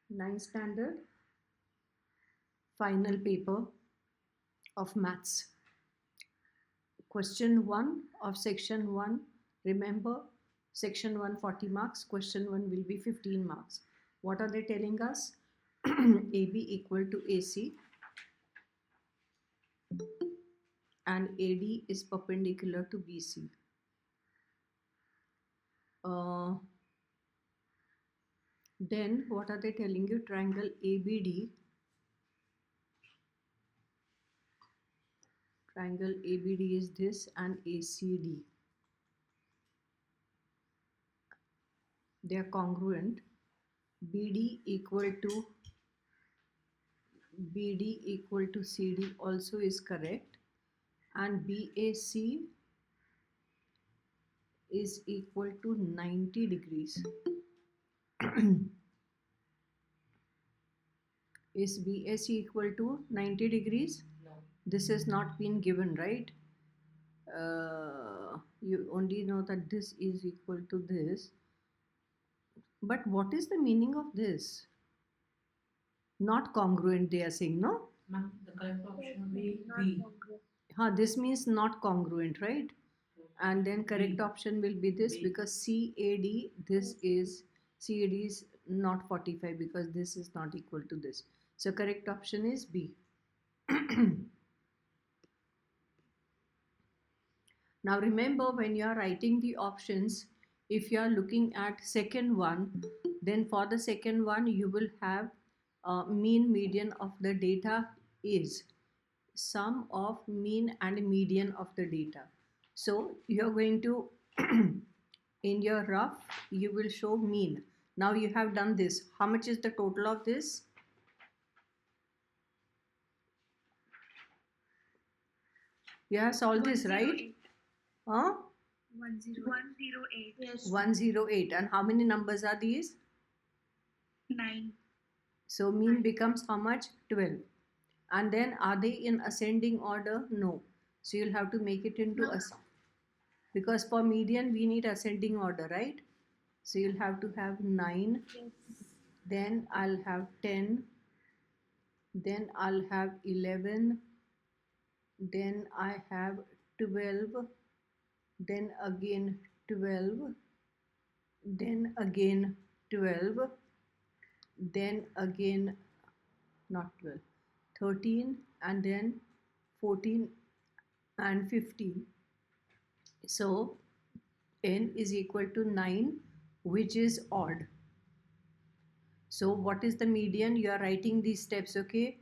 Ninth standard final paper of maths. Question 1 of section 1. Remember, section 1 40 marks, question 1 will be 15 marks. What are they telling us? AB equal to AC and AD is perpendicular to BC. Then what are they telling you? Triangle ABD. Triangle ABD is this and ACD. They are congruent. BD equal to CD also is correct, and BAC is equal to 90 degrees. Is BAC equal to 90 degrees? No. This has not been given, right? You only know that this is equal to this. But what is the meaning of this? Not congruent, they are saying, no? Ma'am, the correct option will be B. This means not congruent, right? And then correct option will be this, because CAD, CAD is not 45 because this is not equal to this. So correct option is B. Now remember, when you are writing the options, if you are looking at second one, then for the second one you will have mean median of the data is sum of mean and median of the data. So you're going to in your rough you will show mean. Now you have done this. How much is the total of this? You have solved this, right? 108. Yes. 108. And how many numbers are these? 9. So mean becomes how much? 12. And then are they in ascending order? No. So you'll have to make it into because for median we need ascending order, right? So you'll have to have 9. Yes. Then I'll have 10. Then I'll have 11. Then I have 12. Then again 12. Then again 12. Then again not 12, 13, and then 14 and 15. So n is equal to 9, which is odd. So what is the median? You are writing these steps, okay?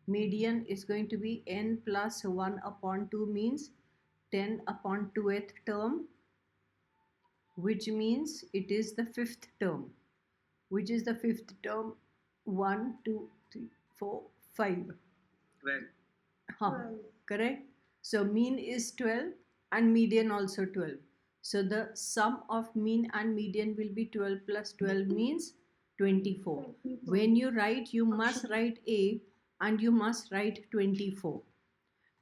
Median is going to be n plus 1 upon 2 means 10 upon 2th term, which means it is the 5th term. Which is the 5th term? 1, 2, 3, 4, 5. 12. Correct? So mean is 12 and median also 12. So the sum of mean and median will be 12 plus 12 means 24. When you write, you must write A and you must write 24.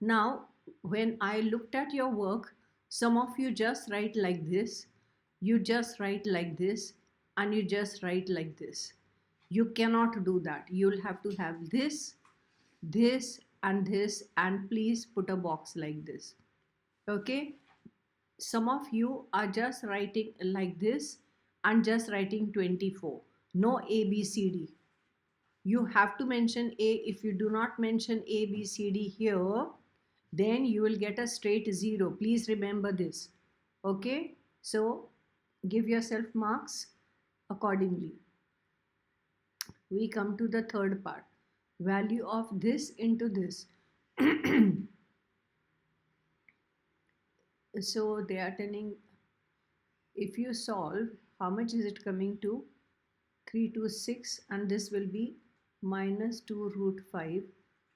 Now, when I looked at your work, some of you just write like this, you just write like this, and you just write like this. You cannot do that. You'll have to have this, this, and this, and please put a box like this. Okay? Some of you are just writing like this and just writing 24. No A, B, C, D. You have to mention A. If you do not mention A, B, C, D here, then you will get a straight 0. Please remember this. Okay? So, give yourself marks accordingly. We come to the third part. Value of this into this. So they are telling, if you solve, how much is it coming to? 326, and this will be minus 2 root 5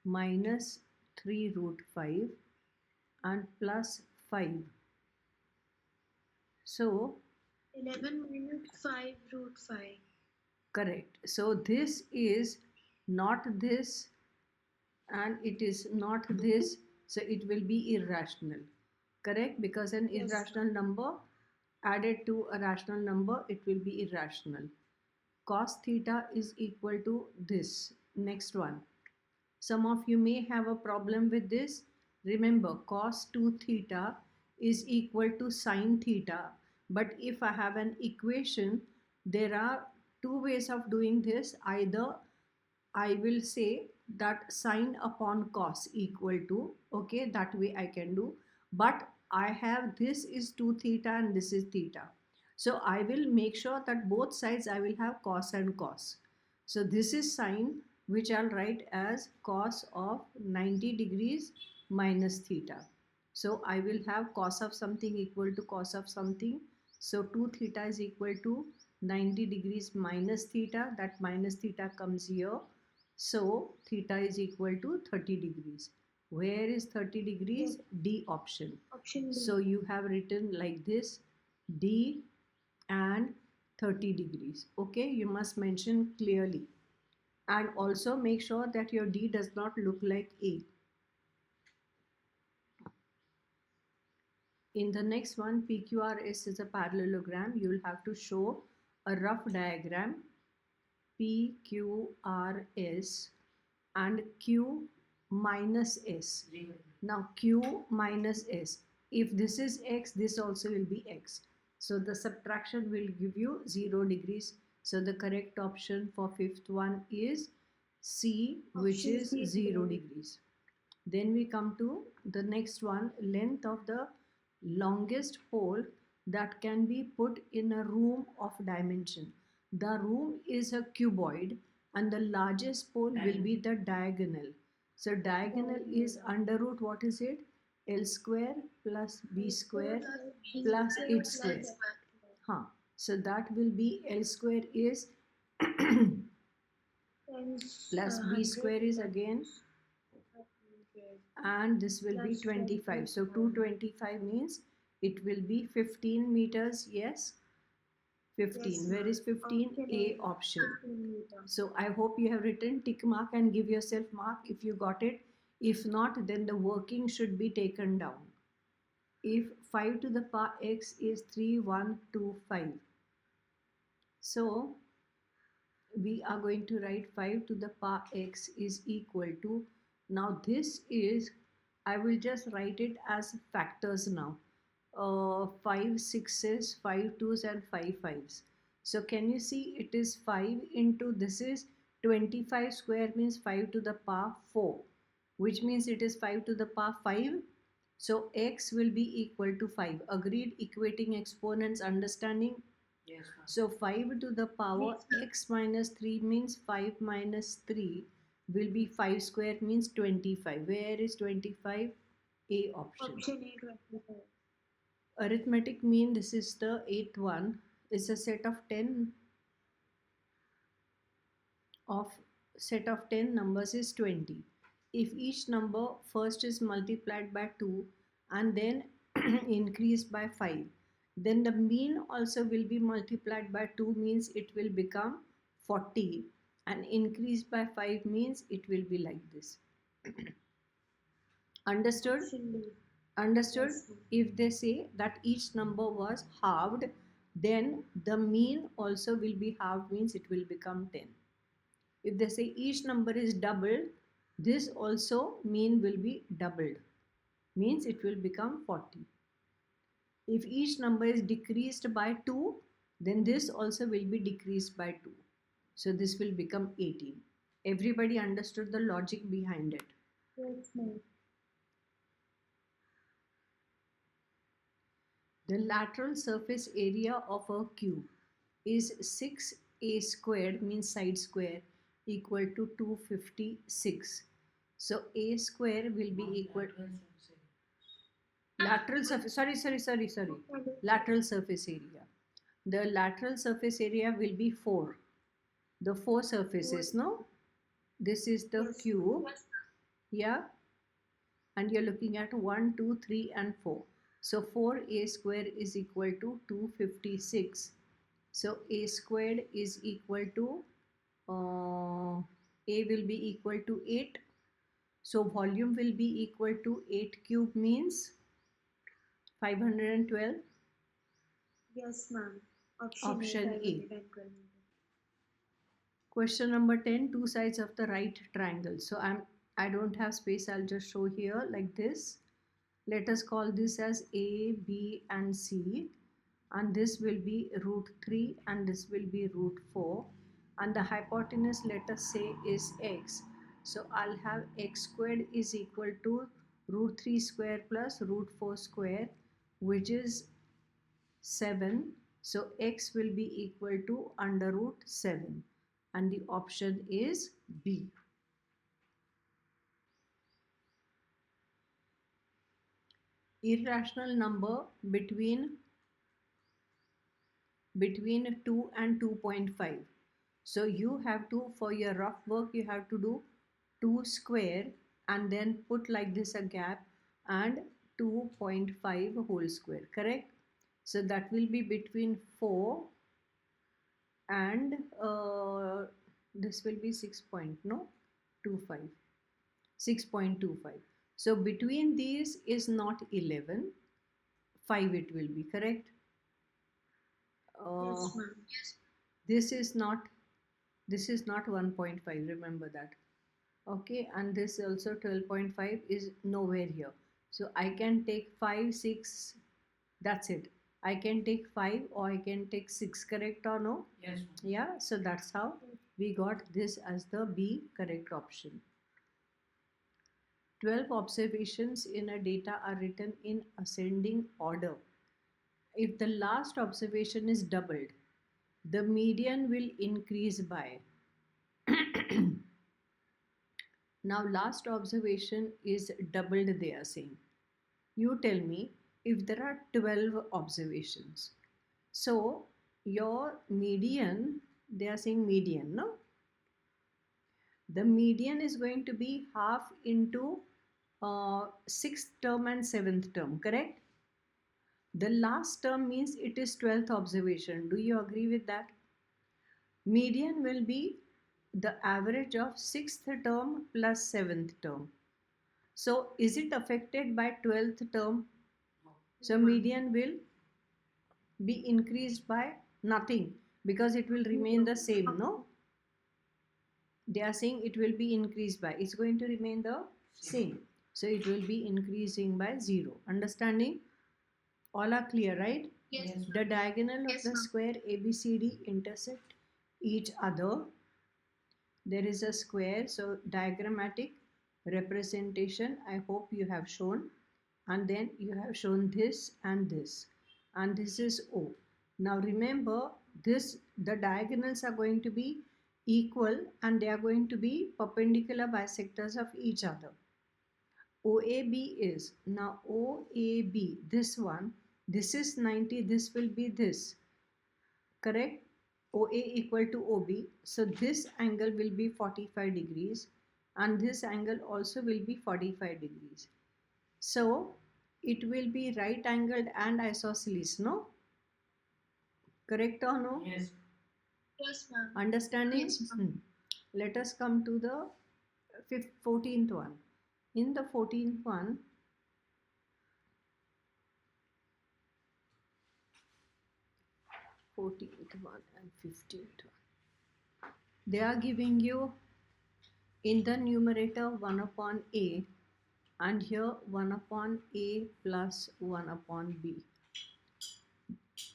minus 3 root 5 and plus 5. So 11 minus 5 root 5. Correct. So this is not this and it is not this. So it will be irrational. Correct? Because an irrational number added to a rational number, it will be irrational. cos theta is equal to this. Next one. Some of you may have a problem with this. Remember, cos 2 theta is equal to sin theta. But if I have an equation, there are two ways of doing this. Either I will say that sine upon cos equal to, okay, that way I can do. But I have this is 2 theta and this is theta. So I will make sure that both sides I will have cos and cos. So this is sine, which I'll write as cos of 90 degrees minus theta. So I will have cos of something equal to cos of something. So 2 theta is equal to 90 degrees minus theta. That minus theta comes here. So theta is equal to 30 degrees. Where is 30 degrees? D option. Option D. So you have written like this, D and 30 degrees. Okay, you must mention clearly. And also make sure that your D does not look like A. In the next one, PQRS is a parallelogram. You will have to show a rough diagram, PQRS and Q minus S. Now Q minus S. If this is X, this also will be X. So the subtraction will give you 0 degrees. So the correct option for fifth one is C, which is 0 degrees. Then we come to the next one, length of the longest pole that can be put in a room of dimension. The room is a cuboid and the largest pole will be the diagonal. So diagonal is under root, what is it? L square plus B square plus 8 square. Huh. So that will be L square is plus B square is again, and this will be 25. So 225 means it will be 15 meters. Yes, 15. Yes, Where is 15? option A A. option. 15 meters. So I hope you have written tick mark and give yourself mark if you got it. If not, then the working should be taken down. If 5 to the power x is 3125, so we are going to write 5 to the power x is equal to, now this is, I will just write it as factors now. 5 sixes, 5 twos and 5 fives. So can you see it is 5 into, this is 25 square means 5 to the power 4, which means it is 5 to the power 5. So x will be equal to 5. Agreed? Equating exponents, understanding? Yes, ma'am. So 5 to the power x minus 3 means 5 minus 3 will be 5 square means 25. Where is 25? A option. Option A, 25. Arithmetic mean, this is the 8th one, is a set of 10 numbers is 20. If each number first is multiplied by 2 and then increased by 5, then the mean also will be multiplied by 2 means it will become 40, and increased by 5 means it will be like this. Understood? Option D. Understood? Yes, ma'am. If they say that each number was halved, then the mean also will be halved means it will become 10. If they say each number is doubled, this also mean will be doubled means it will become 40. If each number is decreased by 2, then this also will be decreased by 2. So this will become 18. Everybody understood the logic behind it. Yes, ma'am. The lateral surface area of a cube is 6a squared means side square equal to 256. So a square will be equal lateral surface, sorry. Lateral surface area. The lateral surface area will be 4. The 4 surfaces, no? This is the Yes. cube. Yeah. And you're looking at 1, 2, 3 and 4. So 4a square is equal to 256. So a squared is equal to, a will be equal to 8. So volume will be equal to 8 cube means 512. Yes, ma'am. Option Option A. A. 512. Question number 10, two sides of the right triangle. So I don't have space, I'll just show here like this. Let us call this as A, B and C, and this will be root 3 and this will be root 4, and the hypotenuse, let us say, is x. So I'll have x squared is equal to root 3 square plus root 4 square, which is 7. So x will be equal to under root 7, and the option is B. Irrational number between 2 and 2.5. So you have to, for your rough work, you have to do 2 square and then put like this a gap and 2.5 whole square, correct? So that will be between 4 and this will be 6 point, no, 25, 6.25. So between these is not 11, 5 it will be, correct? Yes, ma'am. This is not 1.5, remember that. Okay, and this also 12.5 is nowhere here. So I can take 5, 6, that's it. I can take 5 or I can take 6, correct or no? Yes. Yeah, so that's how we got this as the B correct option. 12 observations in a data are written in ascending order. If the last observation is doubled, the median will increase by. Now last observation is doubled, they are saying. You tell me if there are 12 observations. So your median, they are saying median, no? The median is going to be half into 6th term and 7th term, correct? The last term means it is 12th observation. Do you agree with that? Median will be the average of 6th term plus 7th term. So is it affected by 12th term? So median will be increased by nothing because it will remain the same, no? They are saying it will be increased by, it's going to remain the same. So it will be increasing by 0. Understanding? All are clear, right? Yes. The diagonal of Yes, the ma'am. square ABCD intersect each other. There is a square, so diagrammatic representation I hope you have shown, and then you have shown this, and this is O. Now remember this, the diagonals are going to be equal and they are going to be perpendicular bisectors of each other. OAB is, now OAB, this one, this is 90, this will be this, correct? OA equal to OB, so this angle will be 45 degrees and this angle also will be 45 degrees. So it will be right angled and isosceles, no? Correct or no? Yes. Yes, ma'am. Understanding? Yes, ma'am. Let us come to the 14th one. In the 14th one, and 15th one, they are giving you in the numerator 1 upon A and here 1 upon A plus 1 upon B.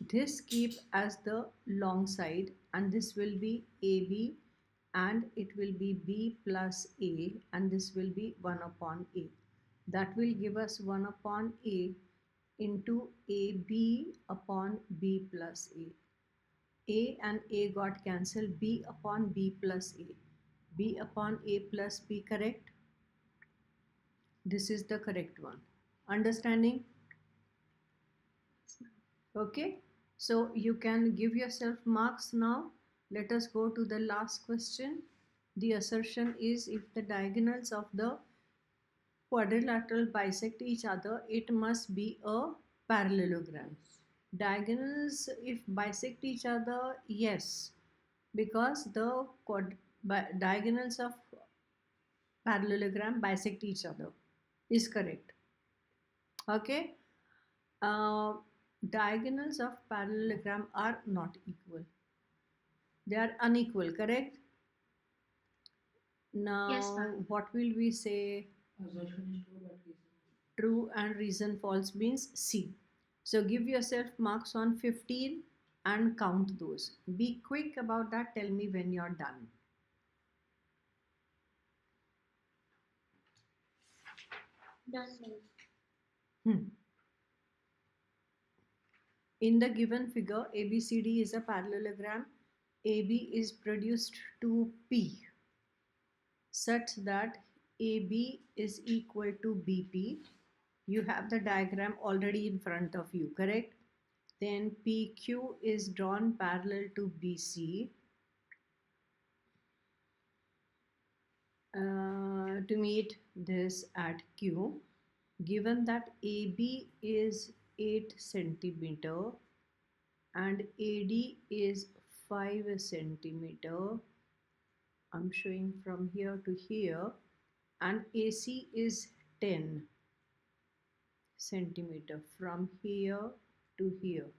This keep as the long side and this will be AB and it will be B plus A and this will be 1 upon A. That will give us 1 upon A into AB upon B plus A. A and A got cancelled, B upon B plus A. B upon A plus B, correct? This is the correct one. Understanding? Okay, so you can give yourself marks now. Let us go to the last question. The assertion is if the diagonals of the quadrilateral bisect each other, it must be a parallelogram. Diagonals, if bisect each other, yes, because the diagonals of parallelogram bisect each other is correct. Okay. Diagonals of parallelogram are not equal. They are unequal, correct? Now, Yes, ma'am. what will we say? Assertion is true, but reason is True and reason false means C. So give yourself marks on 15 and count those. Be quick about that. Tell me when you're done. Done, ma'am. Hmm. In the given figure, ABCD is a parallelogram. AB is produced to P such that AB is equal to BP. You have the diagram already in front of you, correct? Then PQ is drawn parallel to BC to meet this at Q. Given that AB is 8 centimeter and AD is 5 centimeter, I'm showing from here to here, and AC is 10 centimeter from here to here.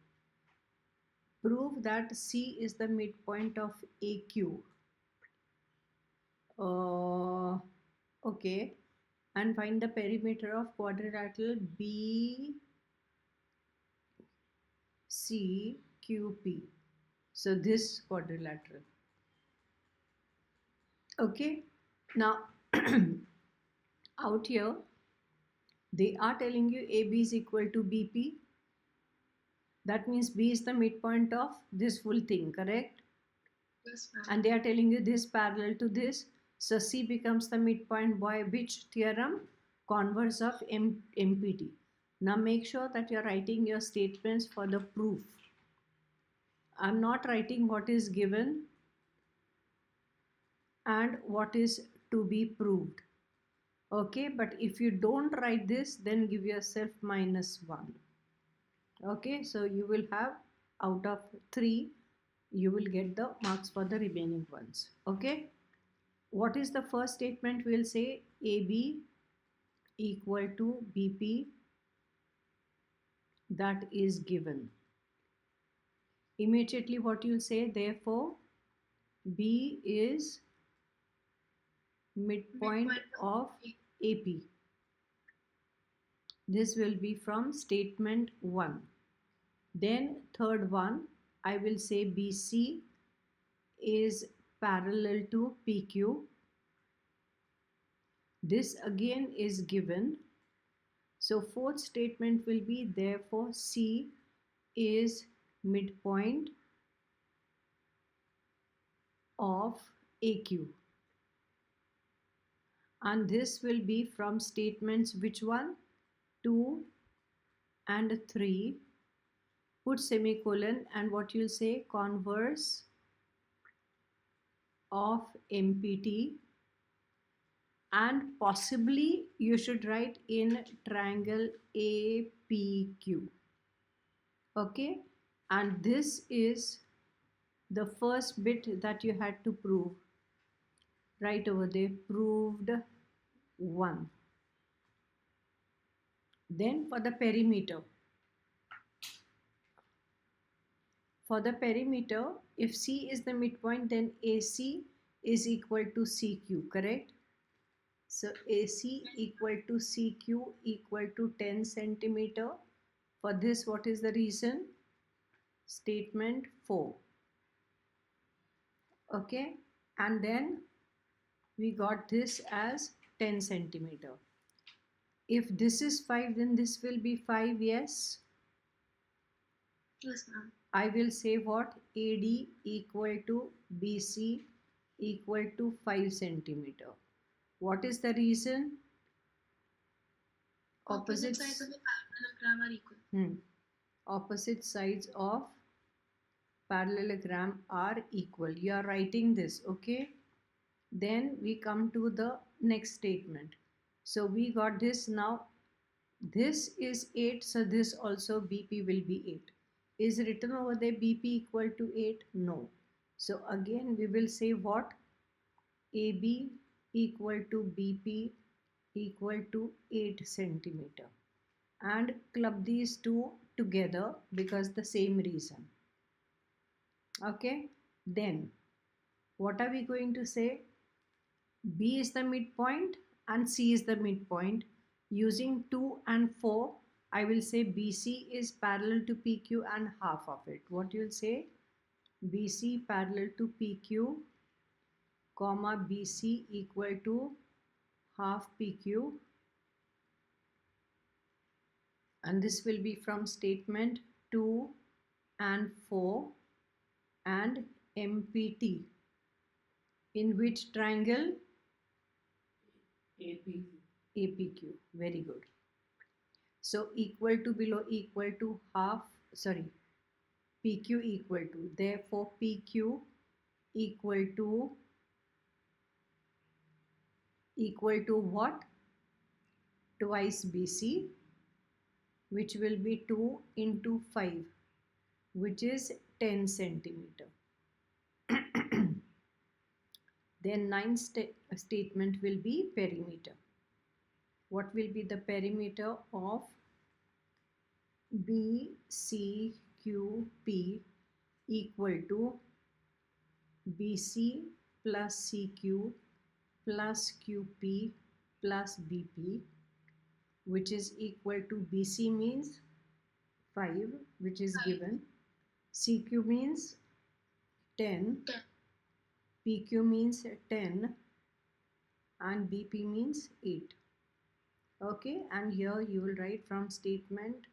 Prove that C is the midpoint of AQ. Okay, and find the perimeter of quadrilateral BCQP. So this quadrilateral. Okay, now out here they are telling you AB is equal to BP. That means B is the midpoint of this full thing, correct? Yes, ma'am. And they are telling you this parallel to this. So C becomes the midpoint by which theorem? Converse of MPT. Now make sure that you are writing your statements for the proof. I'm not writing what is given and what is to be proved. Okay, but if you don't write this, then give yourself -1. Okay, so you will have out of 3, you will get the marks for the remaining ones. Okay, what is the first statement? We'll say AB equal to BP, that is given. Immediately what you'll say, therefore B is midpoint of AP. This will be from statement 1. Then third one, I will say BC is parallel to PQ. This again is given. So fourth statement will be therefore C is midpoint of AQ. And this will be from statements which one? 2 and 3. Put semicolon and what you'll say, converse of MPT, and possibly you should write in triangle APQ. Okay, and this is the first bit that you had to prove. Right over there, proved 1. Then for the perimeter. For the perimeter, if C is the midpoint, then AC is equal to CQ, correct? So AC equal to CQ equal to 10 centimeter. For this, what is the reason? Statement 4. Okay, and then we got this as 10 centimeter. If this is 5, then this will be 5, yes? Yes, ma'am. I will say what? AD equal to BC equal to 5 centimeter. What is the reason? Opposite sides of a parallelogram are equal. Opposite sides of parallelogram are equal. You are writing this, okay? Then we come to the next statement. So we got this now. This is 8, so this also BP will be 8. Is written over there BP equal to 8? No. So again we will say what? AB equal to BP equal to 8 centimeter. And club these two together because the same reason. Okay. Then what are we going to say? B is the midpoint and C is the midpoint. Using 2 and 4, I will say BC is parallel to PQ and half of it. What you'll say? BC parallel to PQ, comma BC equal to half PQ, and this will be from statement 2 and 4 and MPT. In which triangle? APQ. APQ. Very good. So equal to below equal to half, sorry, PQ equal to. Therefore, PQ equal to what? Twice BC, which will be 2 into 5, which is 10 centimeter. Then ninth statement will be perimeter. What will be the perimeter of BCQP equal to BC plus CQ plus QP plus BP, which is equal to BC means 5, which is given, CQ means 10, PQ means 10, and BP means 8. Okay, and here you will write from statement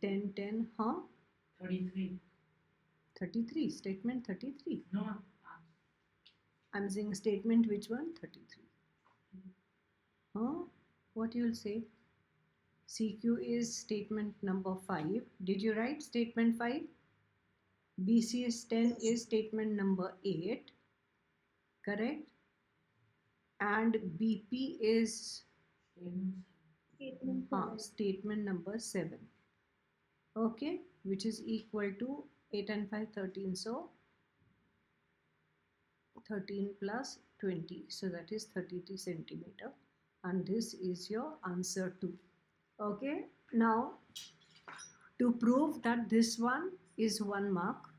10, 10, 33. 33, statement 33. No. I'm saying statement which one? 33. What you will say? CQ is statement number 5. Did you write statement 5? BC is 10 is statement number 8. Correct? And BP is statement number 7. Okay, which is equal to 8 and 5, 13. So 13 plus 20. So that is 33 centimeter. And this is your answer too. Okay, now to prove that this one is 1 mark,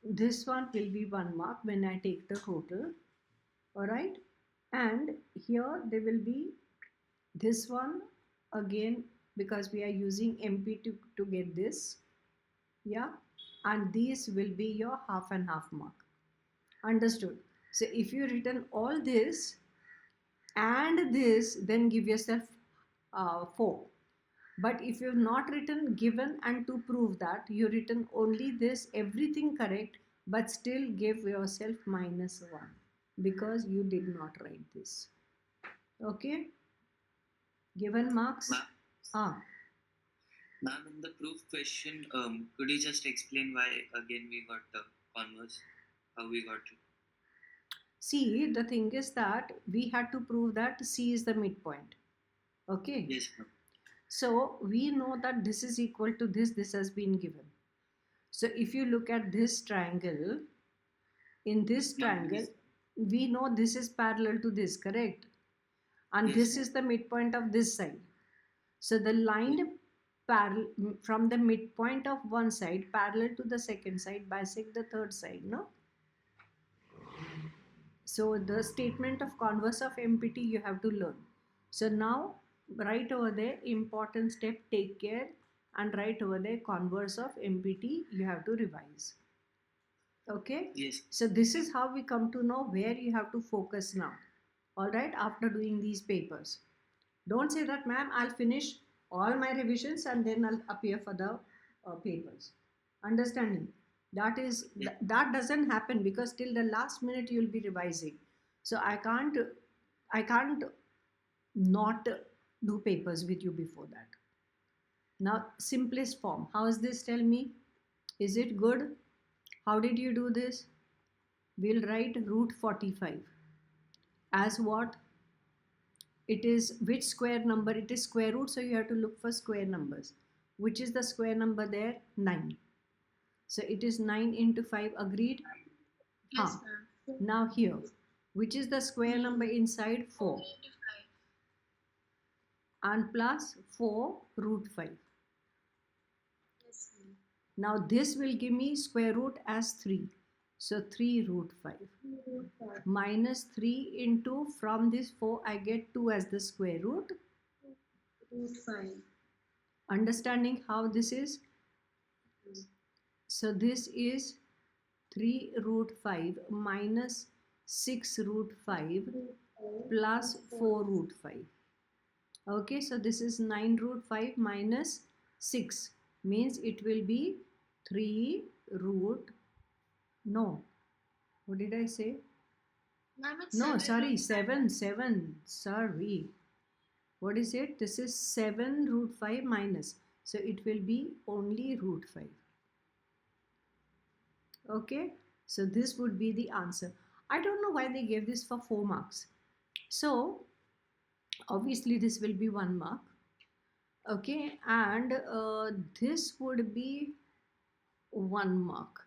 this one will be 1 mark when I take the total. Alright, and here there will be this one again, because we are using MP to get this. Yeah, and these will be your half and half mark. Understood? So if you written all this and this, then give yourself 4. But if you have not written given and to prove that, you written only this, everything correct, but still give yourself -1 because you did not write this. Okay? Given marks? Ma'am, in the proof question, could you just explain why again we got the converse? How we got it? See, the thing is that we had to prove that C is the midpoint. Okay? Yes, ma'am. So we know that this is equal to this has been given. So if you look at this triangle, in this triangle, we know this is parallel to this, correct? And Yes, this ma'am. is the midpoint of this side. So the line parallel from the midpoint of one side parallel to the second side bisect the third side, no? So the statement of converse of MPT you have to learn. So now right over there, important step, take care, and right over there, converse of MPT you have to revise. Okay? Yes. So this is how we come to know where you have to focus now. All right, after doing these papers. Don't say that, ma'am, I'll finish all my revisions and then I'll appear for the papers. Understanding? That is, that doesn't happen because till the last minute you'll be revising. So I can't not do papers with you before that. Now, simplest form. How is this? Tell me. Is it good? How did you do this? We'll write root 45 as what? It is which square number? It is square root, so you have to look for square numbers. Which is the square number there? 9. So it is 9 into 5. Agreed? Yes, ma'am. Now here, which is the square number inside? 4. And plus 4 root 5. Yes, ma'am. Now this will give me square root as 3. So 3 root 5. Minus 3 into, from this 4 I get 2 as the square root. Root 5. Understanding how this is? So this is 3 root 5 minus 6 root 5 plus 4 root 5. Okay, so this is 9 root 5 minus 6 means it will be 3 root, no, what did I say? Ma'am, it's No, 7 sorry, root 7, sorry. What is it? This is 7 root 5 minus. So it will be only root 5. Okay, so this would be the answer. I don't know why they gave this for 4 marks. So obviously this will be 1 mark. Okay, and this would be 1 mark.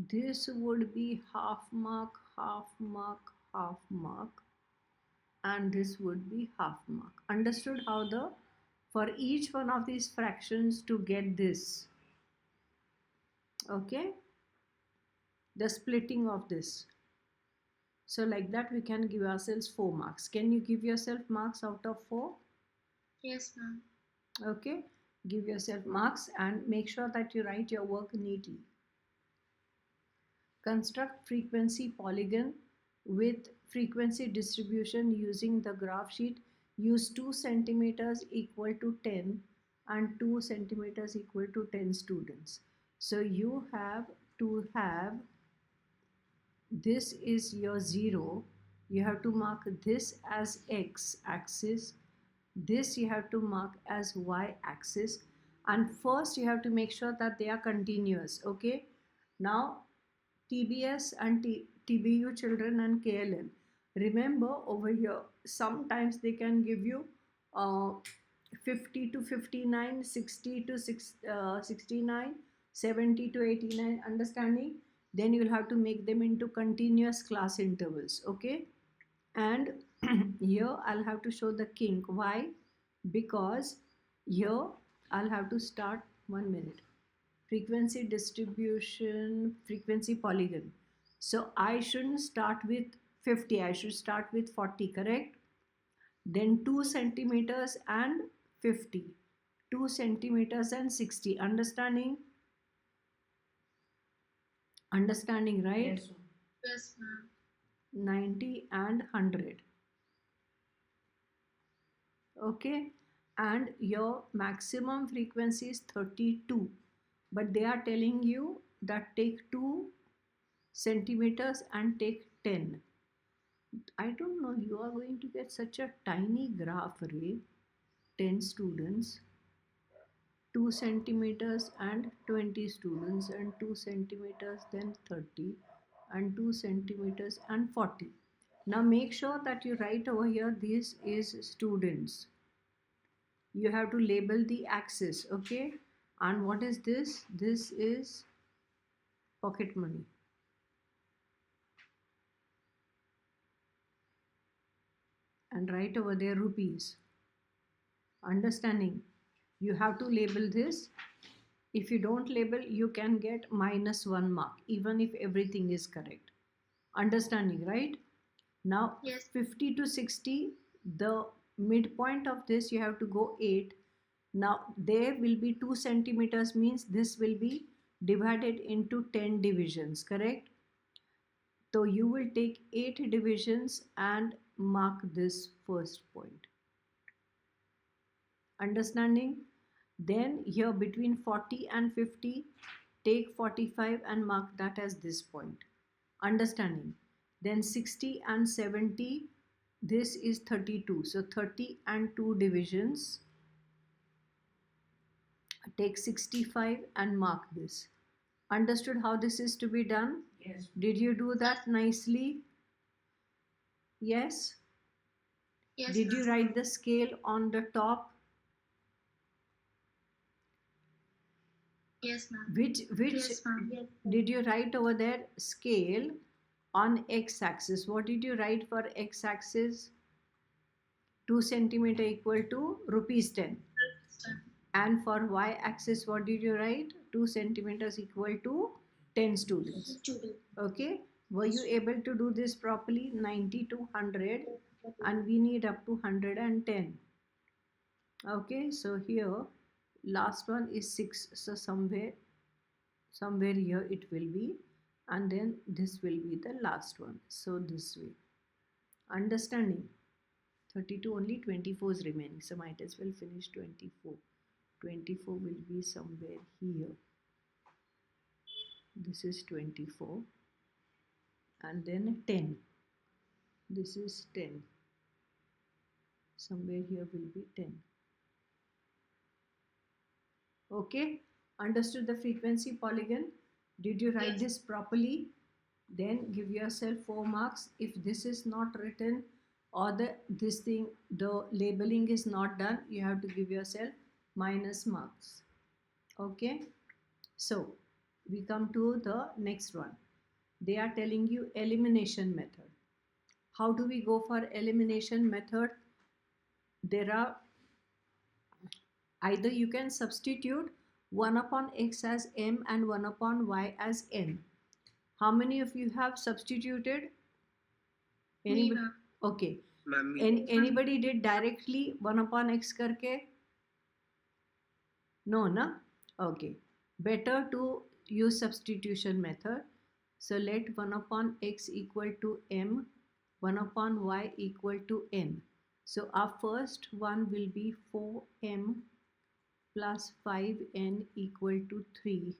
This would be half mark, half mark, half mark, and this would be half mark. Understood how the, for each one of these fractions to get this, okay, the splitting of this. So like that we can give ourselves 4 marks. Can you give yourself marks out of 4? Yes, ma'am. Okay, give yourself marks and make sure that you write your work neatly. Construct frequency polygon with frequency distribution using the graph sheet. Use 2 centimeters equal to 10 and 2 centimeters equal to 10 students. So you have to have, this is your 0. You have to mark this as x axis. This you have to mark as y axis. And first you have to make sure that they are continuous. Okay. Now TBS and TBU children and KLM. Remember over here, sometimes they can give you 50 to 59, 60 to 69, 70 to 89, understanding? Then you will have to make them into continuous class intervals, okay? And here I'll have to show the kink. Why? Because here I'll have to start, 1 minute. Frequency distribution, frequency polygon. So I shouldn't start with 50, I should start with 40, correct? Then 2 centimeters and 50, 2 centimeters and 60. Understanding? Understanding, right? Yes, ma'am. Yes, ma'am. 90 and 100. Okay, and your maximum frequency is 32, but they are telling you that take 2 centimeters and take 10. I don't know, you are going to get such a tiny graph array, 10 students, 2 centimeters and 20 students, and 2 centimeters, then 30, and 2 centimeters and 40. Now make sure that you write over here, this is students. You have to label the axis, okay? And what is this? This is pocket money. And write over there rupees. Understanding? You have to label this. If you don't label, you can get -1 mark, even if everything is correct. Understanding, right? Now, Yes. 50 to 60, the midpoint of this, you have to go 8. Now, there will be 2 centimeters, means this will be divided into 10 divisions, correct? So you will take 8 divisions and mark this first point. Understanding? Then here between 40 and 50, take 45 and mark that as this point. Understanding? Then 60 and 70, this is 32. So 30 and 2 divisions. Take 65 and mark this. Understood how this is to be done? Yes. Did you do that nicely? Yes? Yes, Did you ma'am. write the scale on the top? Yes, ma'am. Which Yes, ma'am. Yes. did you write over there? Scale on x-axis. What did you write for x-axis? 2 centimeter equal to rupees 10. And for y-axis, what did you write? 2 centimeters equal to 10 students. Student. Okay, were you able to do this properly? 90 to 100, and we need up to 110. Okay, so here last one is 6, so somewhere here it will be, and then this will be the last one, so this way. Understanding? 32 only, 24 is remaining, so might as well finish 24. 24 will be somewhere here. This is 24, and then 10. This is 10. Somewhere here will be 10. Okay, understood the frequency polygon? Did you write Yes. this properly? Then give yourself 4 marks. If this is not written, or the labeling is not done, you have to give yourself minus marks. Okay, so we come to the next one. They are telling you elimination method. How do we go for elimination method? There are, either you can substitute 1 upon x as m and 1 upon y as n. How many of you have substituted? Me, Anybody? ma'am. Okay. Ma'am, Anybody did directly 1 upon x करके? No, na? Okay. Better to use substitution method. So let 1 upon x equal to m, 1 upon y equal to n. So our first one will be 4m plus 5n equal to 3.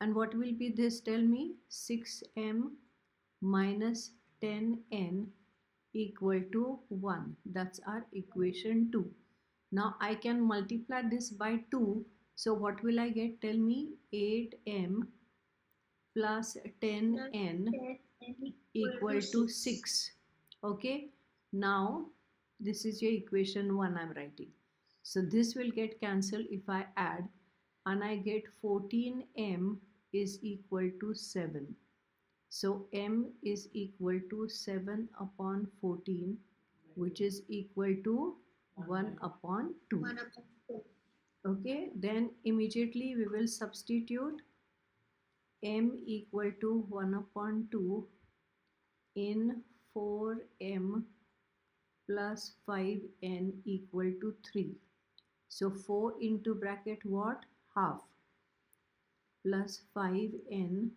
And what will be this? Tell me. 6m minus 10n equal to 1. That's our equation 2. Now I can multiply this by 2. So what will I get? Tell me. 8m plus 10n equal to 6. Okay. Now this is your equation 1 I'm writing. So this will get cancelled if I add, and I get 14m is equal to 7. So m is equal to 7 upon 14, which is equal to 1 upon 2. 1 upon 2. Okay, then immediately we will substitute m equal to 1 upon 2 in 4m plus 5n equal to 3. So 4 into bracket what? Half, plus 5n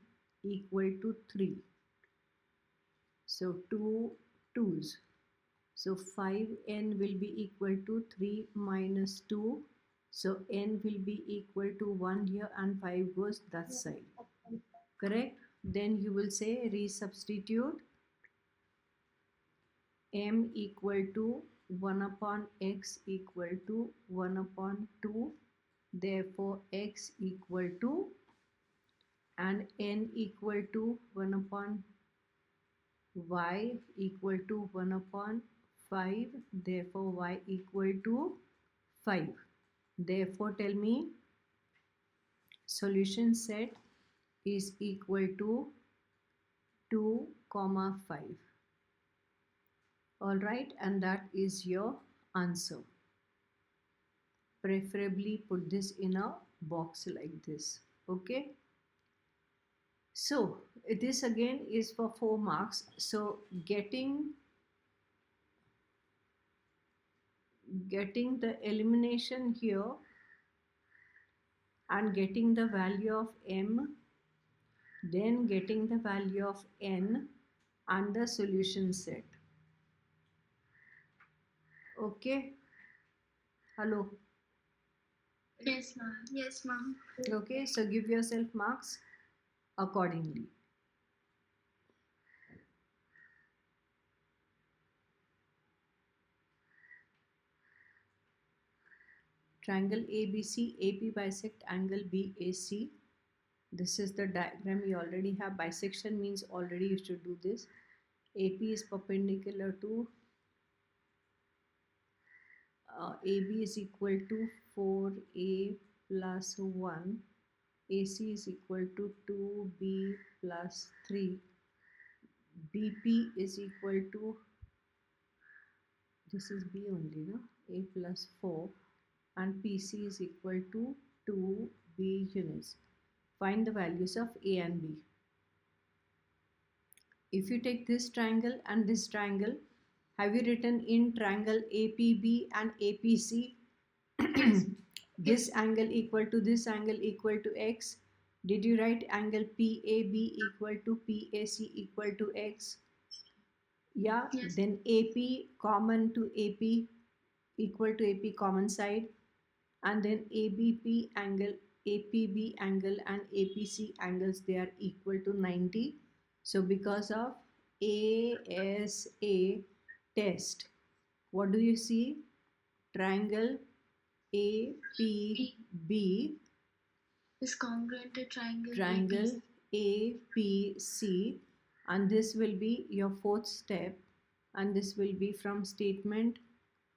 equal to 3. So 2 2's. So 5n will be equal to 3 minus 2. So n will be equal to 1 here, and 5 goes that side. Correct? Then you will say resubstitute m equal to 1 upon x equal to 1 upon 2. Therefore x equal to, and n equal to 1 upon y equal to 1 upon 5. Therefore y equal to 5. Therefore tell me solution set is equal to 2 comma 5. All right, and that is your answer. Preferably put this in a box like this. Okay, so this again is for 4 marks. So getting the elimination here and getting the value of m, then getting the value of n and the solution set. Okay, hello. Yes, ma'am. Yes, ma'am. Okay, so give yourself marks accordingly. Triangle ABC, AP bisect angle BAC. This is the diagram you already have. Bisection means already you should do this. AP is perpendicular to AB is equal to 4A plus 1. AC is equal to 2B plus 3. BP is equal to, this is B only, no? A plus 4. And PC is equal to 2B units. Find the values of A and B. If you take this triangle and this triangle, have you written in triangle APB and APC? This angle equal to this angle equal to x. Did you write angle PAB equal to PAC equal to x? Yeah, Yes. then AP common to AP equal to AP common side, and then ABP angle, APB angle and APC angles, they are equal to 90. So because of ASA test, what do you see? Triangle APB Is congruent to triangle triangle APC, and this will be your fourth step, and this will be from statement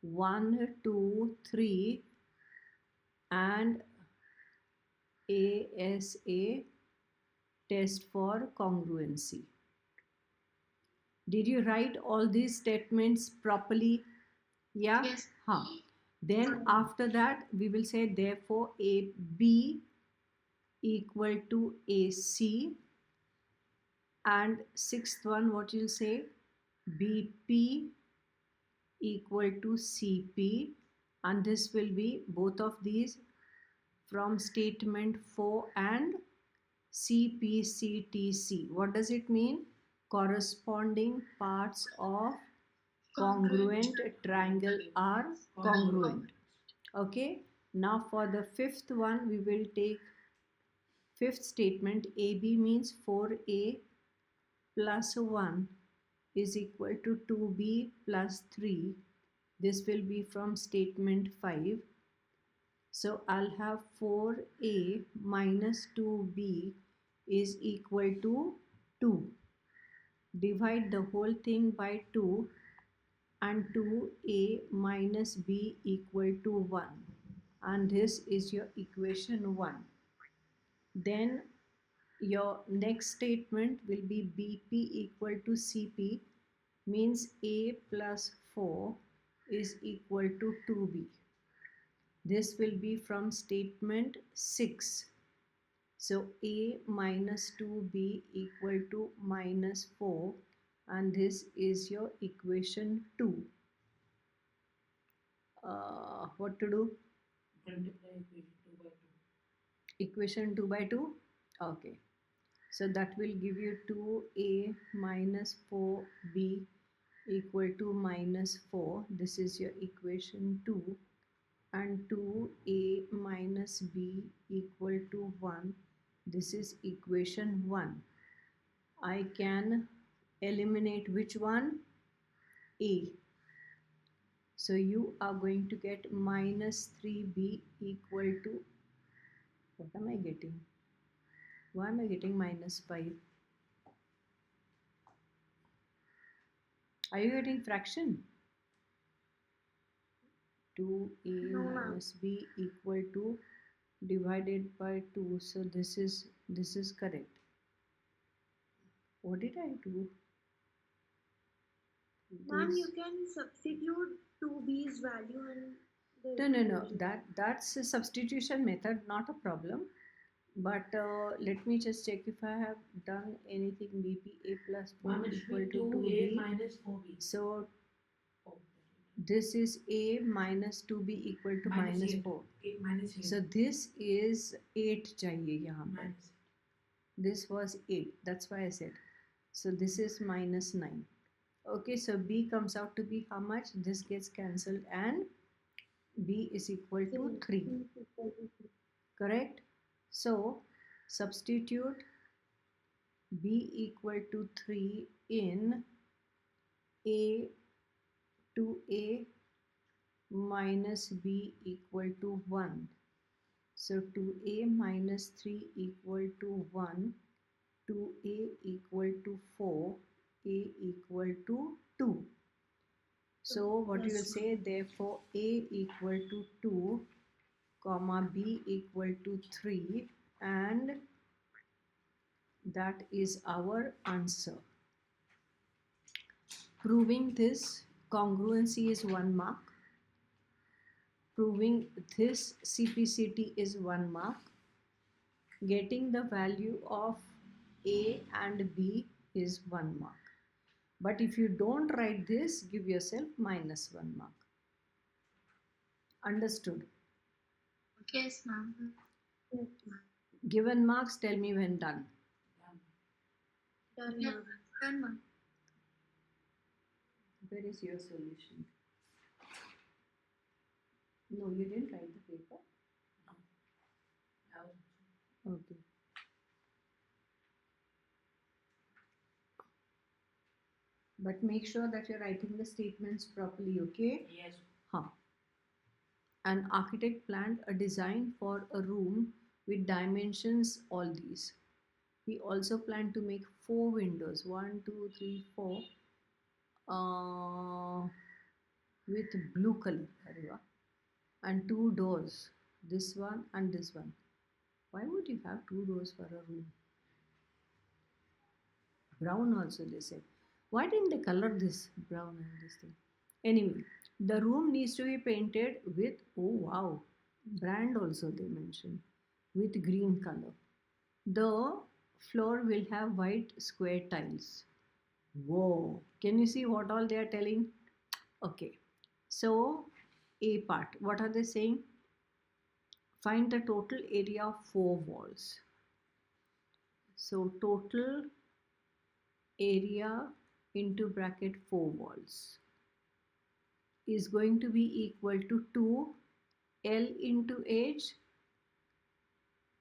1, 2, 3 and ASA test for congruency. Did you write all these statements properly? Yeah? Yes. Huh. Then after that we will say therefore AB equal to AC, and sixth one what you'll say, BP equal to CP, and this will be both of these from statement 4 and CPCTC. What does it mean? Corresponding parts of congruent triangle are congruent. Okay, now for the fifth one we will take fifth statement. AB means 4A plus 1 is equal to 2B plus 3. This will be from statement 5. So I'll have 4A minus 2B is equal to 2. Divide the whole thing by 2, and 2A minus B equal to 1. And this is your equation 1. Then your next statement will be BP equal to CP, means A plus 4 is equal to 2B. This will be from statement 6. So A minus 2B equal to minus 4, and this is your equation 2. What to do? Multiply Equation equation 2 by 2. 2 by 2? Okay. So that will give you 2A minus 4B equal to minus 4. This is your equation 2. And 2A minus B equal to 1. This is equation 1. I can eliminate which one? A. So you are going to get minus 3B equal to, what am I getting? Why am I getting minus 5? Are you getting fraction? 2A No, ma'am. minus B equal to divided by 2. So this is correct. What did I do? Ma'am, This- you can substitute 2B's value in the No. equation. That's a substitution method, not a problem. But let me just check if I have done anything. BP A plus 4 Ma'am, it equal should be to 2A 2B. minus 4B. So Oh, this is A minus 2B equal to minus 8. 4. 8 minus 8. So this is 8 चाहिए यहाँ पर. minus This was 8. That's why I said. So this is minus 9. Okay, so B comes out to be how much? This gets cancelled and B is equal to 3. Correct? So substitute B equal to 3 in A to A minus B equal to 1. So 2A minus 3 equal to 1, 2A equal to 4, A equal to 2. So what you will say, therefore A equal to 2, comma B equal to 3, and that is our answer. Proving this congruency is 1 mark. Proving this CPCT is 1 mark. getting the value of A and B is 1 mark. But if you don't write this, give yourself minus 1 mark. Understood? Yes, ma'am. Yes, ma'am. Given marks, tell me when done. Done, ma'am. Done, ma'am. Where is your solution? No, you didn't write the paper. Okay. But make sure that you're writing the statements properly, okay? Yes. Huh. An architect planned a design for a room with dimensions all these. He also planned to make 4 windows, 1, 2, 3, 4, with blue color, and 2 doors, this one and this one. Why would you have 2 doors for a room? Brown also, they said. Why didn't they color this brown and this thing? Anyway, the room needs to be painted with, oh wow, brand also they mentioned, with green color. The floor will have white square tiles. Whoa, can you see what all they are telling? Okay, so A part, what are they saying? Find the total area of 4 walls. So total area into bracket 4 walls is going to be equal to 2 L into H,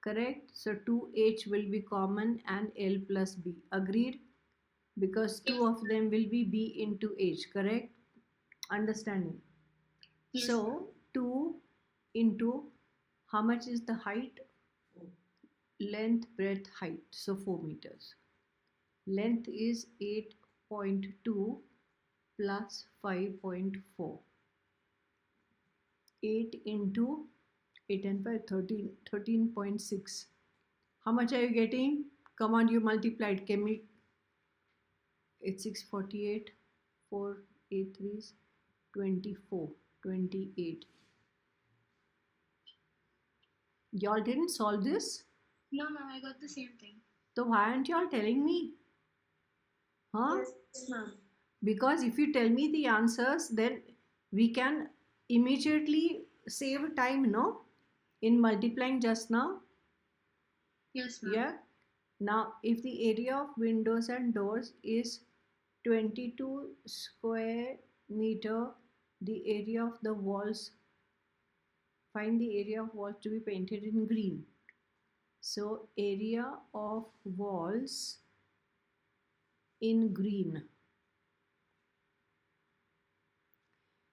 correct? So 2H will be common and L plus B, agreed? Because 2 of them will be B into H, correct? Understanding? Yes, So 2 into, how much is the height? Length, breadth, height, so 4 meters. Length is 8.2 plus 5.4. 8 into 8 and 5, 13, 13.6. How much are you getting? Come on, you multiplied. Can we? It's 648, 4, 8 threes, 24, 28. Y'all didn't solve this? No, ma'am, I got the same thing. So why aren't y'all telling me? Huh? Yes, ma'am. Because if you tell me the answers, then we can immediately save time, no? In multiplying just now. Yes, ma'am. Yeah. Now, if the area of windows and doors is 22 square meter, the area of the walls, find the area of walls to be painted in green. So, area of walls in green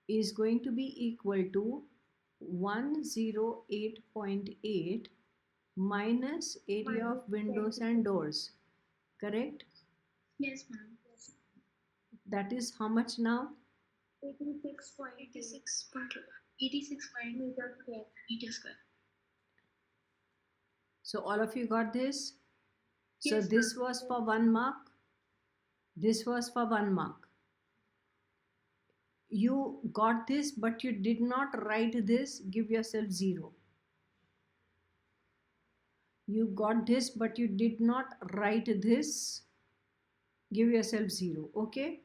is going to be equal to 108.8 minus area of windows and doors, correct? Yes, ma'am. Yes. That is how much now? 86 meter square. So all of you got this? So Yes, this ma'am. was for 1 mark. This was for 1 mark. You got this, but you did not write this. Give yourself 0. You got this, but you did not write this. Give yourself 0. Okay?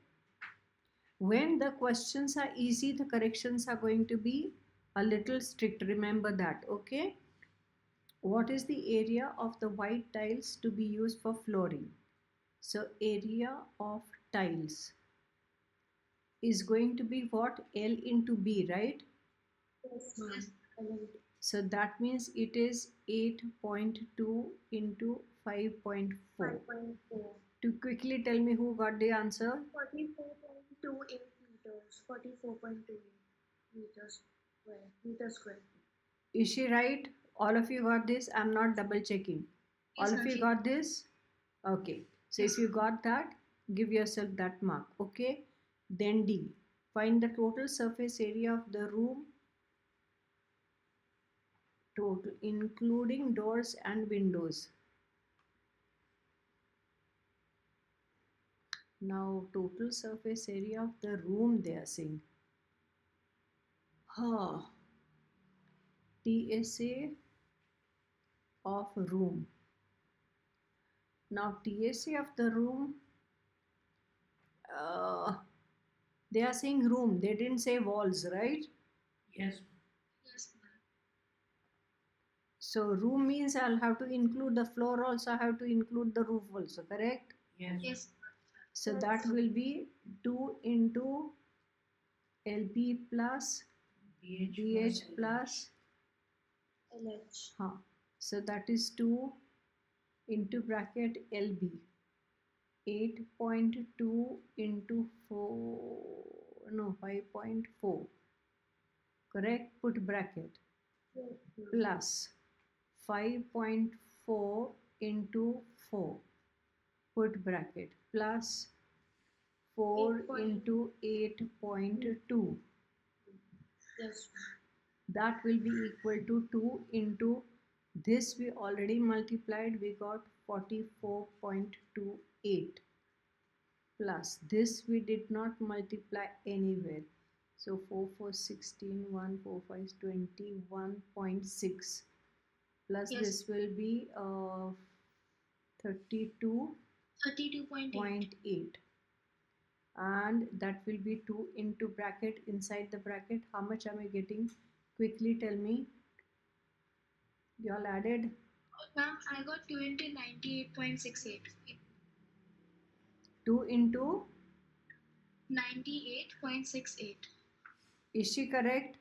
When the questions are easy, the corrections are going to be a little strict. Remember that. Okay? What is the area of the white tiles to be used for flooring? So area of tiles is going to be what? L into B, right? Yes, ma'am. So that means it is 8.2 into 5.4. 5.4. To quickly tell me who got the answer? 44.28 meters. 44.28 meters square. Meter square. Is she right? All of you got this? I'm not double checking. Yes, All of ma'am, you she- got this? Okay. So if you got that, give yourself that mark. Okay. Then D. Find the total surface area of the room, total including doors and windows. Now total surface area of the room they are saying. TSA of room. Now TAC of the room, they are saying room, they didn't say walls, right? Yes. Yes, ma'am. So room means I'll have to include the floor also, I have to include the roof also, correct? Yes. Yes. So Yes. that will be 2 into LB plus BH plus, LH. so that is 2 into bracket LB, 8.2 into 4, no, 5.4, correct? Put bracket, plus 5.4 into 4, put bracket, plus 4 into 8.2, Yes. that will be equal to 2 into this we already multiplied, we got 44.28, plus this we did not multiply anywhere, so 4 4 16, 1 4 5 21.6, plus Yes. this will be 32.8. 32.8, and that will be 2 into bracket, inside the bracket how much am I getting? Quickly tell me. You all added? Ma'am, I got 2 into 98.68. 2 into, 98.68. is she correct?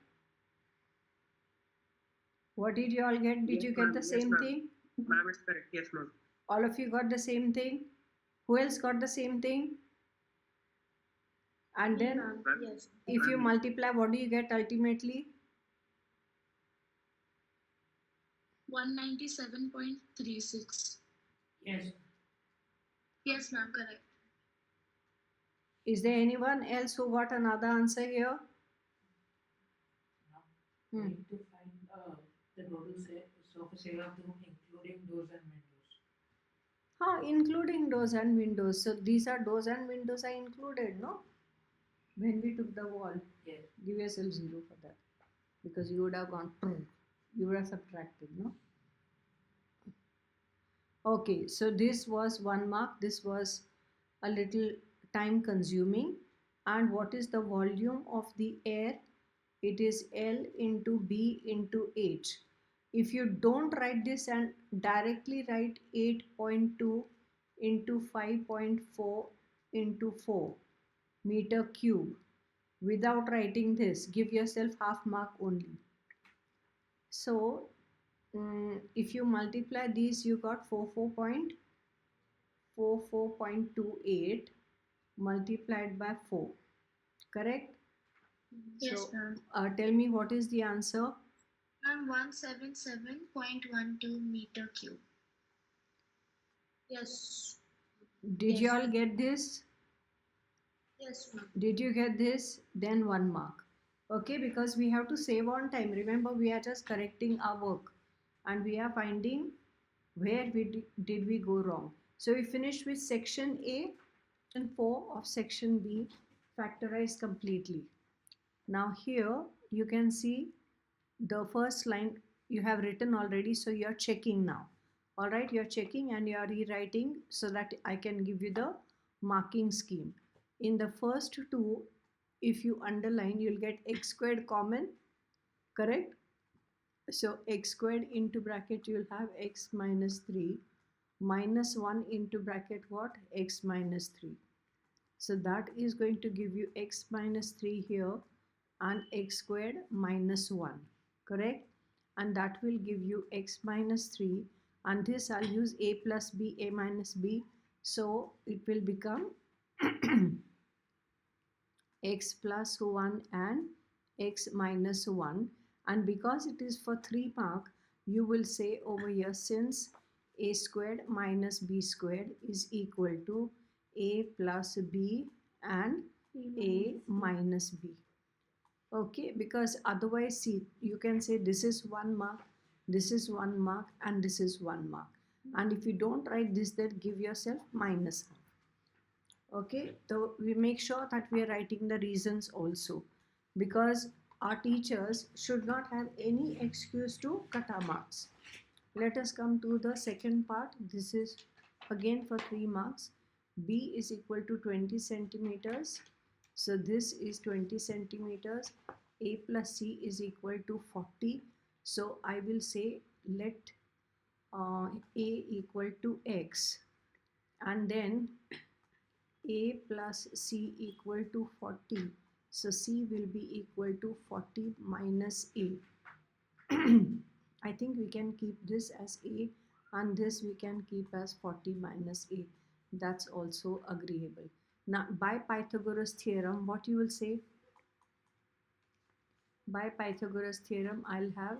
What did you all get? Did Yes, you get ma'am. the Yes, same ma'am. thing? Ma'am, it's correct. Yes, ma'am. All of you got the same thing? Who else got the same thing? And then Ma'am, yes. if you Ma'am. multiply, what do you get ultimately? 197.36. Yes. Yes, ma'am, correct. Is there anyone else who got another answer here? Now we need to find the total surface area of the room, including doors and windows. Including doors and windows. So these are doors and windows are included, no? When we took the wall. Yes. Give yourself 0 for that. Because you would have gone, you would have subtracted, no? Okay, so this was 1 mark. This was a little time consuming. And what is the volume of the air? It is L into B into H. If you don't write this and directly write 8.2 into 5.4 into 4 meter cube without writing this, give yourself half mark only. So if you multiply these, you got 44.28 multiplied by 4, correct? Yes, So ma'am. tell me what is the answer? Ma'am, 177.12 meter cube. Yes. Did Yes. you all get this? Yes, ma'am. Did you get this? Then 1 mark. Okay, because we have to save on time. Remember, we are just correcting our work and we are finding where did we go wrong. So we finished with section A and 4 of section B, factorized completely. Now here you can see the first line you have written already, so you are checking now. All right, you are checking and you are rewriting so that I can give you the marking scheme. In the first two, if you underline, you'll get x squared common, correct? So x squared into bracket, you'll have x minus 3 minus 1 into bracket what? X minus 3. So that is going to give you x minus 3 here and x squared minus 1, correct? And that will give you x minus 3, and this I'll use a plus b, a minus b, so it will become x plus 1 and x minus 1. And because it is for 3 mark, you will say over here, since a squared minus b squared is equal to a plus b and a minus b. Okay, because otherwise, see, you can say this is 1 mark, this is 1 mark, and this is 1 mark. And if you don't write this, then give yourself minus half. Okay, so we make sure that we are writing the reasons also, because our teachers should not have any excuse to cut our marks. Let us come to the second part. This is again for 3 marks. B is equal to 20 centimeters. So this is 20 centimeters. A plus C is equal to 40. So I will say let A equal to X, and then A plus C equal to 40. So C will be equal to 40 minus A. I think we can keep this as A, and this we can keep as 40 minus A. That's also agreeable. Now by Pythagoras theorem, what you will say? By Pythagoras theorem, I'll have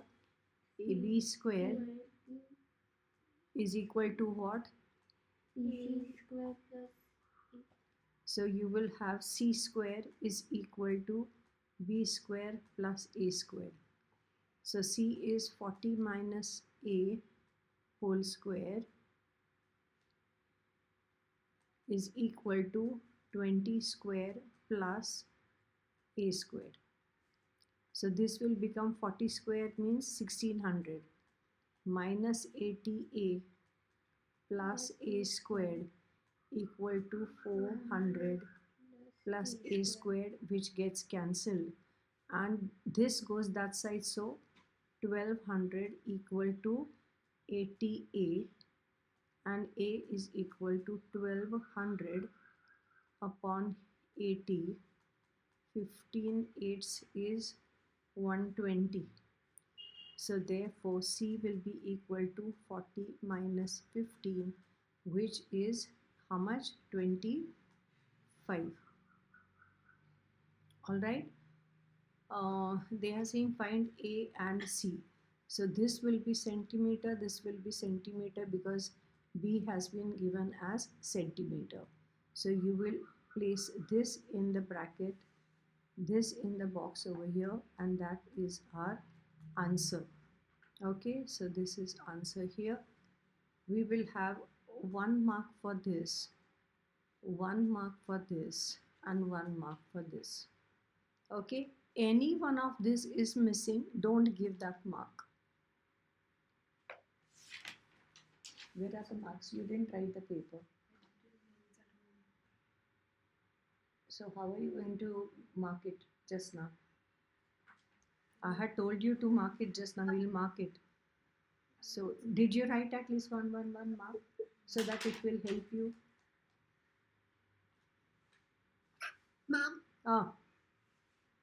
AB square is equal to what? AC square plus So you will have C square is equal to B square plus A square. So C is 40 minus A whole square is equal to 20 square plus A square. So this will become 40 square means 1600 minus 80A plus A squared equal to 400 plus A squared, which gets cancelled, and this goes that side, so 1200 equal to 80A, and A is equal to 1200 upon 80. 15 eighths is 120. So therefore C will be equal to 40 minus 15, which is how much? 25. All right. They are saying find A and C. So this will be centimeter, this will be centimeter, because B has been given as centimeter. So you will place this in the bracket, this in the box over here, and that is our answer. Okay, so this is answer here. We will have 1 mark for this, 1 mark for this, and 1 mark for this. Okay, any one of this is missing, don't give that mark. Where are the marks? You didn't write the paper. So how are you going to mark it just now? I had told you to mark it just now. We'll mark it. So did you write at least one mark so that it will help you? Ma'am, Ah,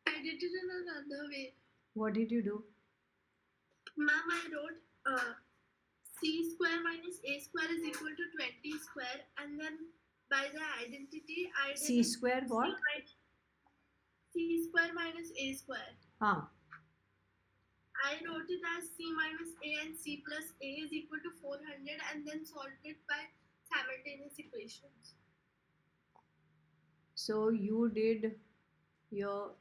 I did it in another way. what did you do? Ma'am, I wrote C square minus A square is equal to 20 square, and then by the identity I did C square what? C square minus A square. Ah, I wrote it as C minus A and C plus A is equal to 400, and then solved it by simultaneous equations. so you did your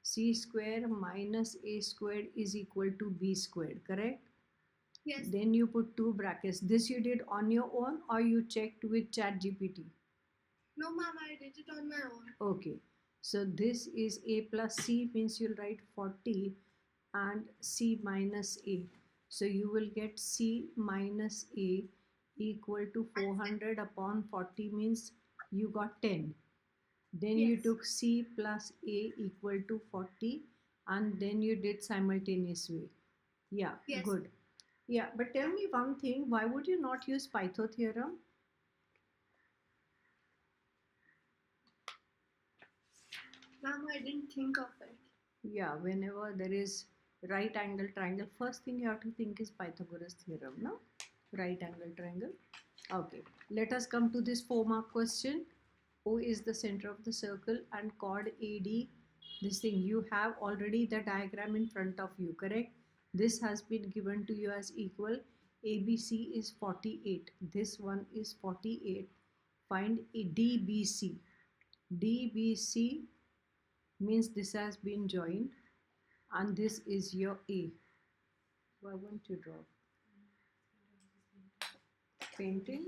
C square minus A squared is equal to B squared, correct? Yes. Then you put 2 brackets. This you did on your own or you checked with ChatGPT? No, ma'am, I did it on my own. Okay. So this is A plus C, means you'll write 40 and C minus A. So you will get C minus A equal to 400 upon 40, means you got 10. Then you Yes. took C plus A equal to 40, and then you did simultaneous way. Yeah, Yes. good. Yeah, but tell me one thing, why would you not use Python theorem? Ma'am, I didn't think of it. Yeah, whenever there is right angle triangle, first thing you have to think is Pythagoras theorem, no? Right angle triangle. Okay, let us come to this 4-mark question. O is the center of the circle and chord AD, this thing, you have already the diagram in front of you, correct? This has been given to you as equal. ABC is 48. This one is 48. Find a DBC. DBC means this has been joined, and this is your A. Why won't you draw? Painting?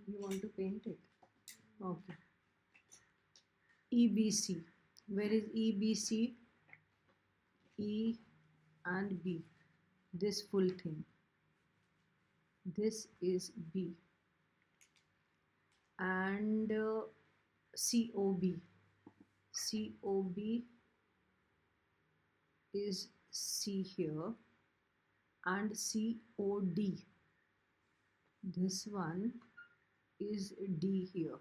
You want to paint it? Okay. EBC. Where is EBC? E and B. This full thing. this is B, and COB is C here, and COD, this one is D here.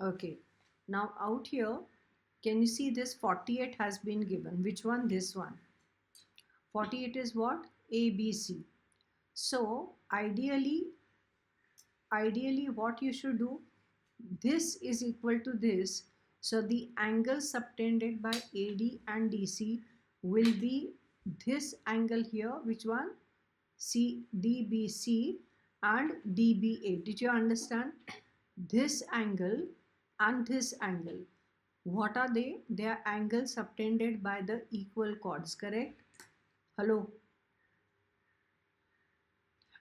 Okay, now out here, can you see this 48 has been given? Which one? This one. 48 is what? ABC. So ideally what you should do, this is equal to this. So the angle subtended by AD and DC will be this angle here. Which one? DBC and DBA. Did you understand? This angle and this angle. What are they? They are angles subtended by the equal chords, correct? Hello?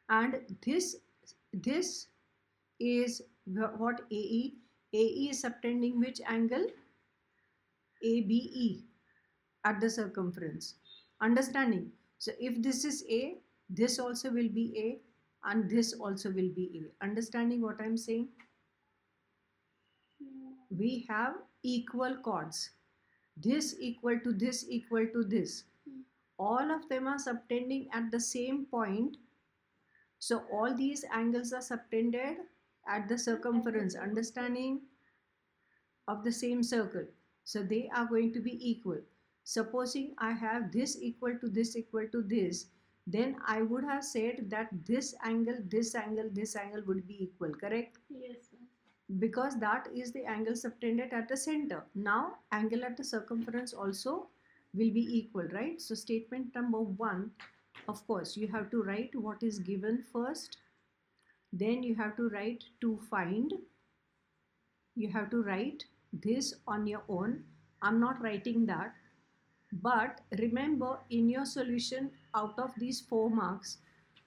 And this is what? AE. AE is subtending which angle? ABE at the circumference. Understanding? So if this is A, this also will be A, and this also will be A. Understanding what I'm saying? We have equal chords. This equal to this equal to this. All of them are subtending at the same point. So all these angles are subtended at the circumference, understanding, of the same circle. So they are going to be equal. Supposing I have this equal to this equal to this, then I would have said that this angle would be equal, correct? Yes, sir. Because that is the angle subtended at the center. Now angle at the circumference also will be equal, right? So statement number 1, of course you have to write what is given first, then you have to write to find. You have to write this on your own. I'm not writing that, but remember, in your solution, out of these 4 marks,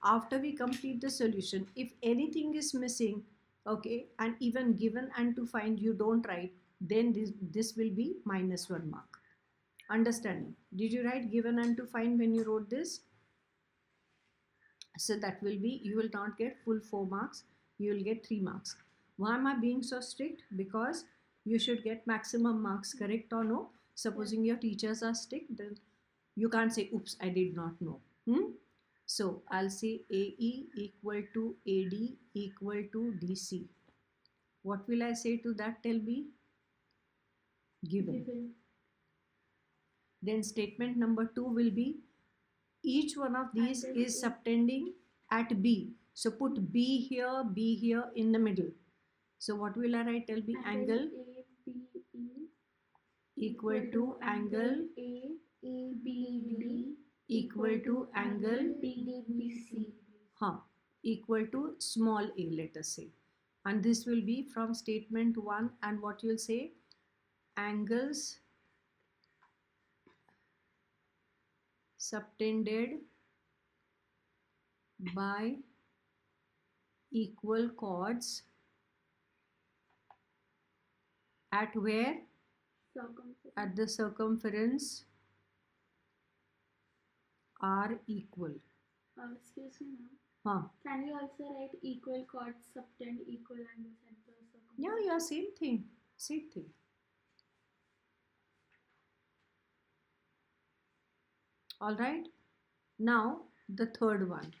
after we complete the solution, if anything is missing, okay, and even given and to find you don't write, then this will be -1 mark. Understanding? Did you write given and to find when you wrote this? So that will be, you will not get full 4 marks, you will get 3 marks. Why am I being so strict? Because you should get maximum marks, correct or no? Supposing your teachers are strict, then you can't say, oops, I did not know. So I'll say AE equal to AD equal to DC. What will I say to that? Tell me. Given. Then statement number 2 will be, each one of these is subtending at B. So put B here in the middle. So what will I write? Tell me. Angle ABE equal to angle ABD equal to angle DBC. equal to small a, let us say. And this will be from statement 1, and what you'll say? Angles subtended by equal chords at where? At the circumference are equal. Excuse me, ma'am. Can you also write equal chords subtend equal angles at the circumference? Yeah, same thing. All right. Now the third one.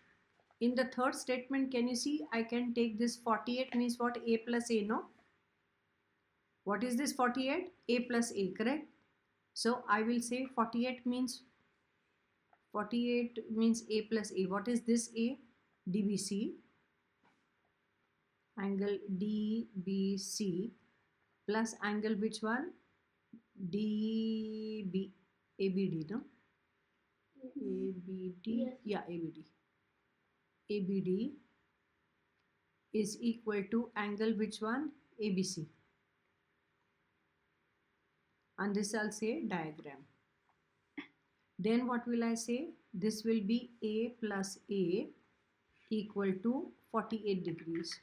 In the third statement, can you see? I can take this 48 means what? A plus A, no? What is this 48? A plus A, correct? So I will say 48 means A plus A. What is this A? DBC. Angle DBC plus angle which one? ABD, no? ABD. Yes. Yeah, ABD. ABD is equal to angle which one? ABC. And this I'll say diagram. Then what will I say? This will be A plus A equal to 48 degrees.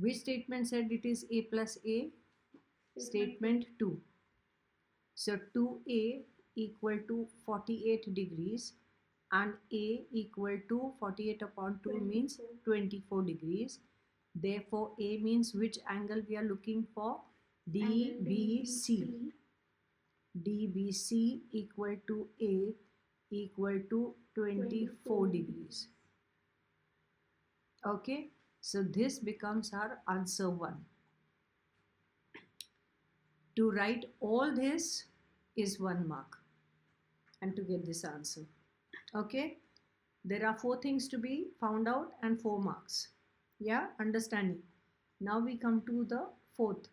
Which statement said it is a plus a? Statement 2. So 2a equal to 48 degrees and a equal to 48 upon 2 means 24 degrees. Therefore, a means which angle we are looking for? DBC. DBC equal to a equal to 24 degrees. Okay, so this becomes our answer 1. To write all this is 1 mark and to get this answer. Okay, there are 4 things to be found out and 4 marks. Yeah, understanding. Now we come to the 4th.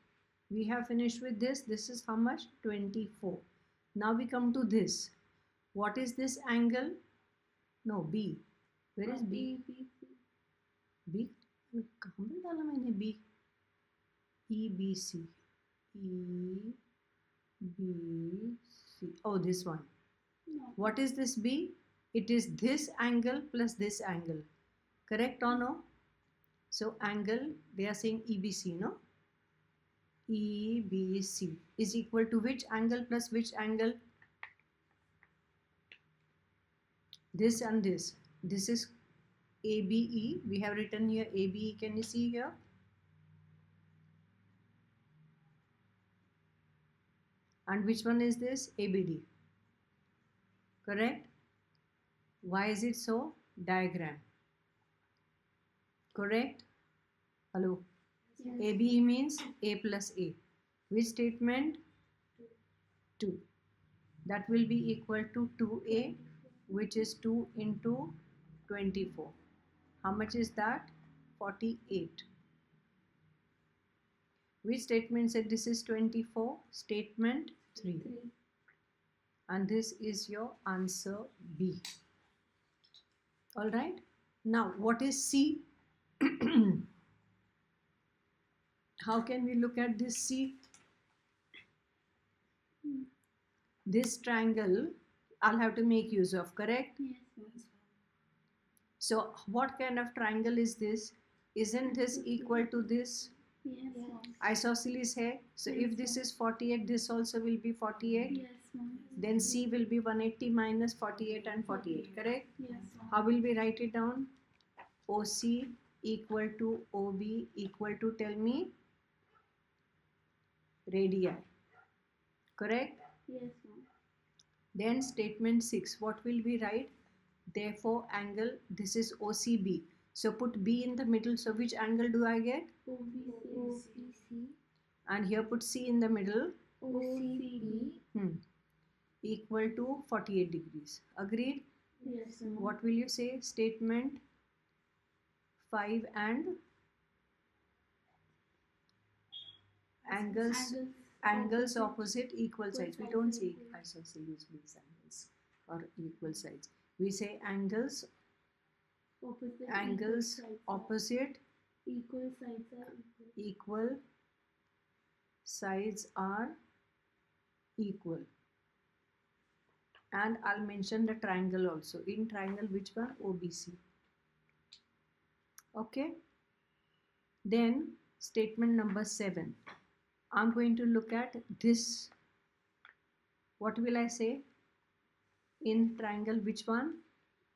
We have finished with this. This is how much? 24. Now we come to this. What is this angle? No, B. Where is B? B? कहाँ पे डाला मैंने B? EBC. EBC. Oh, this one. No. What is this B? It is this angle plus this angle. Correct or no? So angle, they are saying EBC, no? EBC is equal to which angle plus which angle? This and this. This is ABE. We have written here ABE. Can you see here? And which one is this? ABD. Correct? Why is it so? Diagram. Correct? Hello? Yes. ABE means A plus A. Which statement? 2. That will be equal to 2A, which is 2 into 24. How much is that? 48. Which statement said this is 24? Statement 3. And this is your answer B. Alright. Now, what is C? How can we look at this C? This triangle, I'll have to make use of, correct? Yes. So, what kind of triangle is this? Isn't this equal to this? Yes. Isosceles hai. So, if this is 48, this also will be 48. Yes. Then C will be 180 minus 48 and 48, correct? Yes. How will we write it down? OC equal to OB equal to, tell me, radii. Correct? Yes. Then statement 6. What will we write? Therefore, angle, this is OCB. So put B in the middle. So which angle do I get? OBC. And here put C in the middle. OCB. Equal to 48 degrees. Agreed? Yes. What will you say? Statement 5 and angles opposite equal sides. We don't say isosceles with angles or equal sides. We say angles opposite Equal sides are equal sides are equal. And I'll mention the triangle also. In triangle, which one? OBC. Okay. Then statement number 7. I'm going to look at this. What will I say? In triangle, which one?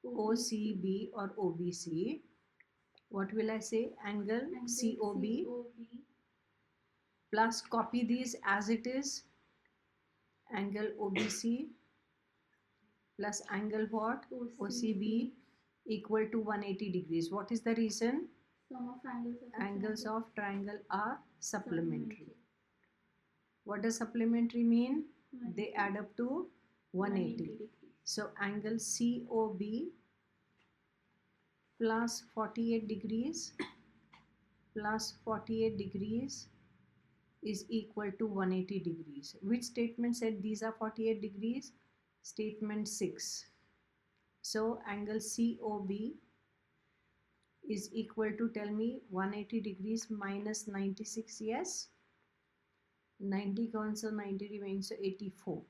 OCB or OBC. What will I say? Angle COB plus copy these as it is. Angle OBC plus angle what? OCB equal to 180 degrees. What is the reason? Sum of Angles of triangle are supplementary. What does supplementary mean? They add up to 180. So angle COB plus 48 degrees plus 48 degrees is equal to 180 degrees. Which statement said these are 48 degrees? Statement 6. So angle COB is equal to, tell me, 180 degrees minus 96, yes? 90 cancel, 90 remains, so 84.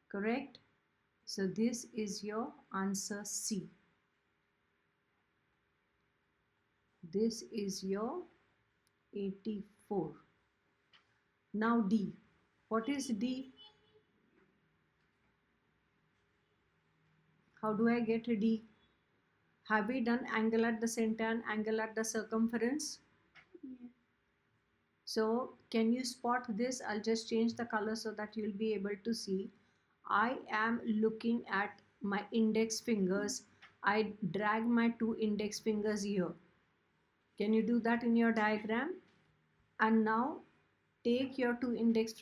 Correct? So this is your answer C. This is your 84. Now D. What is D? How do I get a D? Have we done angle at the center and angle at the circumference? Yeah. So can you spot this? I'll just change the color so that you'll be able to see. I am looking at my index fingers. I drag my 2 index fingers here. Can you do that in your diagram? And now take your 2 index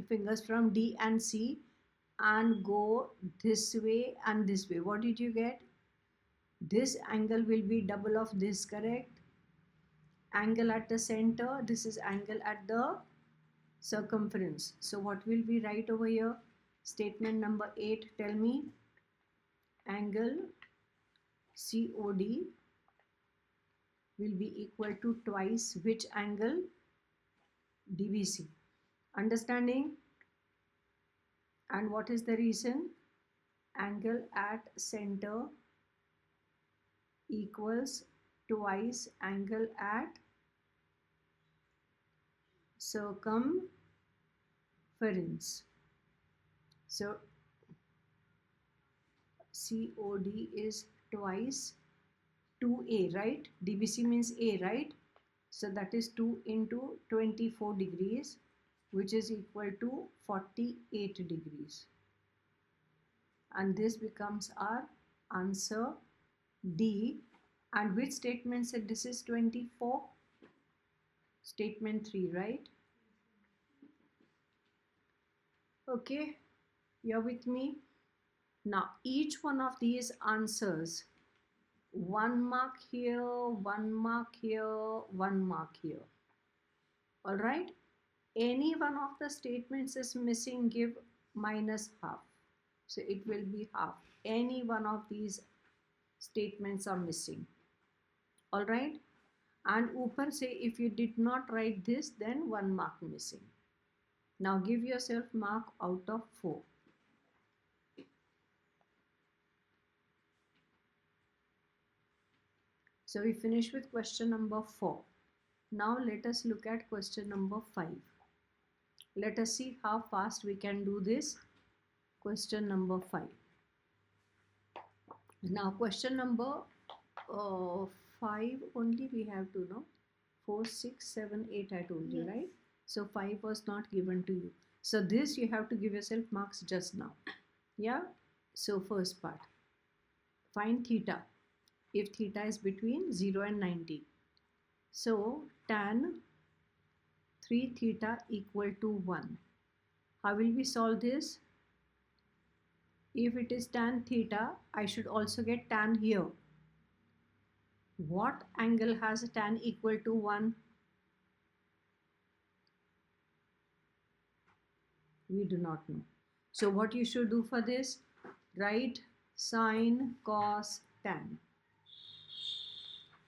fingers from D and C and go this way and this way. What did you get? This angle will be double of this, correct? Angle at the center, this is angle at the circumference. So what will we write over here? Statement number 8, tell me. Angle COD will be equal to twice which angle? DBC. Understanding? And what is the reason? Angle at center equals twice angle at circumference. So COD is twice 2A, right? DBC means A, right? So that is 2 into 24 degrees, which is equal to 48 degrees. And this becomes our answer D. And which statement said this is 24? Statement 3, right? Okay, you're with me? Now, each one of these answers, 1 mark here, 1 mark here, 1 mark here. All right? Any one of the statements is missing, give minus half. So it will be half. Any one of these statements are missing. All right? And upar say if you did not write this, then 1 mark missing. Now give yourself mark out of 4. So we finish with question number 4. Now let us look at question number 5. Let us see how fast we can do this. Question number 5. Now question number 5 only we have to know. 4, 6, 7, 8 I told you, right? So 5 was not given to you. So this you have to give yourself marks just now. Yeah? So first part. Find theta. If theta is between 0 and 90. So tan 3 theta equal to 1. How will we solve this? If it is tan theta, I should also get tan here. What angle has a tan equal to 1? We do not know. So what you should do for this? Write sine, cos, tan.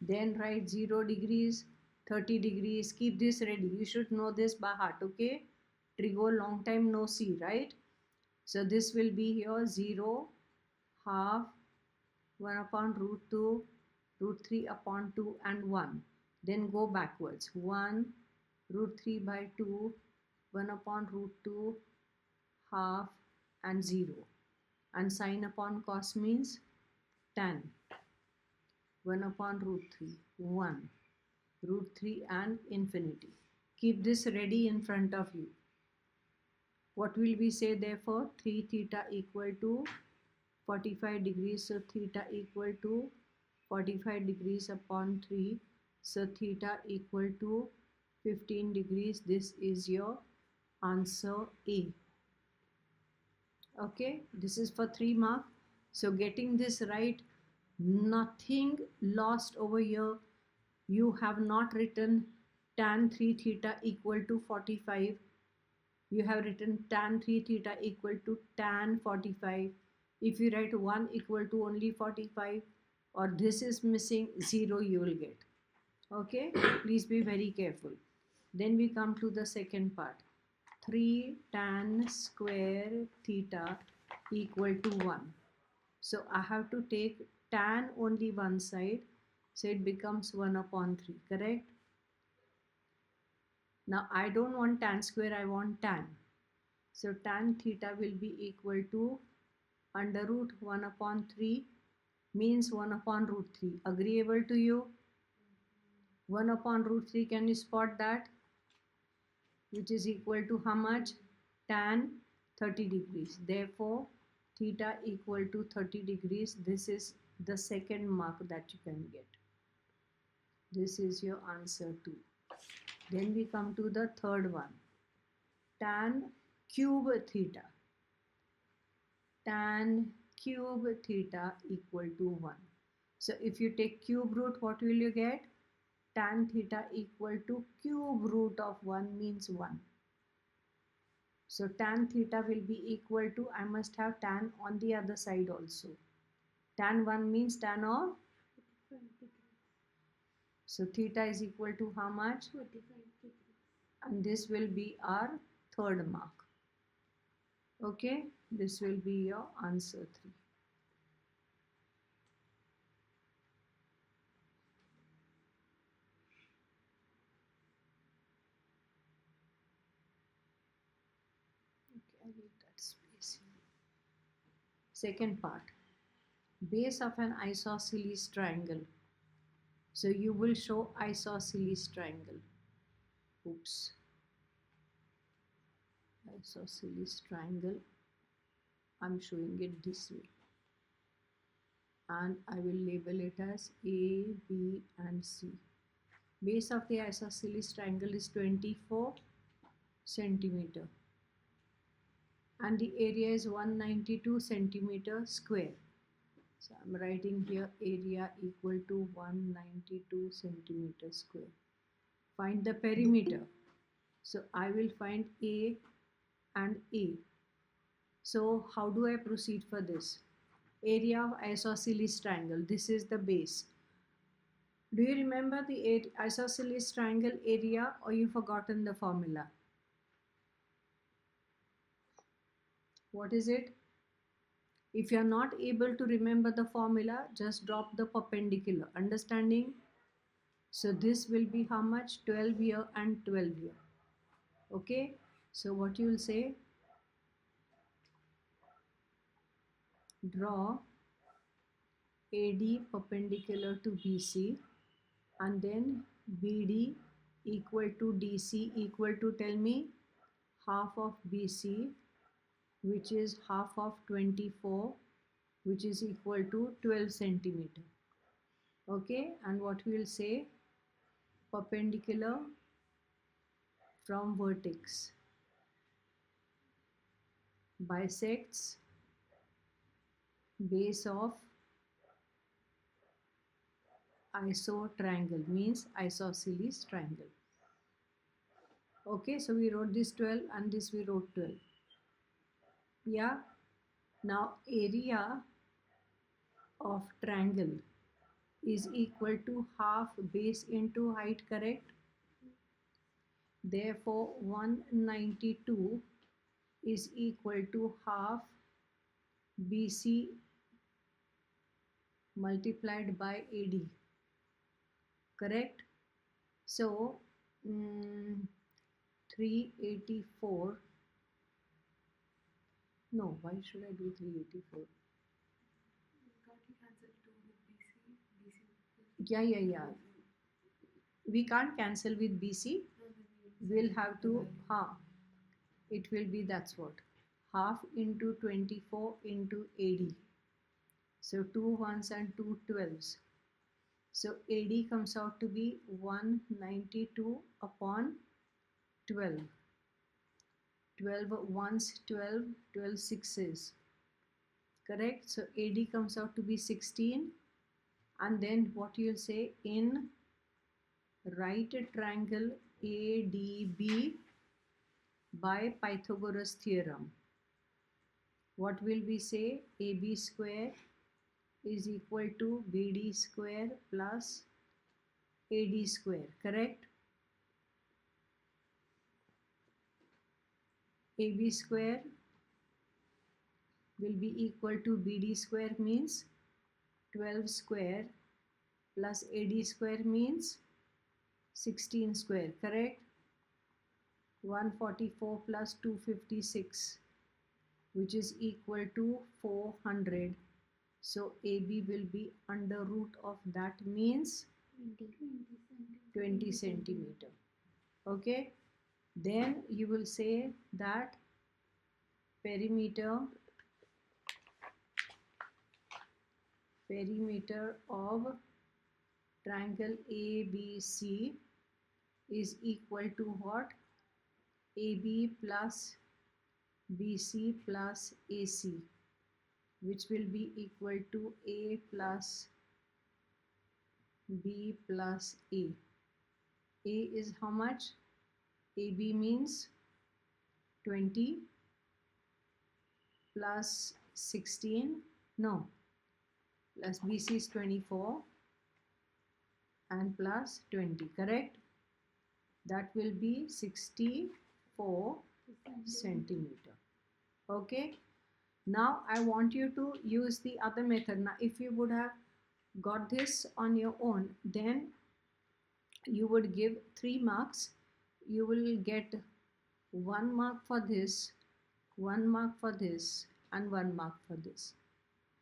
Then write 0 degrees, 30 degrees. Keep this ready. You should know this by heart, okay? Trigo, long time no see, right? So this will be here 0, half, 1 upon root 2, root 3 upon 2 and 1. Then go backwards. 1, root 3 by 2, 1 upon root 2, half and 0. And sine upon cos means tan. 1 upon root 3, 1, root 3 and infinity. Keep this ready in front of you. What will we say therefore? 3 theta equal to 45 degrees. So theta equal to 45 degrees upon 3. So theta equal to 15 degrees. This is your answer A. Okay, this is for 3 mark. So getting this right, nothing lost over here. You have not written tan 3 theta equal to 45. You have written tan 3 theta equal to tan 45. If you write 1 equal to only 45 or this is missing, 0 you will get. Okay, please be very careful. Then we come to the second part. 3 tan square theta equal to 1. So I have to take tan only one side So it becomes 1 upon 3, correct? Now I don't want tan square, I want tan. So tan theta will be equal to under root 1 upon 3 means 1 upon root 3. Agreeable to you? 1 upon root 3, can you spot that? Which is equal to how much? Tan 30 degrees. Therefore, theta equal to 30 degrees. This is the second mark that you can get. This is your answer too. Then we come to the third one. Tan cube theta. Tan cube theta equal to 1. So if you take cube root, what will you get? Tan theta equal to cube root of 1 means 1. So tan theta will be equal to, I must have tan on the other side also. Tan 1 means tan of? 45 degrees. So theta is equal to how much? 45 degrees. And this will be our third mark. Okay, this will be your answer 3. Okay, I need that space here. Second part, base of an isosceles triangle. So you will show isosceles triangle. Oops. Isosceles triangle. I'm showing it this way. And I will label it as A, B and C. Base of the isosceles triangle is 24 centimeter. And the area is 192 centimeter square. So I'm writing here area equal to 192 centimeter square. Find the perimeter. So I will find A and A. So how do I proceed for this? Area of isosceles triangle. This is the base. Do you remember the isosceles triangle area, or you forgotten the formula? What is it? If you are not able to remember the formula, just drop the perpendicular. Understanding? So this will be how much? 12 here and 12 here. Okay? So what you will say? Draw AD perpendicular to BC and then BD equal to DC equal to, tell me, half of BC, which is half of 24, which is equal to 12 centimeter. Okay, and what we will say? Perpendicular from vertex bisects base of iso triangle, means isosceles triangle. Okay, so we wrote this 12 and this we wrote 12. Yeah, now area of triangle is equal to half base into height, correct? Therefore 192 is equal to half BC multiplied by AD, correct? So 384, no, why should I do 384? Can't you cancel 2 with BC? BC. Yeah. We can't cancel with BC. We'll have to, it will be, that's what, half into 24 into AD. So 2 ones and 2 12s. So AD comes out to be 192 upon 12. 12 ones, 12, 12 sixes. Correct? So AD comes out to be 16. And then what you'll say? In right triangle ADB by Pythagoras theorem, what will we say? AB square is equal to BD square plus AD square, correct? AB square will be equal to BD square, means 12 square plus AD square means 16 square, correct? 144 plus 256, which is equal to 400. So AB will be under root of that, means 20 centimeter. Okay, then you will say that perimeter of triangle ABC is equal to what? AB plus BC plus AC, which will be equal to A plus B plus A. A is how much? AB means 20 plus 16, no, plus BC is 24 and plus 20, correct? That will be 64 centimeter. Okay, now I want you to use the other method. Now if you would have got this on your own, then you would give 3 marks. You will get 1 mark for this, 1 mark for this, and 1 mark for this.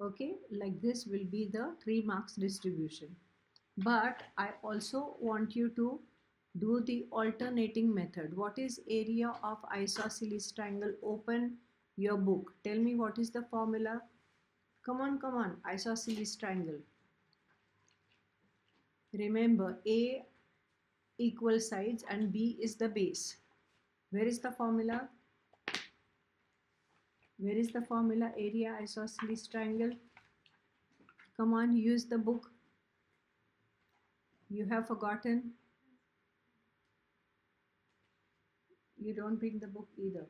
Okay, like this will be the 3 marks distribution. But I also want you to do the alternating method. What is area of isosceles triangle? Open your book. Tell me what is the formula. Come on, isosceles triangle. Remember, A equal sides and B is the base. Where is the formula? Where is the formula? Area isosceles triangle. Come on, use the book. You have forgotten. You don't bring the book either.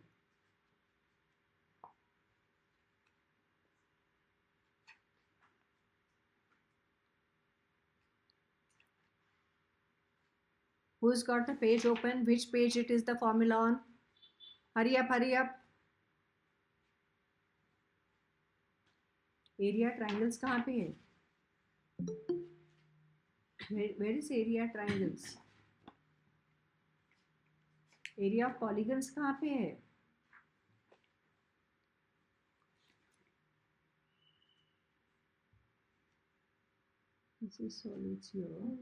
Who's got the page open? Which page it is the formula on? Hurry up, hurry up. Area triangles कहाँ पे है? Where is area triangles? Area of polygons कहाँ पे है? This is solids here.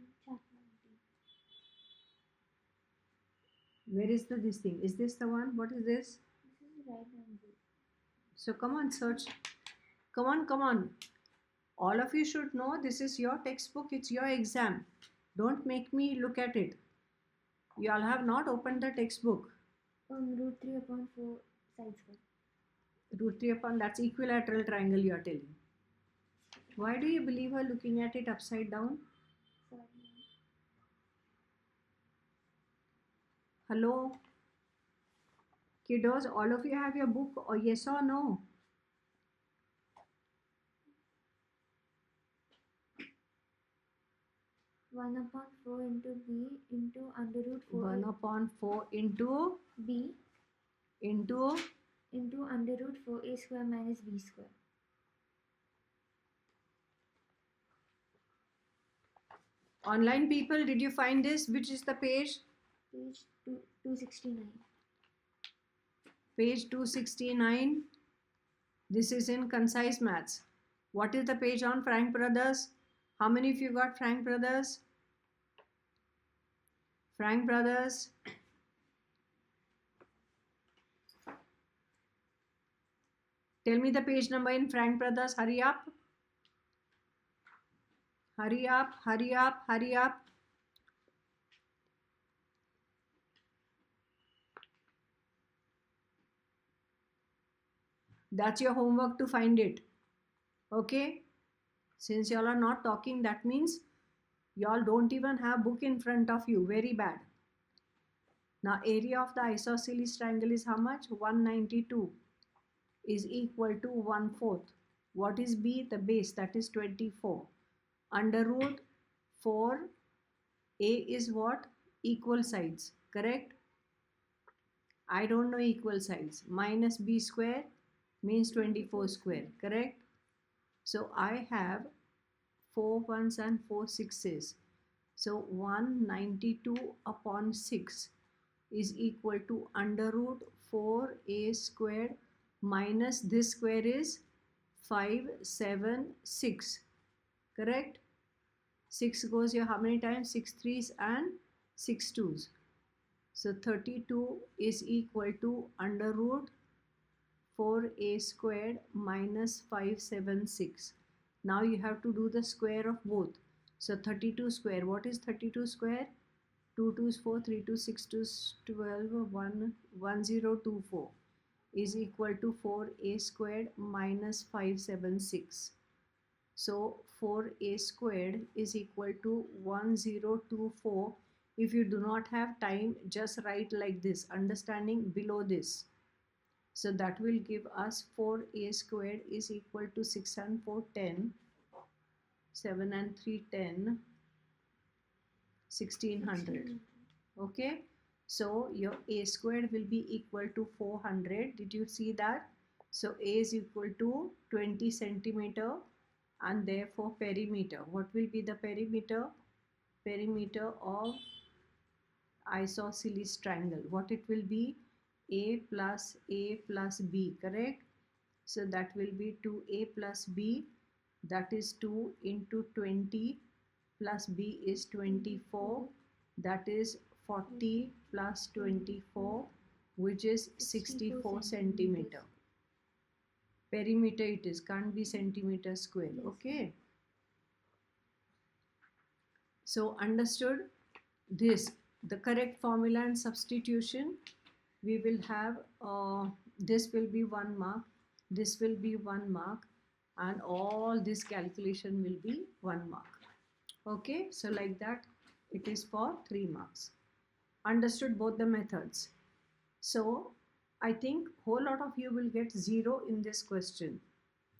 Where is this thing? Is this the one? What is this? This is right angle. So come on, search. Come on. All of you should know this is your textbook. It's your exam. Don't make me look at it. You all have not opened the textbook. Root 3 upon 4 side square. Root 3 upon, that's equilateral triangle you are telling. Why do you believe her looking at it upside down? Sorry. Hello? Kiddos, all of you have your book, or yes or no? One upon 4 into B into under root 4 1 upon 4 into B into under root 4A square minus B square. online people, did you find this? Which is the page? Page 269. Page 269. This is in concise maths. What is the page on, Frank Brothers? How many of you got Frank Brothers? Frank Brothers? Tell me the page number in Frank Brothers. Hurry up. Hurry up, hurry up, hurry up. That's your homework to find it. Okay? Since y'all are not talking, that means y'all don't even have book in front of you. Very bad. Now area of the isosceles triangle is how much? 192 is equal to 1/4. What is B? The base, that is 24. Under root 4, A is what? Equal sides, correct? I don't know equal sides. Minus B square means 24 square, correct? So I have 4 ones and 4 sixes. So 192 upon 6 is equal to under root 4a squared minus this square is 576. Correct? 6 goes here how many times? 6 threes and 6 twos. So 32 is equal to under root 4a squared minus 576. Now you have to do the square of both. So 32 square. What is 32 square? 2 2s 4, 3 2 6 2 12, 1024 is equal to 4a squared minus 576. So 4a squared is equal to 1024. If you do not have time, just write like this, understanding below this. So that will give us 4a squared is equal to 6 and 4 10, 7 and 3 10, 1600. Okay, so your a squared will be equal to 400. Did you see that? So a is equal to 20 centimeter and therefore perimeter. What will be the perimeter? Perimeter of isosceles triangle. What it will be? A plus B, correct? So that will be 2a plus b, that is 2 into 20 plus b is 24, that is 40 plus 24, which is 64 centimeter. Perimeter it is, can't be centimeter square. Okay. So understood this, the correct formula and substitution. We will have this will be 1 mark, this will be 1 mark, and all this calculation will be 1 mark. Okay, so like that it is for 3 marks. Understood both the methods? So I think whole lot of you will get 0 in this question.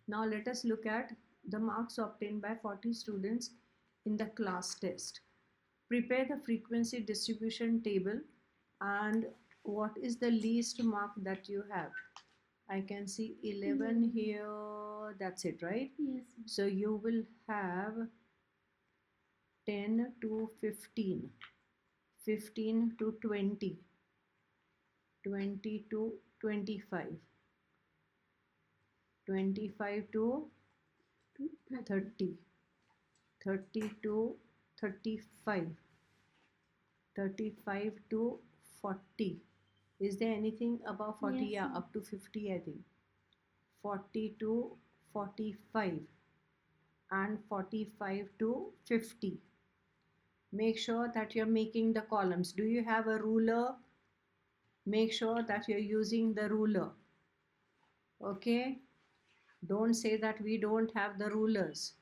Now let us look at the marks obtained by 40 students in the class test. Prepare the frequency distribution table and what is the least mark that you have? I can see 11 here, that's it, right? Yes. So you will have 10 to 15, 15 to 20, 20 to 25, 25 to 30, 30 to 35, 35 to 40. Is there anything above 40? Yes, Yeah, ma'am. up to 50 I think. 40 to 45 and 45 to 50. Make sure that you're making the columns. Do you have a ruler? Make sure that you're using the ruler. Okay? Don't say that we don't have the rulers.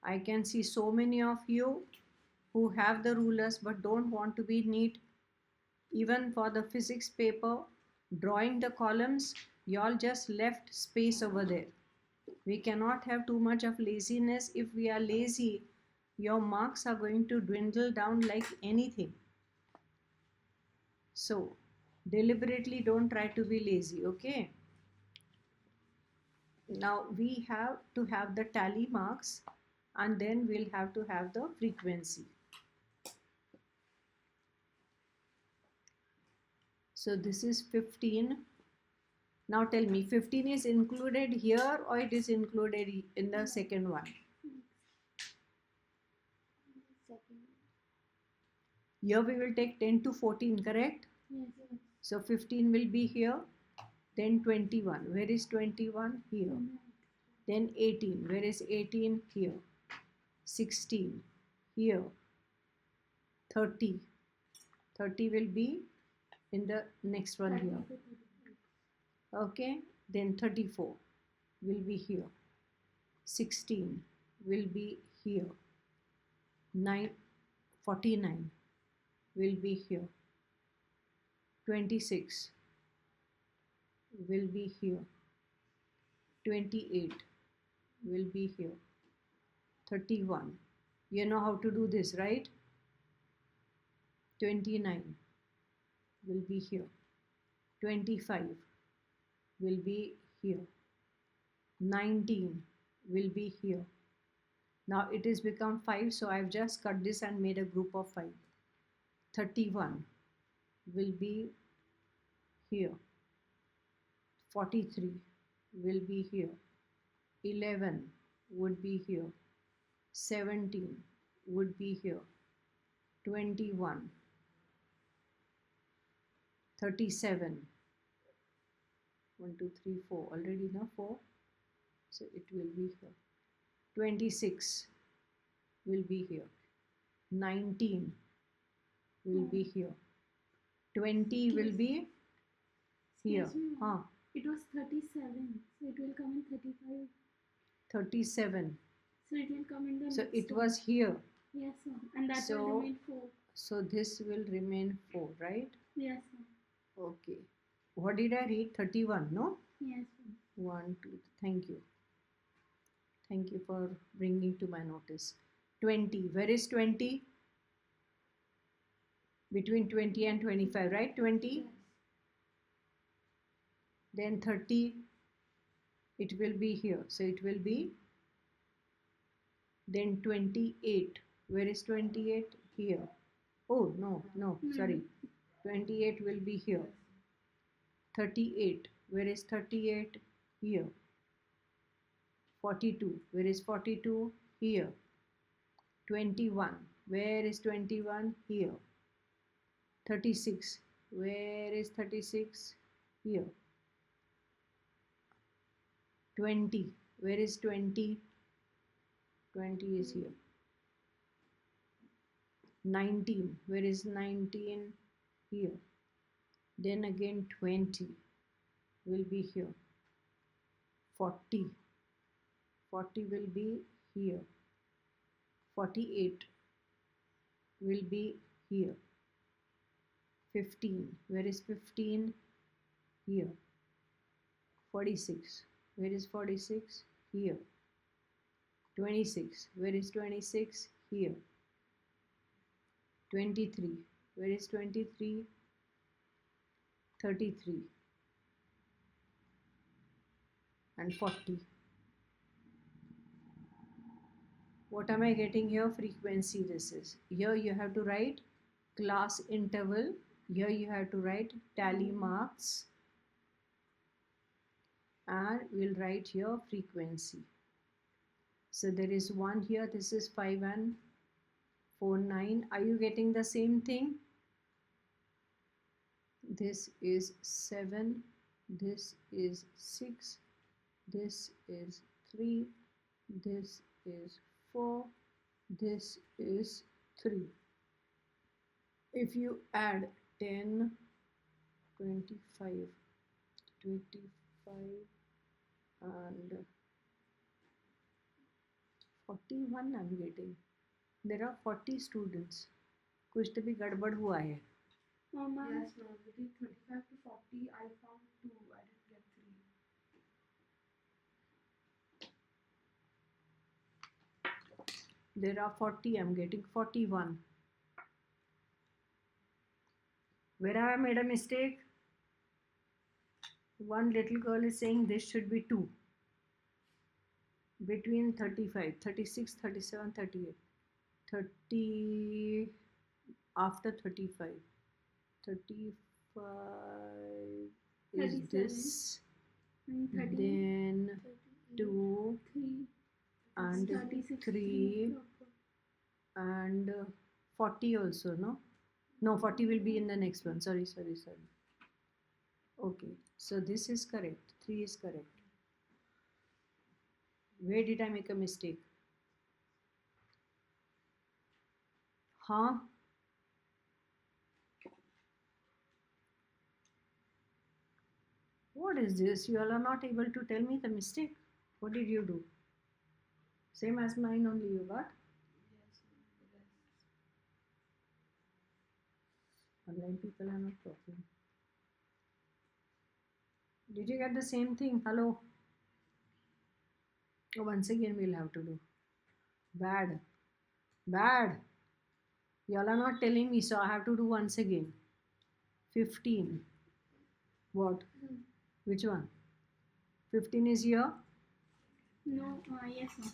I can see so many of you who have the rulers but don't want to be neat. Even for the physics paper, drawing the columns, y'all just left space over there. We cannot have too much of laziness. If we are lazy, your marks are going to dwindle down like anything. So, deliberately don't try to be lazy, okay? Now, we have to have the tally marks and then we'll have to have the frequency. So, this is 15. Now, tell me, 15 is included here or it is included in the second one? Second. Here we will take 10 to 14, correct? Yes. So 15 will be here, then 21. Where is 21? Here. Then 18. Where is 18? Here. 16. Here. 30. 30 will be in the next one here. Okay. Then 34 will be here. 16 will be here. 49 will be here. 26 will be here. 28 will be here. 31. You know how to do this, right? 29 will be here. 25 will be here. 19 will be here. Now it is become 5, so I've just cut this and made a group of 5. 31 will be here. 43 will be here. 11 would be here. 17 would be here. 21, 37, 1, 2, 3, 4, already now 4, so it will be here. 26 will be here. 19 will be here. 20 will be here. Excuse me, Huh? it was 37, so it will come in 35. 37. So it will come in the So next it one. was here. Yes, sir. And that So- will remain 4. So this will remain 4, right? Yes, sir. Okay. What did I read? 31, no? Yes, sir. 1, 2, thank you. Thank you for bringing to my notice. 20. Where is 20? Between 20 and 25, right? 20. Yes. Then 30. It will be here. So it will be. Then 28. Where is 28? Here. Oh, no, sorry. 28 will be here. 38. Where is 38? Here. 42. Where is 42? Here. 21. Where is 21? Here. 36. Where is 36? Here. 20. Where is 20? 20 is here. 19. Where is 19? Here. Then again 20 will be here. 40. 40 will be here. 48 will be here. 15. Where is 15? Here. 46. Where is 46? Here. 26. Where is 26? Here. 23. Where is 23? 33. And 40. What am I getting here? Frequency this is. Here you have to write class interval. Here you have to write tally marks. And we'll write here frequency. So there is 1 here. This is 5 and 4, 9. Are you getting the same thing? This is 7. This is 6. This is 3. This is 4. This is 3. If you add 10, 25, 25 and 41 I'm getting. There are 40 students. कुछ तो भी गड़बड़ हुआ है. Ma'am, Yes, ma'am. Between 25 to 40, I found 2. I didn't get 3. There are 40. I'm getting 41. Where have I made a mistake? One little girl is saying this should be 2. Between 35, 36, 37, 38. 30 after 35. 35 is 37. this. and 30, Then 2 3, and 36, 3 and 40 also, no? No, 40 will be in the next one. Sorry. Okay, so this is correct. 3 is correct. Where did I make a mistake? Huh? What is this? You all are not able to tell me the mistake. What did you do? Same as mine only you got? Yes, ma'am. The rest. Online people are not talking. Did you get the same thing? Hello? Oh, once again we'll have to do. Bad. Y'all are not telling me, so I have to do once again. 15. What? Which one? 15 is here. No, yes, ma'am.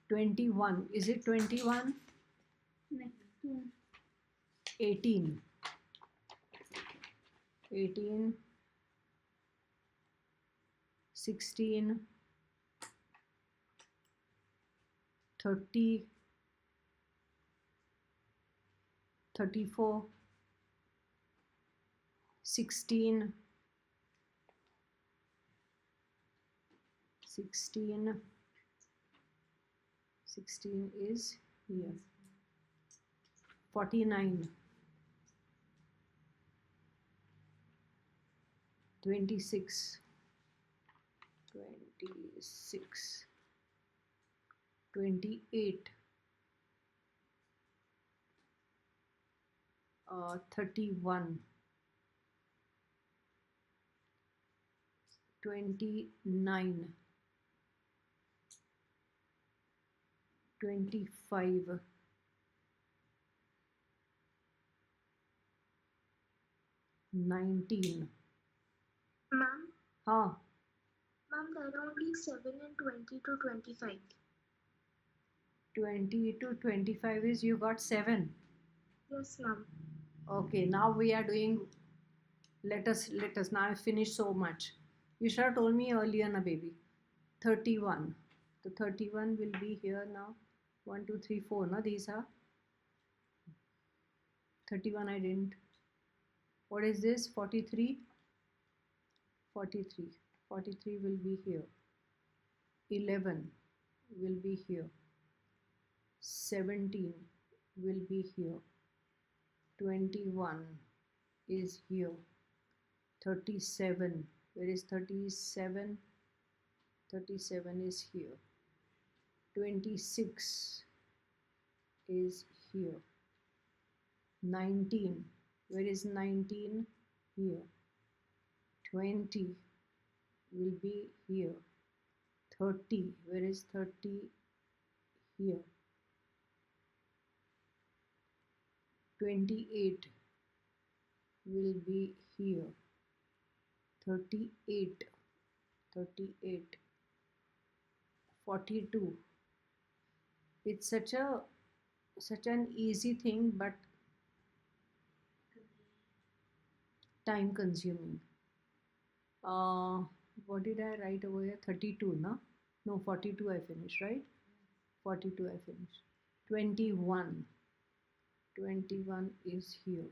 21. Is it 21? Next one. 18. 18. 16. 30. 34. 16. 16. 16 is here. 49. 26. 26. 28. 31. 29. 25. 19. Ma'am, Huh. ma'am, there are only 7 and 20 to 25. 20 to 25 is you got 7. Yes, ma'am. Okay, now we are doing, let us now I finish so much. You should have told me earlier, na baby. 31. The 31 will be here now. 1, 2, 3, 4, na these are. 31 I didn't. What is this? 43. 43. 43 will be here. 11 will be here. 17 will be here. 21 is here. 37. Where is 37? 37 is here. 26 is here. 19. Where is 19? Here. 20 will be here. 30. Where is 30? Here. 28 will be here. 38. 38. 42. It's such an easy thing, but time consuming. What did I write over here? 32, na? No, 42 I finished, right? 42 I finished. 21. 21 is here.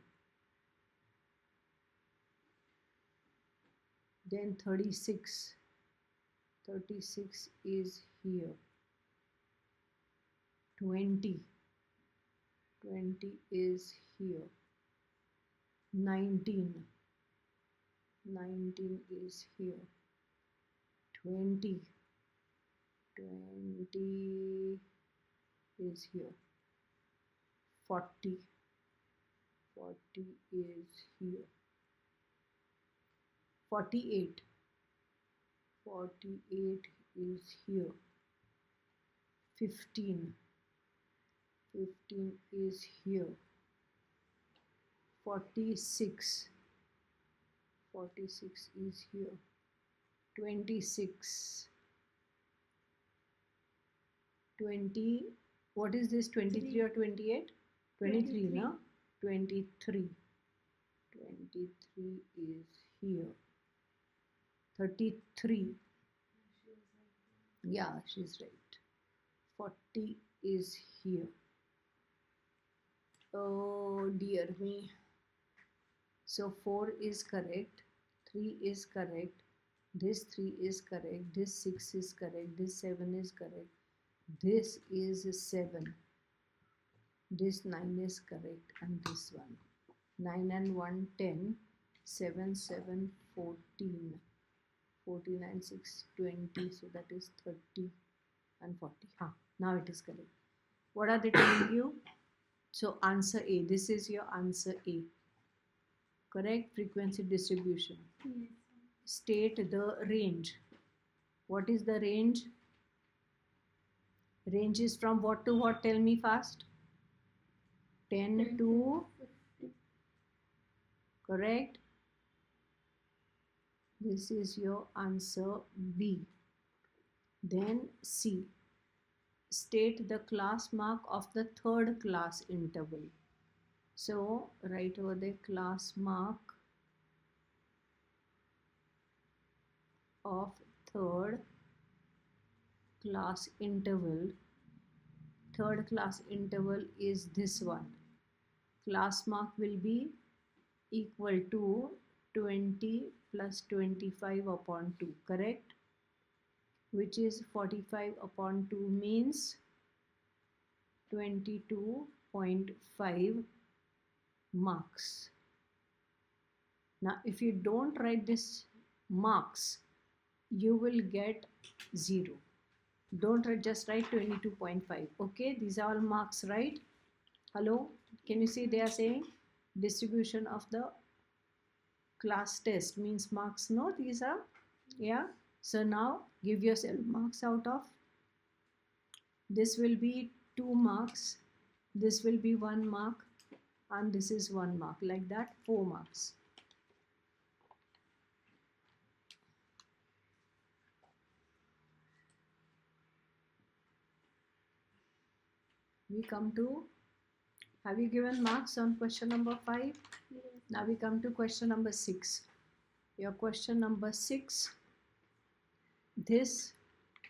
Then 36. 36 is here. 20. 20 is here. 19. 19 is here. 20. 20 is here. 40. 40 is here. 48. 48 is here. 15. 15 is here. 46. 46 is here. 26. 20. What is this? 23 or 28? 23, no? 23. 23 is here. 33. Yeah, she's right. 40 is here. Oh dear me. So 4 is correct. 3 is correct. This 3 is correct. This 6 is correct. This 7 is correct. This is 7. This 9 is correct. And this one. 9 and 1, 10. 7, 7, 14. 14 and 6, 20. So that is 30 and 40. Now it is correct. What are they telling you? So answer A. This is your answer A. Correct frequency distribution. Yes. State the range. What is the range? Range is from what to what? Tell me fast. 10 to 50. correct. This is your answer B. Then C. state the class mark of the third class interval. So write over the class mark of third class interval. Third class interval is this one. Class mark will be equal to 20 plus 25 upon 2, correct? Which is 45 upon 2 means 22.5 marks. Now if you don't write this marks, you will get 0. Don't write, just write 22.5. Okay, these are all marks, right? Hello, can you see they are saying distribution of the class test means marks? No, these are, yeah. So now give yourself marks out of. This will be 2 marks, this will be 1 mark, and this is 1 mark. Like that, 4 marks. We come to, have you given marks on question number 5? Yes. Now we come to question number 6. Your question number 6, this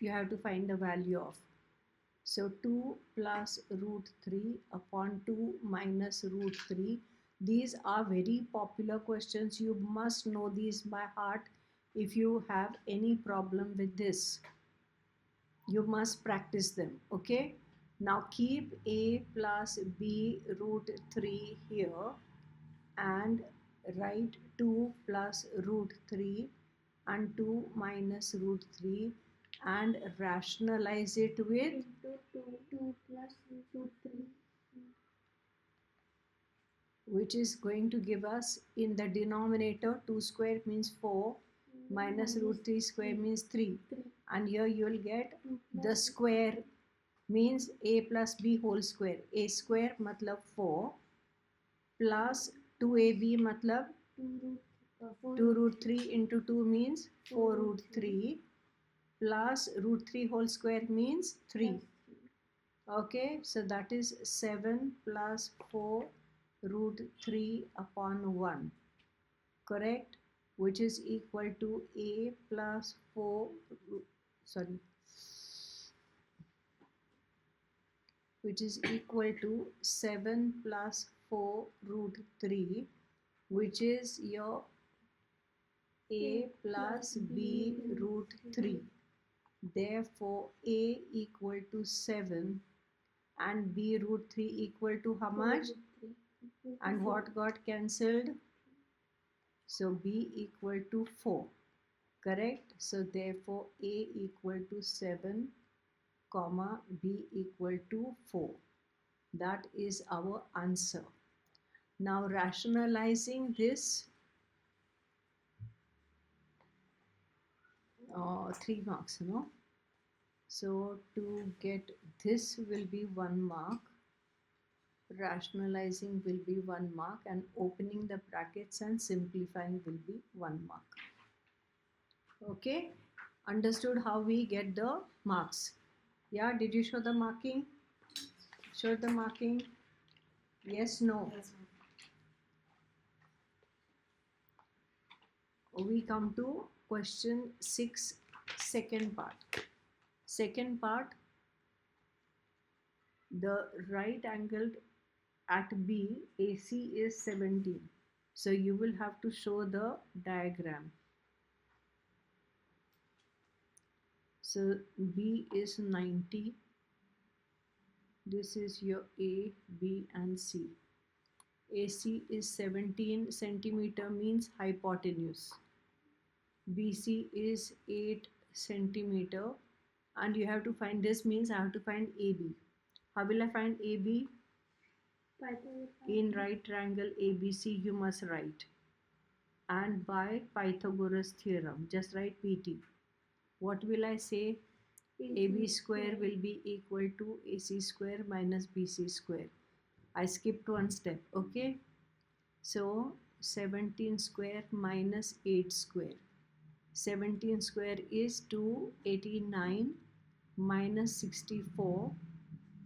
you have to find the value of. So 2 plus root 3 upon 2 minus root 3. These are very popular questions. You must know these by heart. If you have any problem with this, you must practice them. Okay, now keep a plus b root 3 here and write 2 plus root 3 and 2 minus root 3 and rationalize it with Into 2 plus root 3. which is going to give us in the denominator 2 square means 4 minus root 3 square means 3, and here you will get the square means a plus b whole square. A square matlab 4 plus 2ab matlab 2 root 3 into 2 means 4 root 3 plus root 3 whole square means 3. Okay, so that is 7 plus 4 root 3 upon 1, correct? Which is equal to a plus 4, sorry, which is equal to 7 plus 4 root 3, which is your a plus b root 3. Therefore, a equal to 7 and b root 3 equal to how much? And what got cancelled? So b equal to 4, correct? So therefore a equal to 7 comma b equal to 4. That is our answer. Now rationalizing this, 3 marks, no? So to get this will be 1 mark, rationalizing will be 1 mark, and opening the brackets and simplifying will be 1 mark. Okay, understood how we get the marks? Yeah, did you show the marking? Show the marking? Yes, no? Yes, ma'am. We come to question 6, second part. Second part, the right angled at B, AC is 17. So you will have to show the diagram. So B is 90. This is your A, B and C. AC is 17 centimeter means hypotenuse. BC is 8 centimeter, and you have to find, this means I have to find AB. How will I find AB? In right triangle ABC you must write, and by Pythagoras theorem just write PT. What will I say? AB square will be equal to AC square minus BC square. I skipped one step. Okay, so 17 square minus 8 square. 17 square is 289 minus 64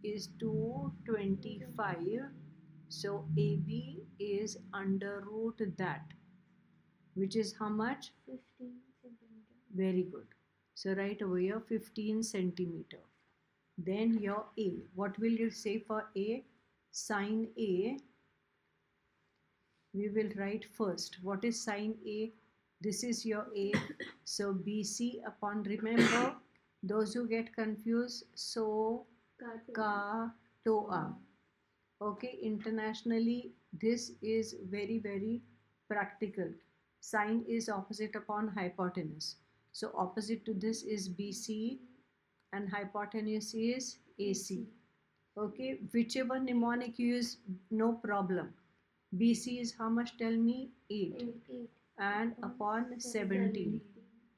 is 225. So AB is under root that, which is how much? 15 centimeter. Very good. So write over here 15 centimeter. Then your A. What will you say for A? Sine A. We will write first. What is sine A? This is your A. So BC upon, remember, those who get confused, so ka to a. Okay, internationally, this is very, very practical. Sine is opposite upon hypotenuse. So opposite to this is BC and hypotenuse is AC. Okay, whichever mnemonic you use, no problem. BC is how much? Tell me. 8. 8 And upon 17.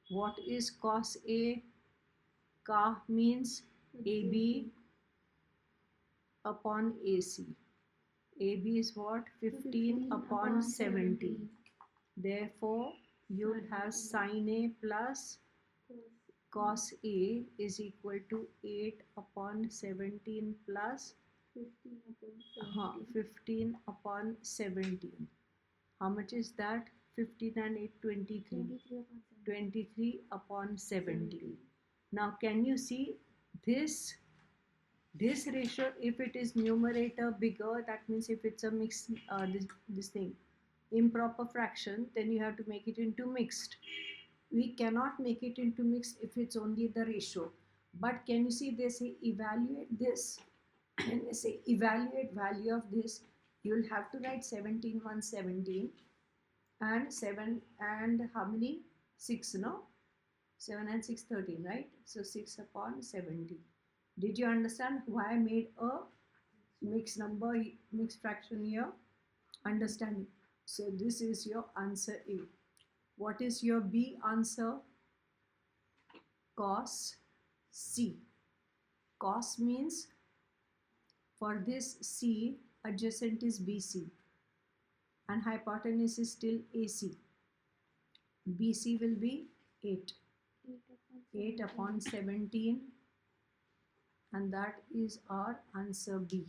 What is cos A? Ka means AB upon AC. AB is what? 15 upon 17. Therefore, you'll have sine A plus cos A is equal to 8 upon 17 plus 15 upon 17. How much is that? 15 and 8, 23. 23 upon 17. Now, can you see this? This ratio, if it is numerator bigger, that means if it's a mixed, this thing, improper fraction, then you have to make it into mixed. We cannot make it into mixed if it's only the ratio. But can you see they say evaluate this, and they say evaluate value of this, you'll have to write 17 1 17 and 7 and how many? 6, no? 7 and 6 13, right? So 6 upon 17. Did you understand why I made a mixed number, mixed fraction here? Understanding. So this is your answer A. What is your B answer? Cos C. Cos means for this C, adjacent is BC and hypotenuse is still AC. BC will be 8. 8 upon 17, and that is our answer B.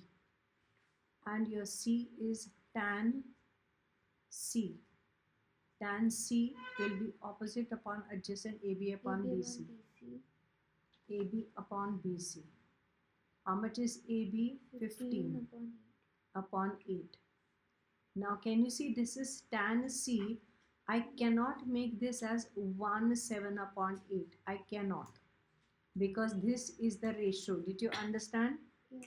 And your C is tan C. Tan C will be opposite upon adjacent AB upon BC. AB upon BC. How much is AB? 15 upon 8. Now can you see this is tan C? I cannot make this as 1 7 upon 8. I cannot, because this is the ratio. Did you understand? Yes.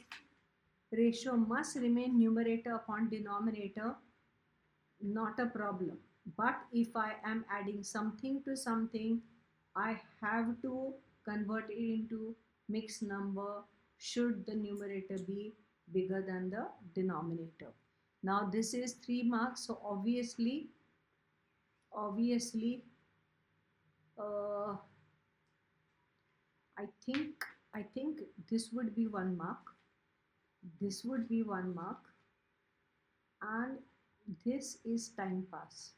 Ratio must remain numerator upon denominator, not a problem. But if I am adding something to something, I have to convert it into mixed number should the numerator be bigger than the denominator. Now this is 3 marks, so obviously uh, I think this would be 1 mark, this would be 1 mark, and this is time pass.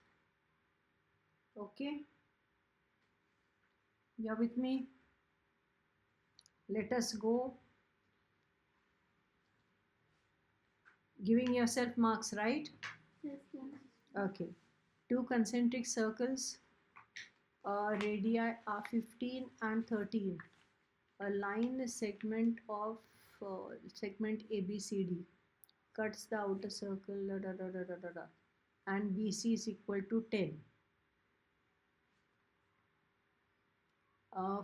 Okay, you're with me? Let us go. Giving yourself marks, right? Yes, yes. Okay. 2 concentric circles, radii are 15 and 13. A line segment of segment ABCD cuts the outer circle, and BC is equal to 10.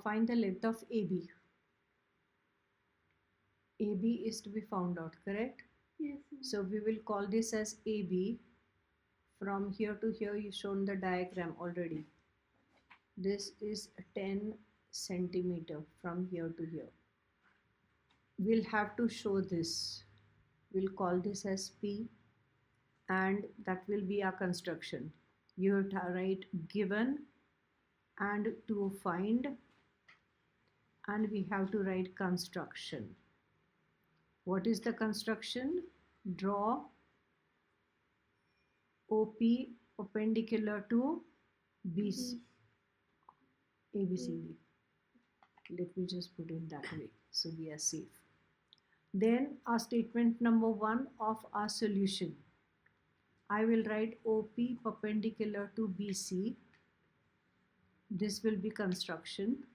Find the length of AB. AB is to be found out, correct? Yes. So we will call this as AB. From here to here, you've shown the diagram already. This is 10 centimeter from here to here. We'll have to show this. We'll call this as P, and that will be our construction. You have to write given and to find, and we have to write construction. What is the construction? Draw OP perpendicular to BC, ABCD. Let me just put it that way so we are safe. Then our statement number 1 of our solution. I will write OP perpendicular to BC. This will be construction.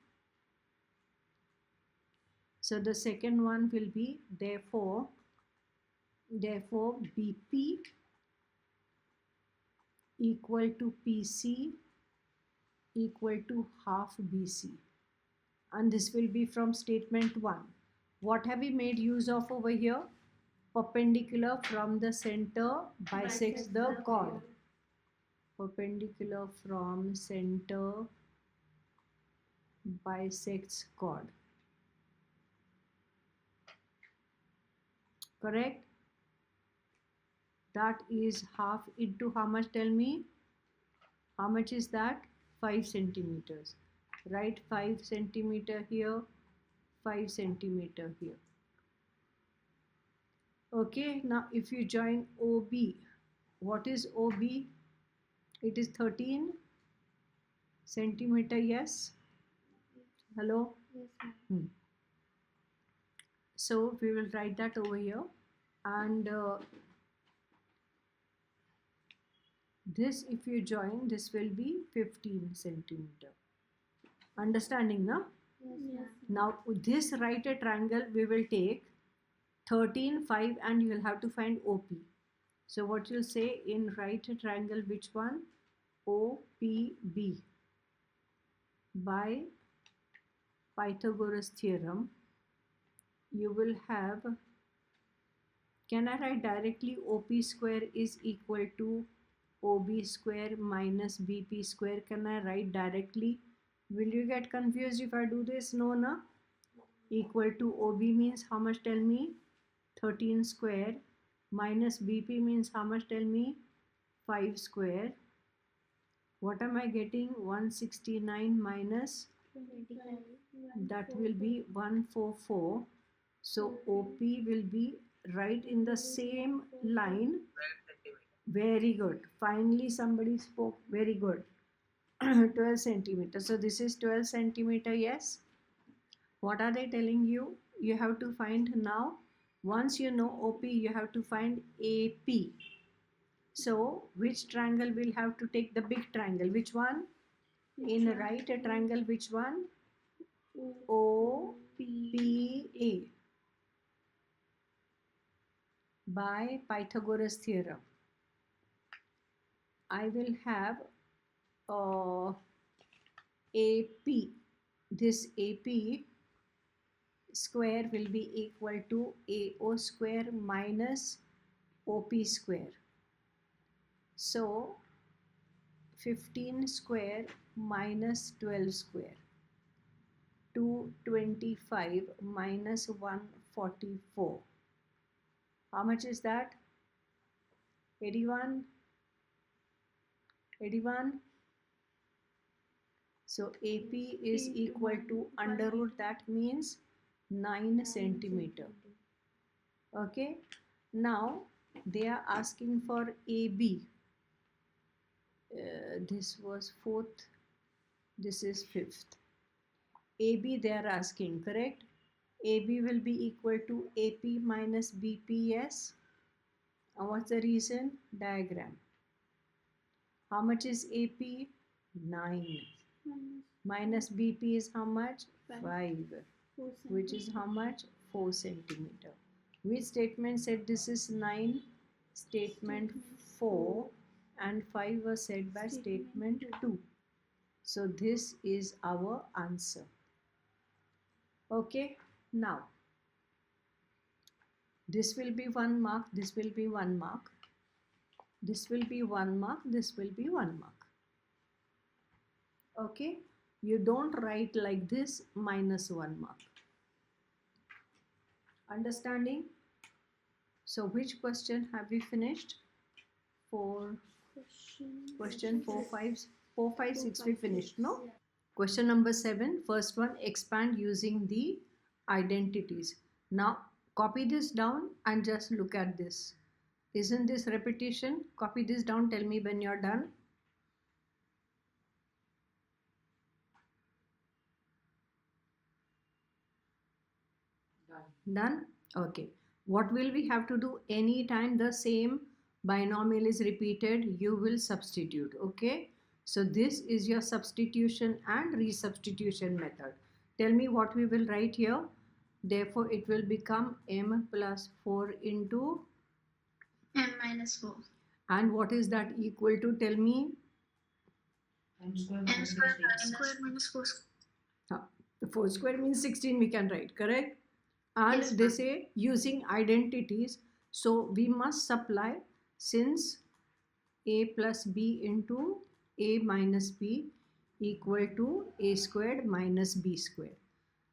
So the second one will be therefore BP equal to PC equal to half BC. And this will be from statement 1. What have we made use of over here? Perpendicular from the center bisects the chord. Perpendicular from center bisects chord. Correct? That is half into how much, tell me? How much is that? 5 centimeters. Write 5 centimeter here, 5 centimeter here. Okay, now if you join OB, what is OB? It is 13 centimeter, yes? Hello? Yes, ma'am. So we will write that over here, and this, if you join, this will be 15 centimeter. Understanding, na? Yes, Yes. ma'am. Now this right a triangle we will take 13, 5, and you will have to find OP. So what you'll say in right a triangle, which one? OPB. By Pythagoras theorem, you will have, can I write directly OP square is equal to OB square minus BP square? Can I write directly? Will you get confused if I do this? No, na? Equal to OB means how much, tell me? 13 square minus BP means how much, tell me? 5 square. What am I getting? 169 minus, 25. that will be 144. So OP will be right in the same line. Very good. Finally somebody spoke. Very good. 12 centimeter. So this is 12 centimeter, yes? What are they telling you? You have to find now. Once you know OP, you have to find AP. So which triangle will have to take the big triangle? Which one? In right a triangle, which one? OPA by Pythagoras theorem. I will have AP. This AP square will be equal to AO square minus OP square. So 15 square minus 12 square. 225 minus 144. How much is that? 81? 81? So AP is equal to under root, that means 9 centimeter. Okay. Now they are asking for AB. This was 4th. This is 5th. AB they are asking, correct? AB will be equal to AP minus BP, yes? And what's the reason? Diagram. How much is AP? 9. Minus BP is how much? 5. Which is how much? 4 centimeter. Which statement said this is 9? Statement 4, and 5 was said by statement 2. So this is our answer. Okay, now this will be 1 mark, this will be 1 mark, this will be 1 mark, this will be 1 mark. Okay, you don't write like this minus 1 mark. Understanding? So which question have we finished? Question 4, 5, 6 we finished, no? Question number 7, first one, expand using the identities. Now copy this down and just look at this. Isn't this repetition? Copy this down, tell me when you're done. Done? Okay. What will we have to do? Anytime the same binomial is repeated, you will substitute. Okay. So this is your substitution and resubstitution method. Tell me what we will write here. Therefore, it will become m plus 4 into m minus 4. and what is that equal to? Tell me. M square M minus square 16. minus 4 square. The 4 square means 16 we can write, correct? And Yes, they ma'am. say using identities, so we must supply, since a plus b into a minus b equal to a squared minus b squared.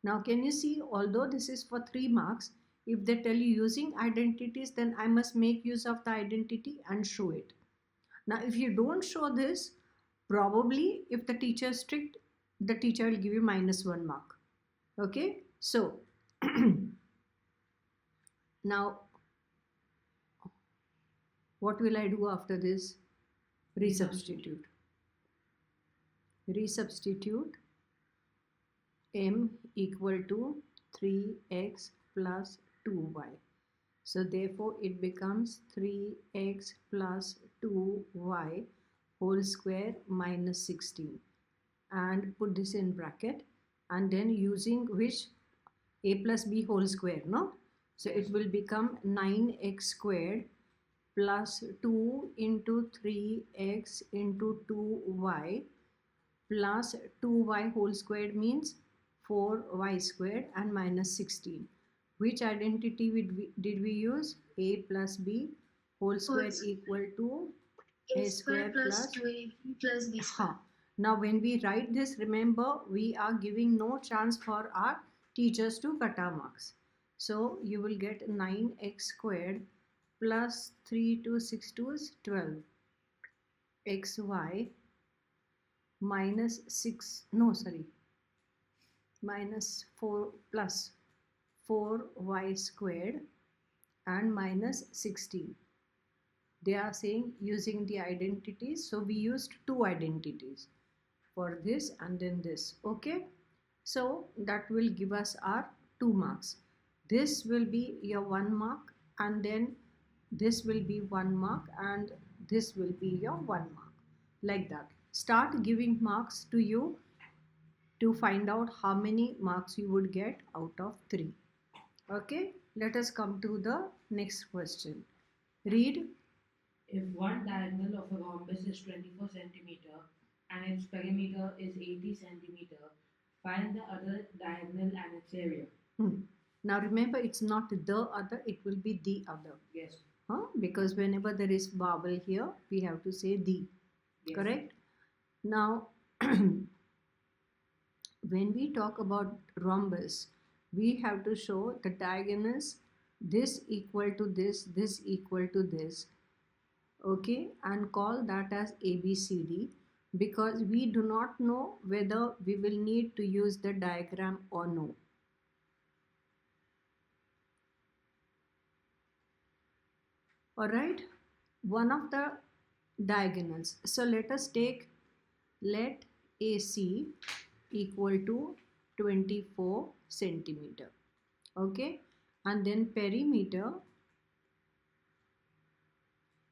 Now can you see, although this is for 3 marks, if they tell you using identities, then I must make use of the identity and show it. Now if you don't show this, probably if the teacher is strict, the teacher will give you -1 mark. Okay, so now what will I do after this? Resubstitute. Resubstitute m equal to 3x plus 2y. So therefore it becomes 3x plus 2y whole square minus 16, and put this in bracket, and then using which a plus b whole square, no? So it will become 9x squared plus 2 into 3x into 2y plus 2y whole squared means 4y squared and minus 16. Which identity did we use? A plus b whole square equal to a square plus 2ab plus b square. Now when we write this, remember we are giving no chance for our teachers to cut our marks. So you will get 9x squared plus 3 to 6 to is 12 xy minus 6, no sorry, minus 4 plus 4y squared and minus 16. They are saying using the identities, so we used 2 identities for this and then this. Okay, so that will give us our 2 marks. This will be your 1 mark, and then this will be 1 mark, and this will be your 1 mark, like that. Start giving marks to you to find out how many marks you would get out of 3. Okay, let us come to the next question. Read. If one diagonal of a rhombus is 24 centimeter and its perimeter is 80 centimeter, find the other diagonal and its area. Now remember, it's not the other, it will be the other. Yes. Because whenever there is vowel here, we have to say the. Yes. Correct? Now, when we talk about rhombus, we have to show the diagonals, this equal to this equal to this. Okay, and call that as ABCD, because we do not know whether we will need to use the diagram or no. Alright, one of the diagonals. So let us take, let AC equal to 24 centimeter. Okay, and then perimeter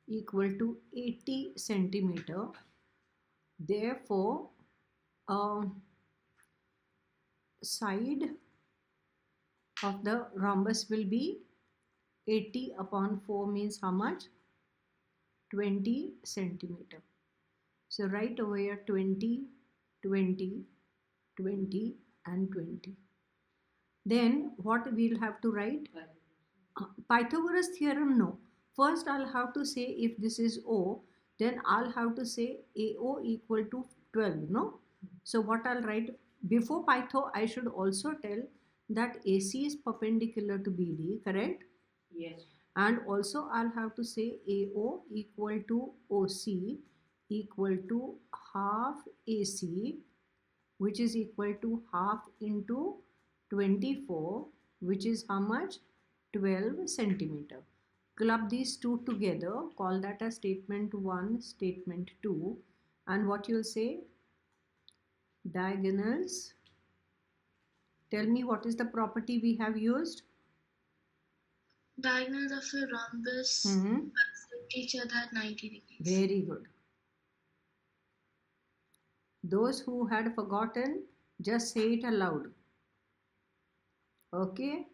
equal to 80 centimeter. Therefore, side of the rhombus will be 80 upon 4 means how much? 20 centimeter. So write over here 20, 20, 20 and 20. Then what we'll have to write? Pythagoras theorem, no. First I'll have to say if this is O, then I'll have to say AO equal to 12, no? So what I'll write, before Pytho I should also tell that AC is perpendicular to BD, correct? Yes. And also I'll have to say AO equal to OC equal to half AC, which is equal to half into 24, which is how much? 12 centimeter. Club these two together, call that as statement 1, statement 2, and what you'll say? Diagonals. Tell me what is the property we have used? Diagonals of a rhombus Mm-hmm. bisect each other at 90 degrees. Very good. Those who had forgotten, just say it aloud. Okay.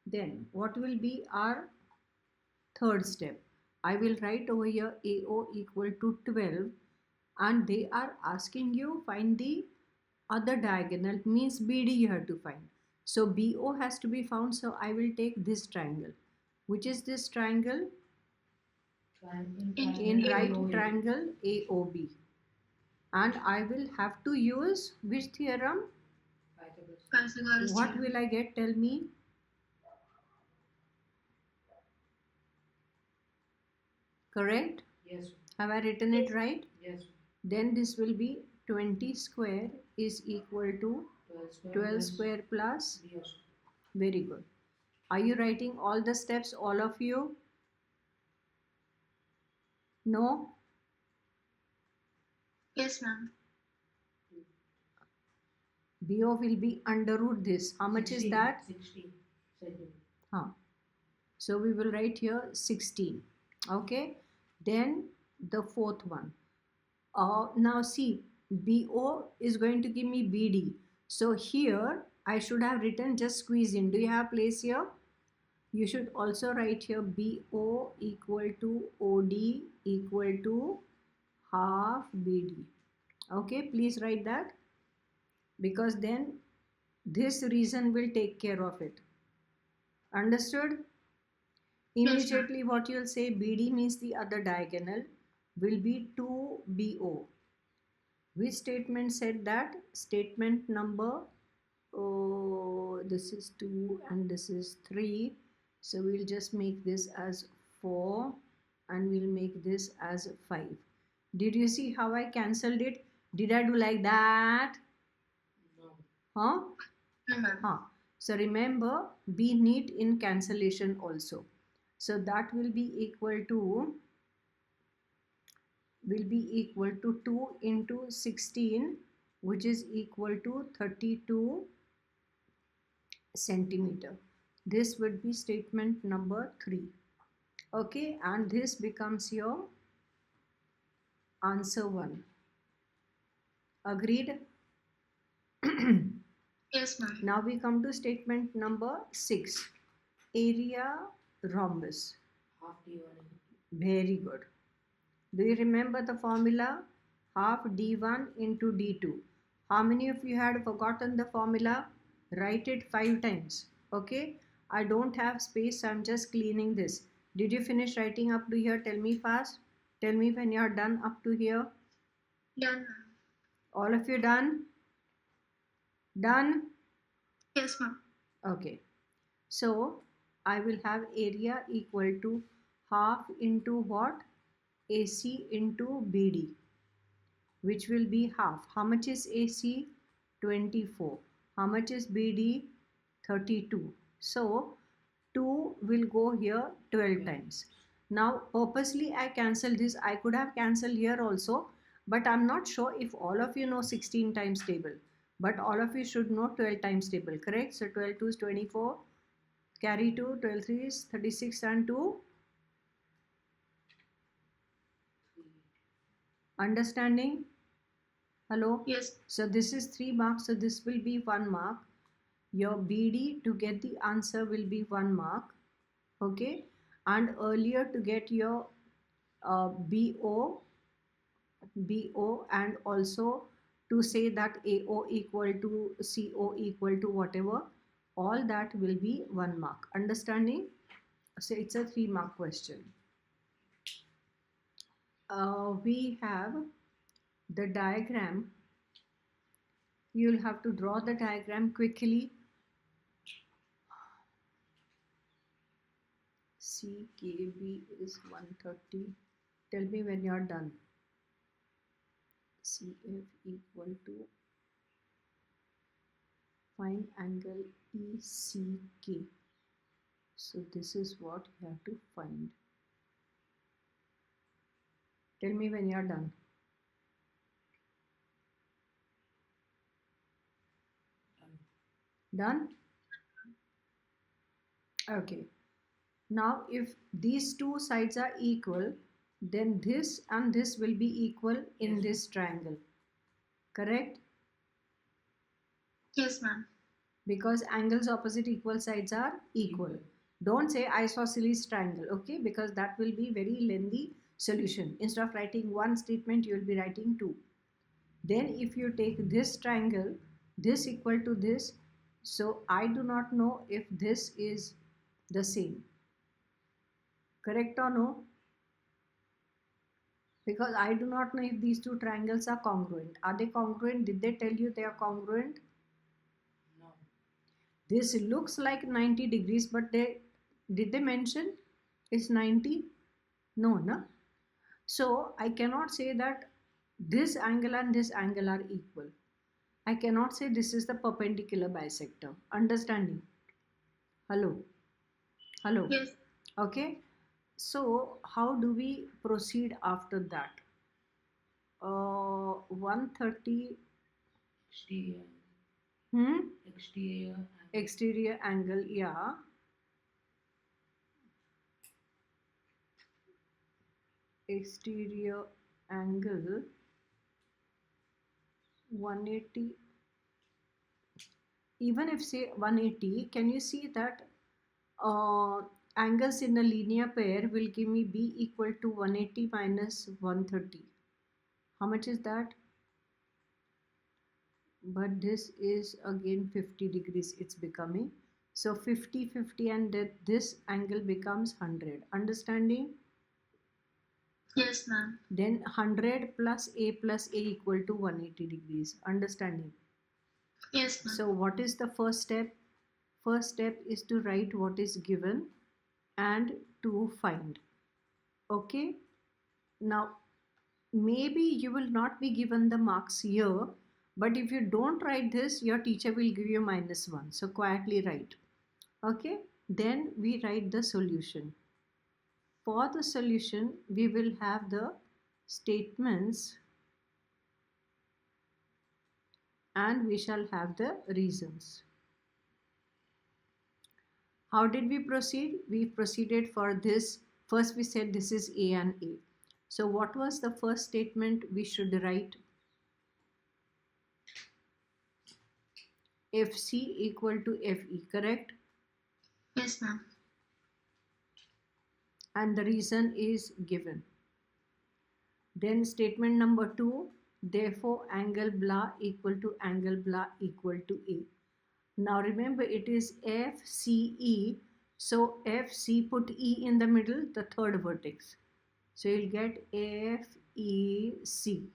Then what will be our third step? I will write over here AO equal to 12, and they are asking you find the other diagonal, means BD you have to find. So BO has to be found, so I will take this triangle. Which is this triangle? In right triangle AOB. And I will have to use which theorem? Pythagoras What theorem. will I get? Tell me. Correct? Yes. Have I written it right? Yes. Then this will be 20 square is equal to 12 square plus. Yes. Very good. Are you writing all the steps, all of you? No? Yes, ma'am. BO will be under root this. How much is that? 16 centimeter. Huh. So we will write here 16. Okay. Then the fourth one. Now see, BO is going to give me BD. So here I should have written just squeeze in. Do you have place here? You should also write here BO equal to OD equal to half BD. Okay, please write that, because then this reason will take care of it. Understood? Immediately what you'll say, BD means the other diagonal will be 2BO. Which statement said that? Statement number, oh, this is 2 and this is 3. So we'll just make this as 4 and we'll make this as 5. Did you see how I cancelled it? Did I do like that? No. Huh? No, ma'am. Huh. So remember, be neat in cancellation also. So that will be equal to 2 into 16, which is equal to 32 centimeter. This would be statement number 3. Okay, and this becomes your answer 1. Agreed? Yes, ma'am. Now we come to statement number 6. Area rhombus. Half D1. Very good. Do you remember the formula? Half D1 into D2. How many of you had forgotten the formula? Write it 5 times. Okay. I don't have space, so I'm just cleaning this. Did you finish writing up to here? Tell me fast. Tell me when you are done up to here. Done, ma'am. All of you done? Done? Yes, ma'am. Okay. So I will have area equal to half into what? AC into BD, which will be half. How much is AC? 24. How much is BD? 32. So 2 will go here 12 times. Now purposely I cancel this. I could have cancelled here also, but I'm not sure if all of you know 16 times table. But all of you should know 12 times table, correct? So 12 2 is 24. Carry 2, 12 3 is 36 and 2. Understanding? Hello? Yes. So this is 3 marks. So this will be 1 mark. Your BD to get the answer will be 1 mark. Okay. And earlier to get your BO and also to say that AO equal to CO equal to whatever, all that will be 1 mark. Understanding? So it's a 3 mark question. We have the diagram. You'll have to draw the diagram quickly. CKB is 130. Tell me when you're done. CF equal to, find angle ECK. So this is what you have to find. Tell me when you're done. Done? Okay. Now if these two sides are equal, then this and this will be equal in Yes. this triangle. Correct? Yes, ma'am. Because angles opposite equal sides are equal. Don't say isosceles triangle, okay? Because that will be very lengthy solution. Instead of writing one statement, you will be writing two. Then if you take this triangle, this equal to this, so I do not know if this is the same. Correct or no? Because I do not know if these two triangles are congruent. Are they congruent? Did they tell you they are congruent? No. This looks like 90 degrees, but did they mention it's 90? No, no. So I cannot say that this angle and this angle are equal. I cannot say this is the perpendicular bisector. Understanding? Hello? Hello? Yes. Okay. So how do we proceed after that? 130. Exterior. Exterior Angle. Exterior angle, yeah. Exterior angle 180. Even if say 180, can you see that angles in a linear pair will give me b equal to 180 minus 130. How much is that? But this is again 50 degrees it's becoming. So 50, 50 and this angle becomes 100. Understanding? Yes, ma'am. Then 100 plus a equal to 180 degrees. Understanding? Yes, ma'am. So what is the first step? First step is to write what is given and to find. Okay? Now, maybe you will not be given the marks here, but if you don't write this, your teacher will give you -1. So quietly write. Okay? Then we write the solution. For the solution, we will have the statements and we shall have the reasons. How did we proceed? We proceeded for this. First we said this is A and A. So what was the first statement we should write? FC equal to FE, correct? Yes, ma'am. And the reason is given. Then statement number 2, therefore angle blah equal to angle blah equal to A. Now remember it is FCE. So FC, put E in the middle, the third vertex. So you'll get FEC.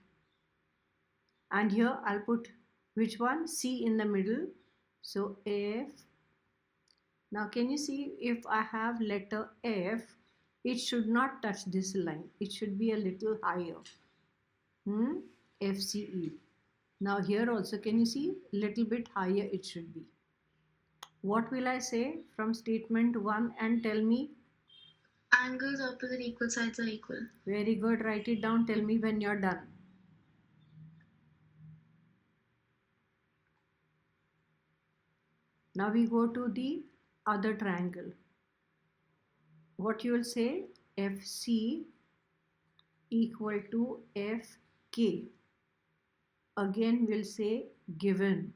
And here I'll put which one? C in the middle. So F. Now can you see if I have letter F, it should not touch this line. It should be a little higher. FCE. Now here also can you see little bit higher it should be. What will I say from statement 1 and tell me? Angles opposite equal sides are equal. Very good. Write it down. Tell me when you're done. Now we go to the other triangle. What you will say? FC equal to FK. Again we'll say given.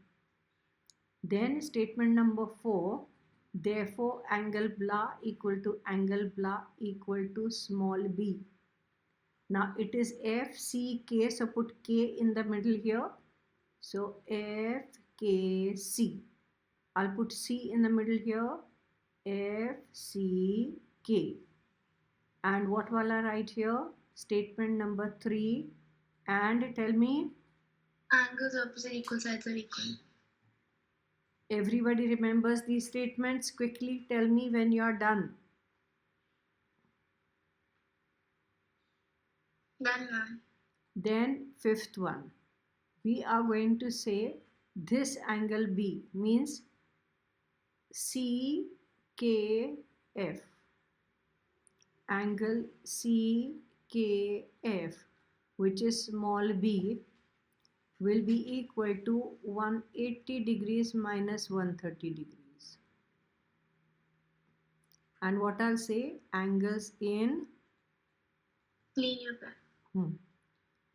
Then statement number 4. Therefore angle blah equal to angle blah equal to small b. Now it is FCK, so put K in the middle here. So FKC. I'll put C in the middle here. FCK. And what will I write here? Statement number 3. And tell me. Angles opposite equal sides are equal. Everybody remembers these statements. Quickly tell me when you are done. Done, ma'am. Then fifth one. We are going to say this angle B means CKF. Angle CKF, which is small b, will be equal to 180 degrees minus 130 degrees. And what I'll say, angles in Linear pair.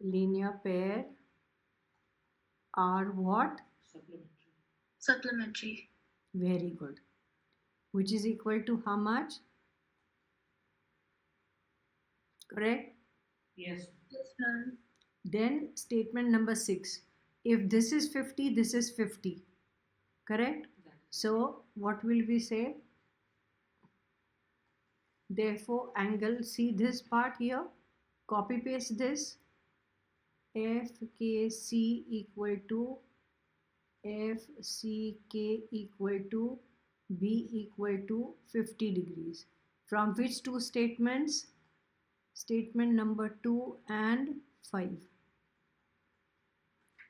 linear pair are what? Supplementary. Supplementary. Very good. Which is equal to how much? Correct? Yes. Yes, ma'am. Then statement number 6. If this is 50, this is 50. Correct? That is So what will we say? Therefore, angle, see this part here, copy paste this, FKC equal to FCK equal to B equal to 50 degrees. From which two statements? Statement number 2 and 5.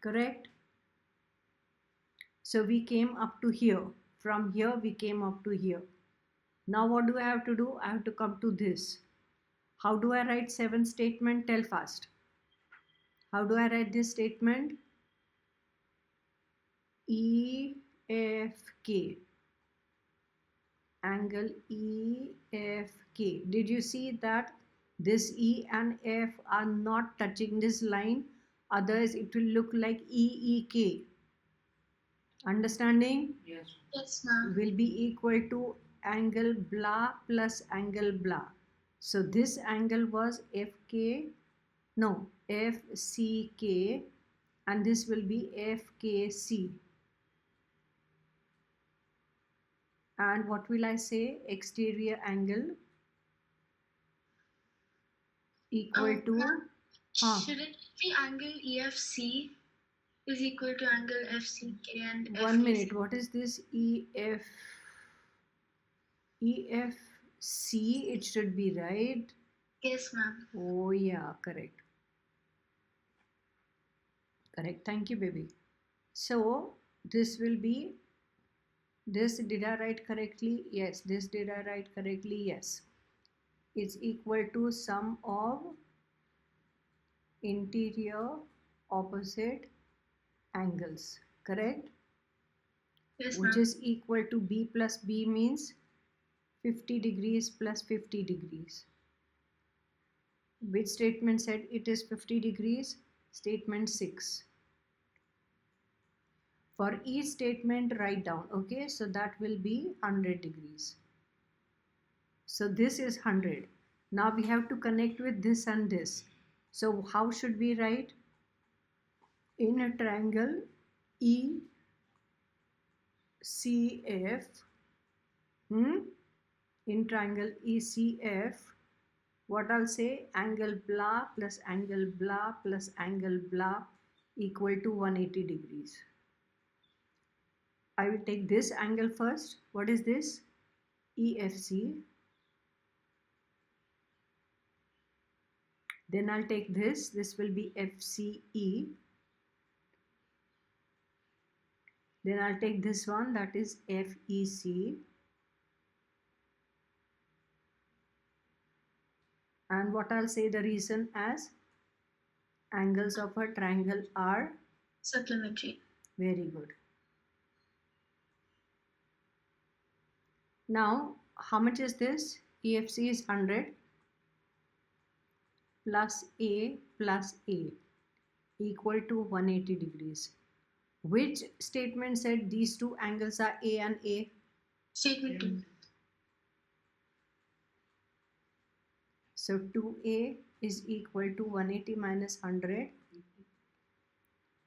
Correct? So we came up to here. From here we came up to here. Now what do I have to do? I have to come to this. How do I write 7th statement? Tell fast. How do I write this statement? EFK. Angle EFK. Did you see that this E and F are not touching this line? Otherwise it will look like EEK. Understanding? yes. Yes, ma'am. Will be equal to angle blah plus angle blah. So this angle was FK, no, FCK, and this will be FKC. And what will I say? Exterior angle equal to, Ma'am, huh. shouldn't the angle EFC is equal to angle FCK and 1 FEC? minute, what is this EFC? It should be right. Yes, ma'am. Oh yeah, correct. Correct. Thank you, baby. So this will be, this did I write correctly? Yes. This did I write correctly? Yes. It's equal to sum of interior opposite angles. Correct? Yes, Which ma'am. is equal to B plus B means 50 degrees plus 50 degrees. Which statement said it is 50 degrees? Statement 6. For each statement, write down. Okay, so that will be 100 degrees. So this is 100. Now we have to connect with this and this. So how should we write? In a triangle ECF, in triangle ECF, what I'll say, angle blah plus angle blah plus angle blah equal to 180 degrees. I will take this angle first. What is this? EFC. Then I'll take this. This will be FCE. Then I'll take this one, that is FEC. And what I'll say the reason as angles of a triangle are Supplementary. very good. Now, how much is this? EFC is 100 plus A equal to 180 degrees. Which statement said these two angles are A and A? Statement 2. So 2A is equal to 180 minus 100.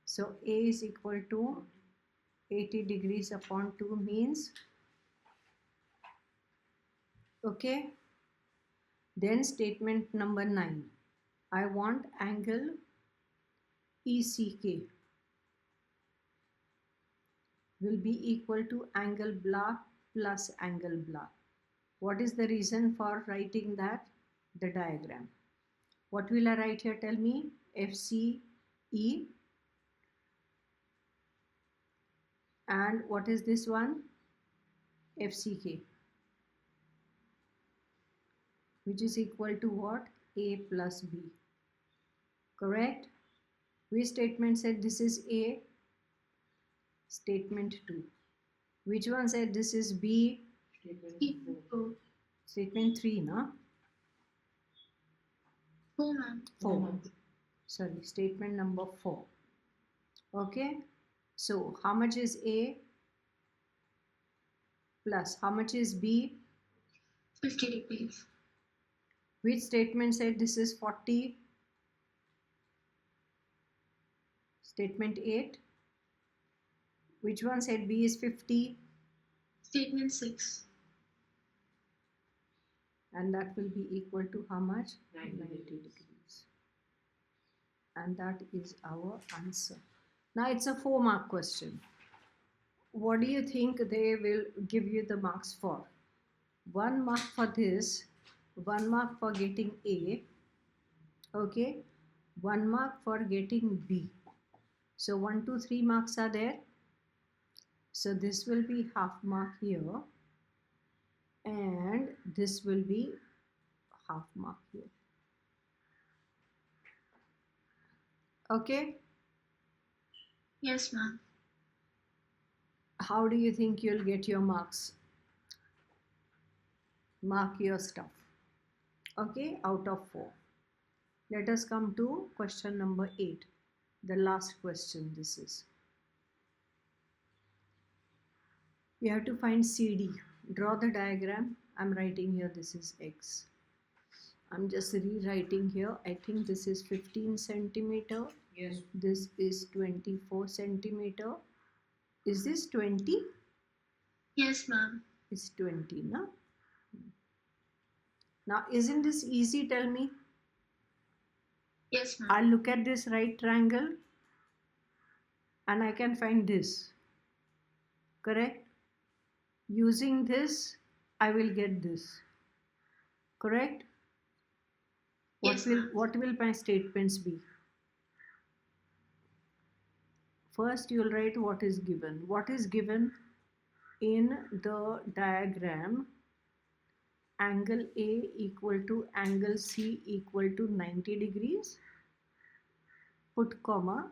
So A is equal to 80 degrees upon 2 means, okay. Then statement number 9. I want angle ECK will be equal to angle blah plus angle blah. What is the reason for writing that? The diagram. What will I write here? Tell me. FCE. And what is this one? FCK. Which is equal to what? A plus B. Correct? Which statement said this is A? Statement 2. Which one said this is B? Statement Statement 4. 4. Statement 3, na? 4, ma'am. 4. Sorry, statement number 4. Okay. So how much is A plus how much is B? 50 rupees. Which statement said this is 40? Statement 8. Which one said B is 50? Statement 6. And that will be equal to how much? 90 degrees. And that is our answer. Now it's a 4-mark question. What do you think they will give you the marks for? 1 mark for this, 1 mark for getting A, okay, 1 mark for getting B. So 1, 2, 3 marks are there. So this will be half mark here, and this will be half mark here. Okay, Yes, ma'am. how do you think you'll get your marks? Mark your stuff. Okay, out of 4. Let us come to question number 8. The last question this is. You have to find CD. Draw the diagram. I'm writing here this is X. I'm just rewriting here. I think this is 15 centimeter. Yes. This is 24 centimeter. Is this 20? Yes, ma'am. It's 20, no? Now, isn't this easy? Tell me. Yes, ma'am. I'll look at this right triangle and I can find this. Correct? Using this, I will get this. Correct? Yes, ma'am. What will my statements be? First, you'll write what is given. What is given in the diagram? Angle A equal to angle C equal to 90 degrees. Put comma.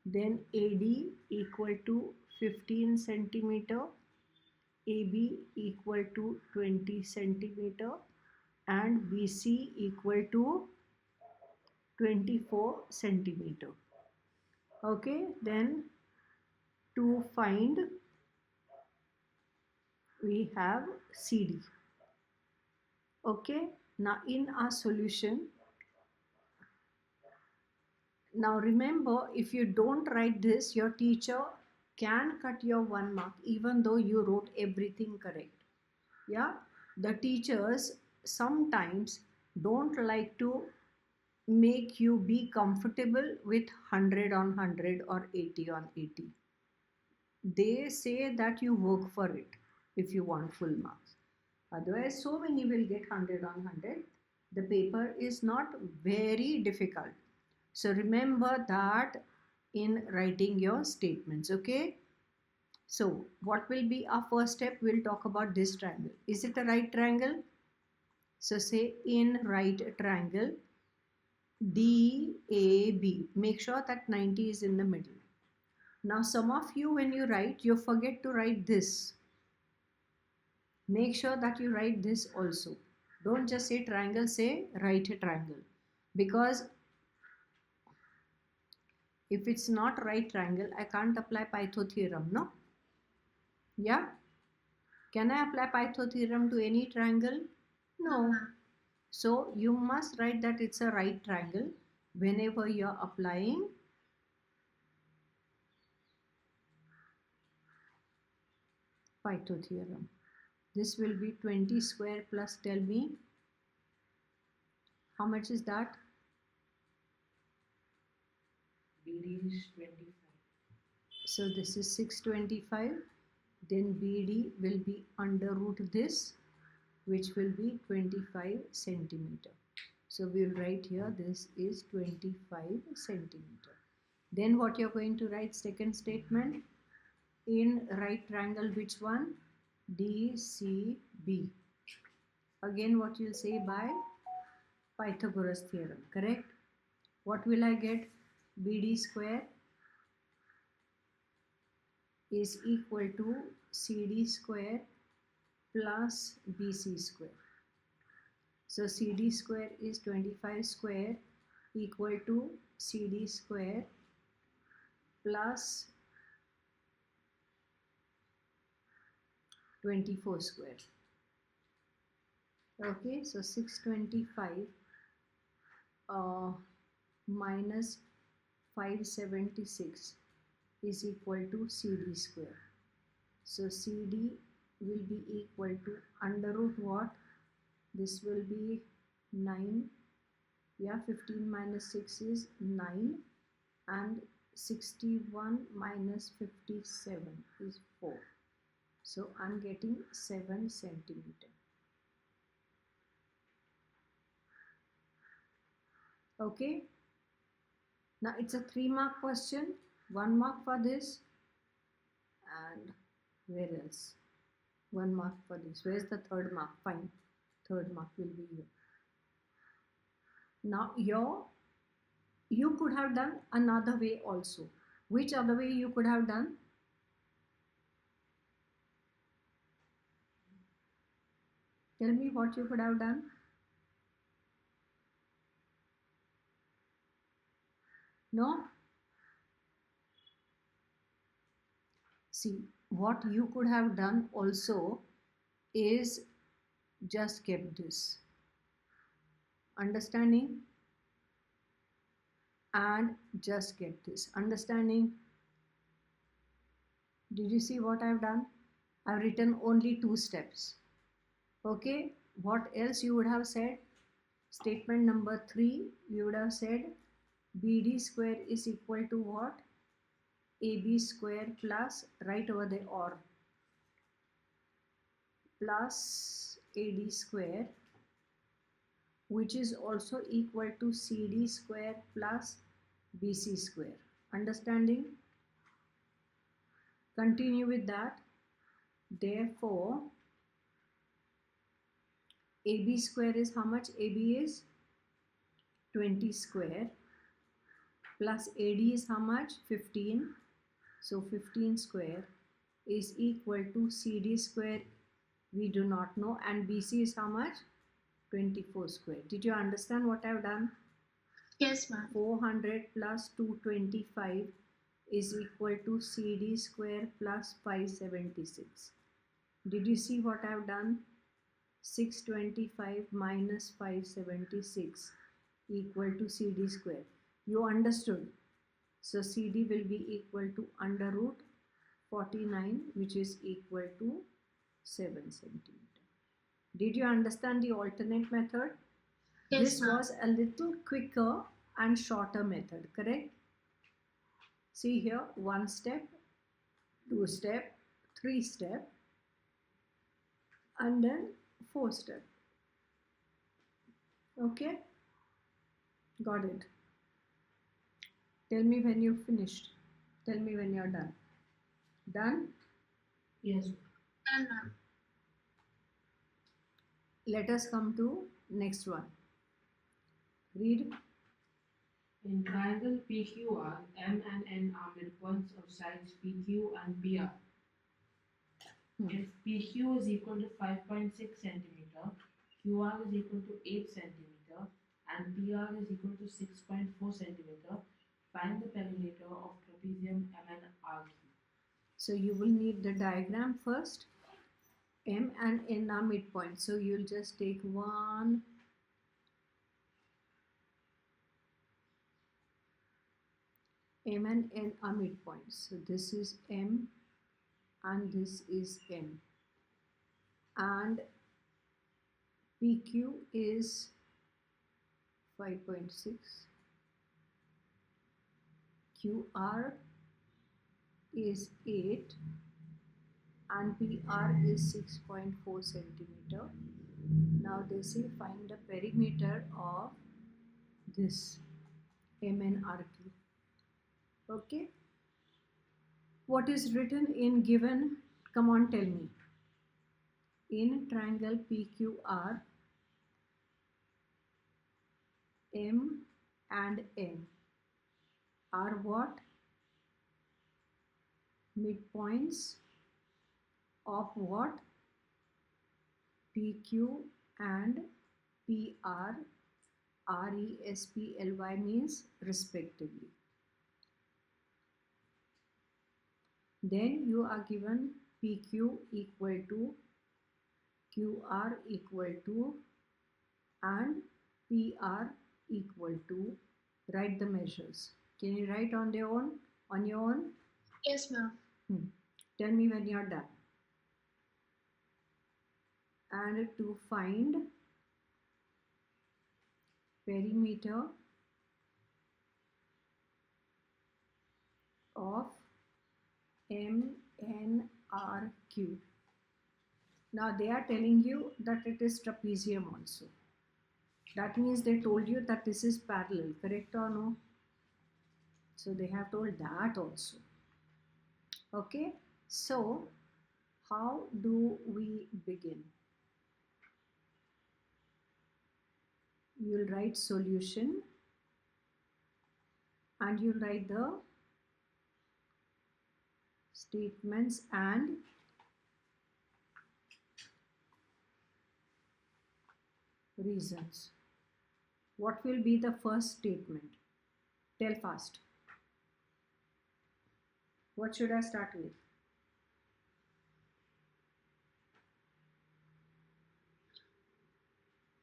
Then AD equal to 15 centimeter. AB equal to 20 centimeter. And BC equal to 24 centimeter. Okay, then to find we have CD. Okay, now in our solution, now remember, if you don't write this, your teacher can cut your 1 mark even though you wrote everything correct. Yeah, the teachers sometimes don't like to make you be comfortable with 100 on 100 or 80 on 80. They say that you work for it if you want full marks. Otherwise, so many will get 100 on 100. The paper is not very difficult. So remember that in writing your statements, okay? So what will be our first step? We'll talk about this triangle. Is it a right triangle? So say in right triangle, DAB. Make sure that 90 is in the middle. Now some of you, when you write, you forget to write this. Make sure that you write this also. Don't just say triangle, say right triangle. Because if it's not right triangle, I can't apply Python theorem, no? Yeah? Can I apply Python theorem to any triangle? No. So you must write that it's a right triangle whenever you're applying Python theorem. This will be 20 square plus, tell me, how much is that? BD is 25. So this is 625. Then BD will be under root this, which will be 25 centimeter. So we will write here this is 25 centimeter. Then what you're going to write, second statement, in right triangle, which one? DCB. Again, what you'll say by Pythagoras theorem, correct? What will I get? BD square is equal to CD square plus BC square. So CD square is 25 square equal to CD square plus 24 square. Okay, so 625 minus 576 is equal to CD square. So CD will be equal to under root what? This will be 9. Yeah, 15 minus 6 is 9, and 61 minus 57 is 4. So I'm getting 7 centimeter. Okay. Now it's a 3-mark question. 1 mark for this, and where else? 1 mark for this. Where's the 3rd mark? Fine. 3rd mark will be here. Now you could have done another way also. Which other way you could have done? Tell me what you could have done. No? See, what you could have done also is just kept this. Understanding? And just get this. Understanding? Did you see what I've done? I've written only 2 steps. Okay, what else you would have said? Statement number 3, you would have said BD square is equal to what? AB square plus, right over there, or plus AD square, which is also equal to CD square plus BC square. Understanding? Continue with that. Therefore, AB square is how much? AB is 20 square plus AD is how much? 15. So 15 square is equal to CD square, we do not know, and BC is how much? 24 square. Did you understand what I've done? Yes, ma'am. 400 plus 225 is equal to CD square plus 576. Did you see what I've done? 625 minus 576 equal to CD square. You understood. So CD will be equal to under root 49, which is equal to 7 centimeter. Did you understand the alternate method? Yes, This ma'am. was a little quicker and shorter method, correct? See here, 1 step, 2 step, 3 step, and then 4 step. Okay? Got it. Tell me when you finished. Tell me when you're done. Done? Yes. Done, ma'am. Let us come to next one. Read. In triangle PQR, M and N are midpoints of sides PQ and PR. If PQ is equal to 5.6 centimeter, QR is equal to 8 centimeter, and PR is equal to 6.4 centimeter, find the perimeter of trapezium MNRQ. So you will need the diagram first. M and N are midpoints. So you'll just take one. M and N are midpoints. So this is M and this is N. And PQ is 5.6. QR is 8 and PR is 6.4 centimeter. Now they say find the perimeter of this MNRQ. Okay. What is written in given? Come on, tell me. In triangle PQR, M and N are what? Midpoints of what? PQ and PR, RESPLY means respectively. Then you are given PQ equal to QR equal to and PR equal to. Write the measures. Can you write on their own? On your own? Yes, ma'am. Tell me when you are done. And to find perimeter of MNRQ. Now they are telling you that it is trapezium also. That means they told you that this is parallel, correct or no? So they have told that also. Okay, so how do we begin? You'll write solution and you'll write the statements and reasons. What will be the first statement? Tell fast. What should I start with?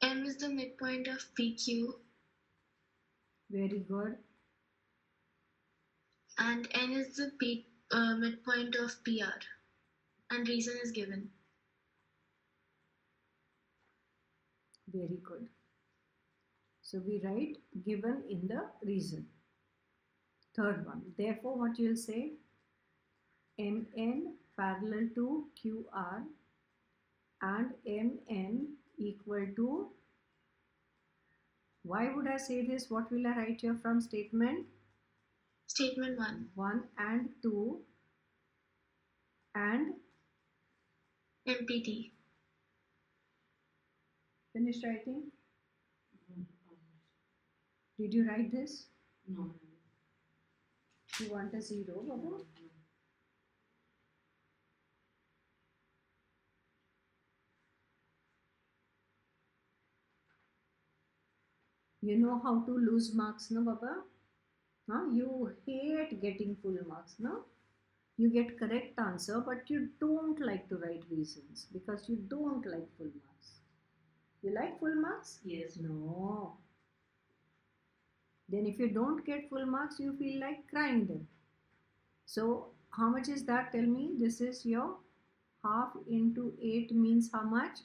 M is the midpoint of PQ Very good. and N is the midpoint of PR, and reason is given. Very good. So we write given in the reason. Third one. Therefore, what you'll say? MN parallel to QR and MN equal to. Why would I say this? What will I write here from statement? Statement 1. 1 and 2 and MPT. finish writing. Did you write this? No. You want a 0, Baba? You know how to lose marks, no, Baba? Huh? You hate getting full marks, no? You get correct answer, but you don't like to write reasons because you don't like full marks. You like full marks? Yes. No. Then if you don't get full marks, you feel like crying then. So how much is that? Tell me. This is your half into 8 means how much?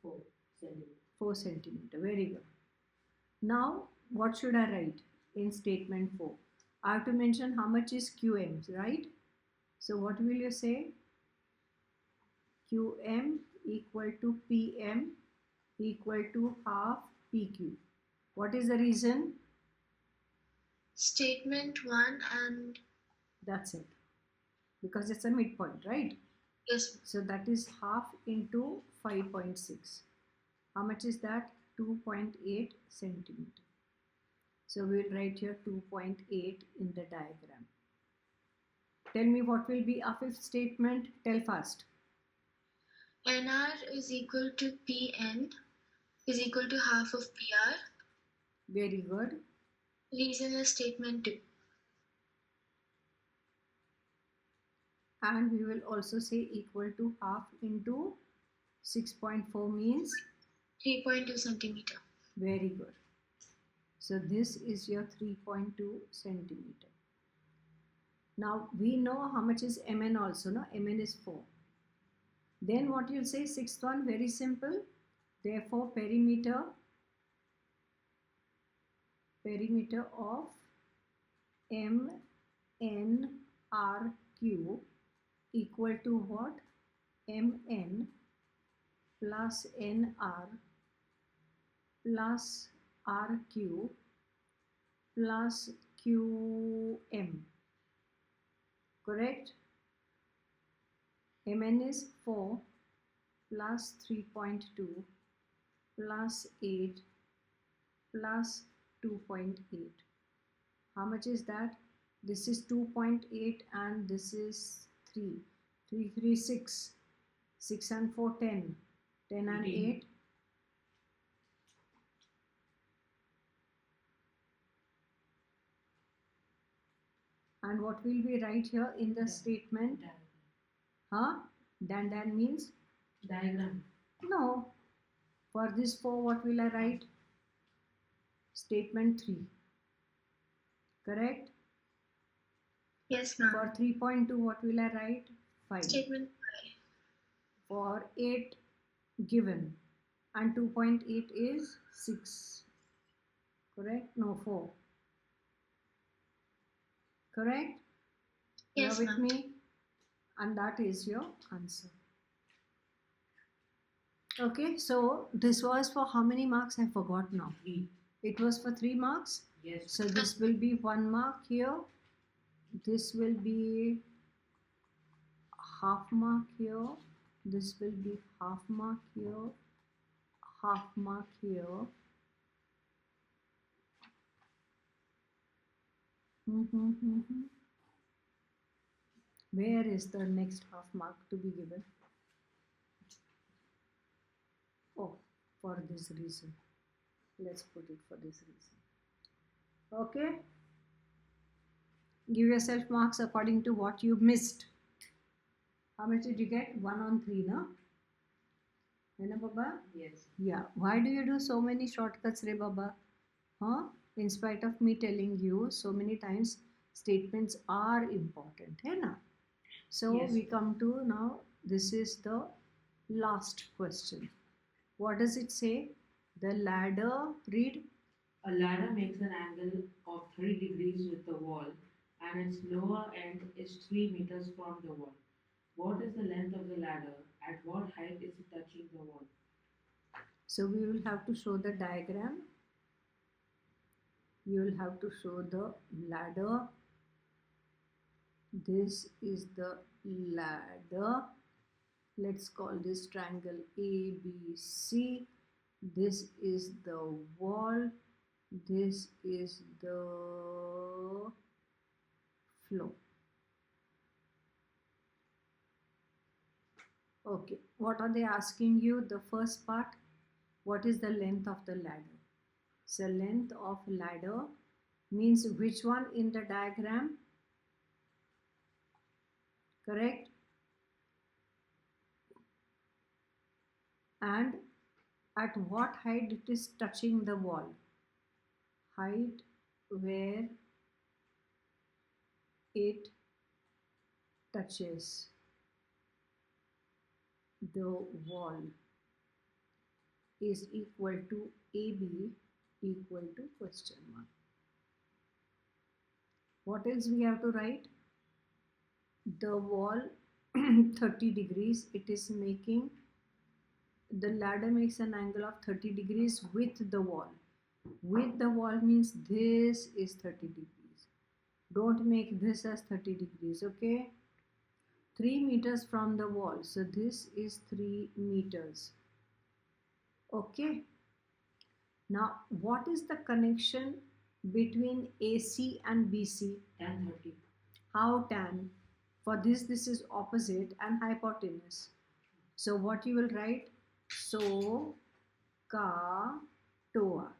4 centimeter. 4 centimeter. Very good. Now what should I write in statement 4? I have to mention how much is QM, right? So what will you say? QM equal to PM equal to half PQ. What is the reason? Statement 1 and That's it. Because it's a midpoint, right? yes. So that is half into 5.6. How much is that? 2.8 centimeter. So we'll write here 2.8 in the diagram. Tell me what will be our fifth statement. Tell fast. NR is equal to PN is equal to half of PR. Very good. Reason is statement 2. And we will also say equal to half into 6.4 means 3.2 centimeter. very good. So this is your 3.2 centimeter. Now we know how much is Mn also, no? Mn is 4. Then what you'll say, sixth one, very simple. Therefore perimeter of MNRQ equal to what? Mn plus NR plus RQ plus QM. Correct? Mn is 4 plus 3.2 plus 8 plus 2.8. How much is that? This is 2.8 and this is 3. 336. 6 and 4, 10. 10 and 18. 8. And what will we write here in the statement? Huh? Dan means? Diagram. No. For this 4, what will I write? Statement 3. Correct? Yes, ma'am. For 3.2, what will I write? 5. Statement For 8 given. And 2.8 is 6. Correct? No, 4. Correct? Yes, You're with ma'am. me? And that is your answer. Okay, so this was for how many marks? I forgot now. 3. It was for 3 marks. Yes. So this will be 1 mark here. This will be half mark here. This will be half mark here. Half mark here. Where is the next half mark to be given? Oh, for this reason. Let's put it for this reason. Okay. Give yourself marks according to what you missed. How much did you get? 1 on 3, no? Hai Baba? Yes. Yeah. Why do you do so many shortcuts, Re Baba? Huh? In spite of me telling you so many times, statements are important. Hai na? So Yes. we come to now, this is the last question. What does it say? The ladder, read. A ladder makes an angle of 30 degrees with the wall, and its lower end is 3 meters from the wall. What is the length of the ladder? At what height is it touching the wall? So we will have to show the diagram. You will have to show the ladder. This is the ladder. Let's call this triangle ABC. This is the wall. This is the floor. Okay, what are they asking you? The first part, what is the length of the ladder? So length of ladder means which one in the diagram? Correct? And at what height it is touching the wall? Height where it touches the wall is equal to AB equal to question mark. What else we have to write? The wall 30 degrees, it is making, the ladder makes an angle of 30 degrees with the wall. With the wall means this is 30 degrees. Don't make this as 30 degrees, okay? 3 meters from the wall. So this is 3 meters. Okay. Now, what is the connection between AC and BC? Tan 30. How tan? For this is opposite and hypotenuse. So what you will write? So, ka, toa.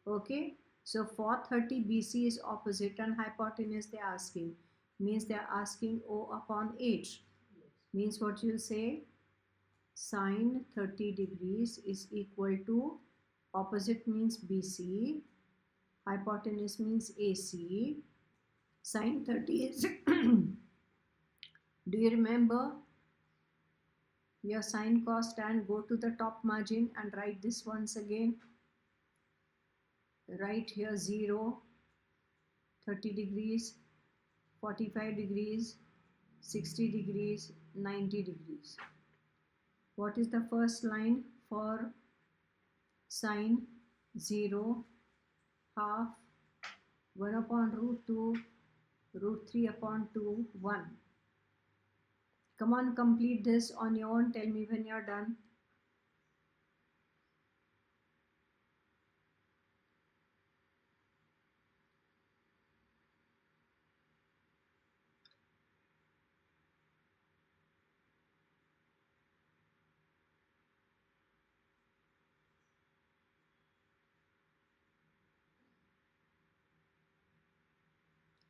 Okay. So for 30 BC is opposite and hypotenuse they are asking. Means they are asking O upon H. Means what you'll say? Sine 30 degrees is equal to, opposite means BC, hypotenuse means AC. Sine 30 is do you remember your sine cos tan? Go to the top margin and write this once again. Write here 0, 30 degrees, 45 degrees, 60 degrees, 90 degrees. What is the first line for sine? 0, half, 1 upon root 2, root 3 upon 2, 1. Come on, complete this on your own. Tell me when you're done.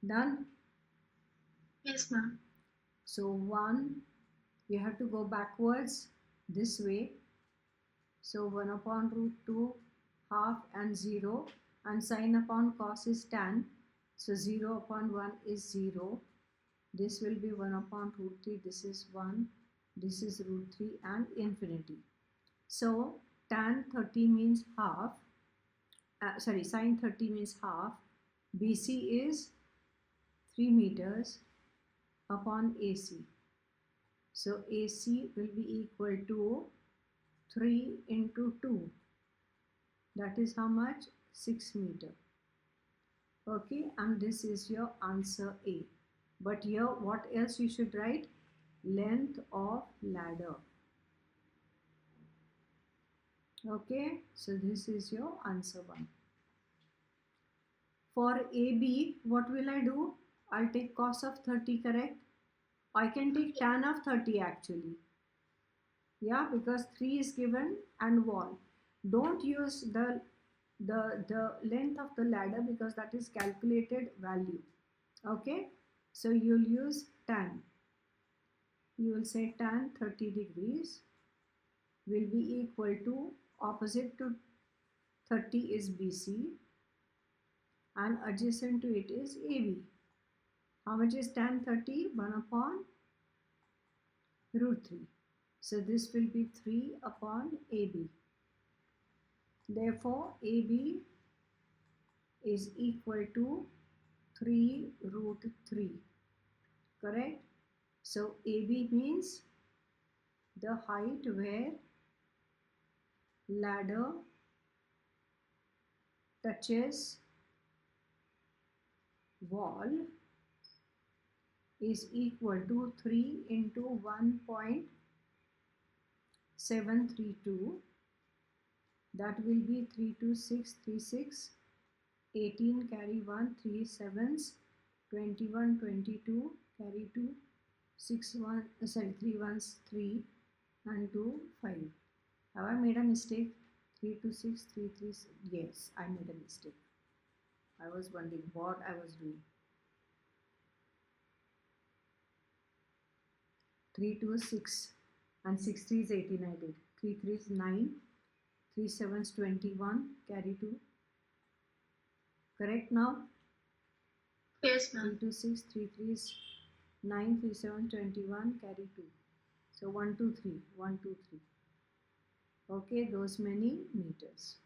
Done? Yes, ma'am. So 1, you have to go backwards this way. So 1 upon root 2, half and 0, and sine upon cos is tan. So 0 upon 1 is 0. This will be 1 upon root 3, this is 1, this is root 3 and infinity. So tan 30 means half, sine 30 means half. BC is 3 meters upon AC. So AC will be equal to 3 into 2. That is how much? 6 meter. Okay, and this is your answer A. But here what else you should write? Length of ladder. Okay, so this is your answer 1. For AB, what will I do? I'll take cos of 30, correct? I can take tan of 30 actually. Yeah, because 3 is given and wall. Don't use the length of the ladder because that is calculated value. Okay, so you'll use tan. You will say tan 30 degrees will be equal to, opposite to 30 is BC and adjacent to it is AB. How much is tan 30? 1 upon root 3. So this will be 3 upon AB. Therefore, AB is equal to 3 root 3. Correct? So AB means the height where ladder touches wall is equal to 3 into 1.732. That will be 32636, 18 carry 1, 3 sevens, 21, 22 carry 2, 6 1, 3 ones 3 and 2 5. Have I made a mistake? 3 2 6 3 3. Yes, I made a mistake. I was wondering what I was doing. 3 2 6 and 6 3 is 18. I did. 3 3 is 9. 3 7 is 21. Carry 2. Correct now? Yes, 3 ma'am. 2 6 3 3 is 9. 3 7 21. Carry 2. So 1 2 3. 1 2 3. Okay, those many meters.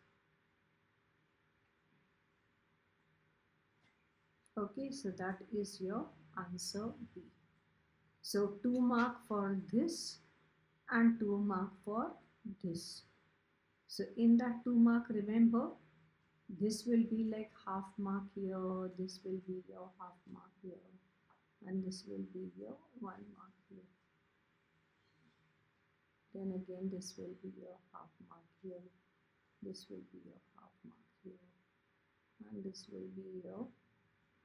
Okay, so that is your answer B. So 2 mark for this and 2 mark for this. So in that 2 mark, remember, this will be like half mark here, this will be your half mark here, and this will be your 1 mark here. Then again, this will be your half mark here, this will be your half mark here, and this will be your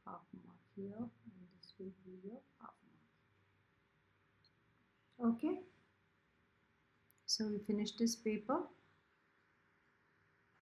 half mark here, and this will be your half mark. Okay, so we finished this paper.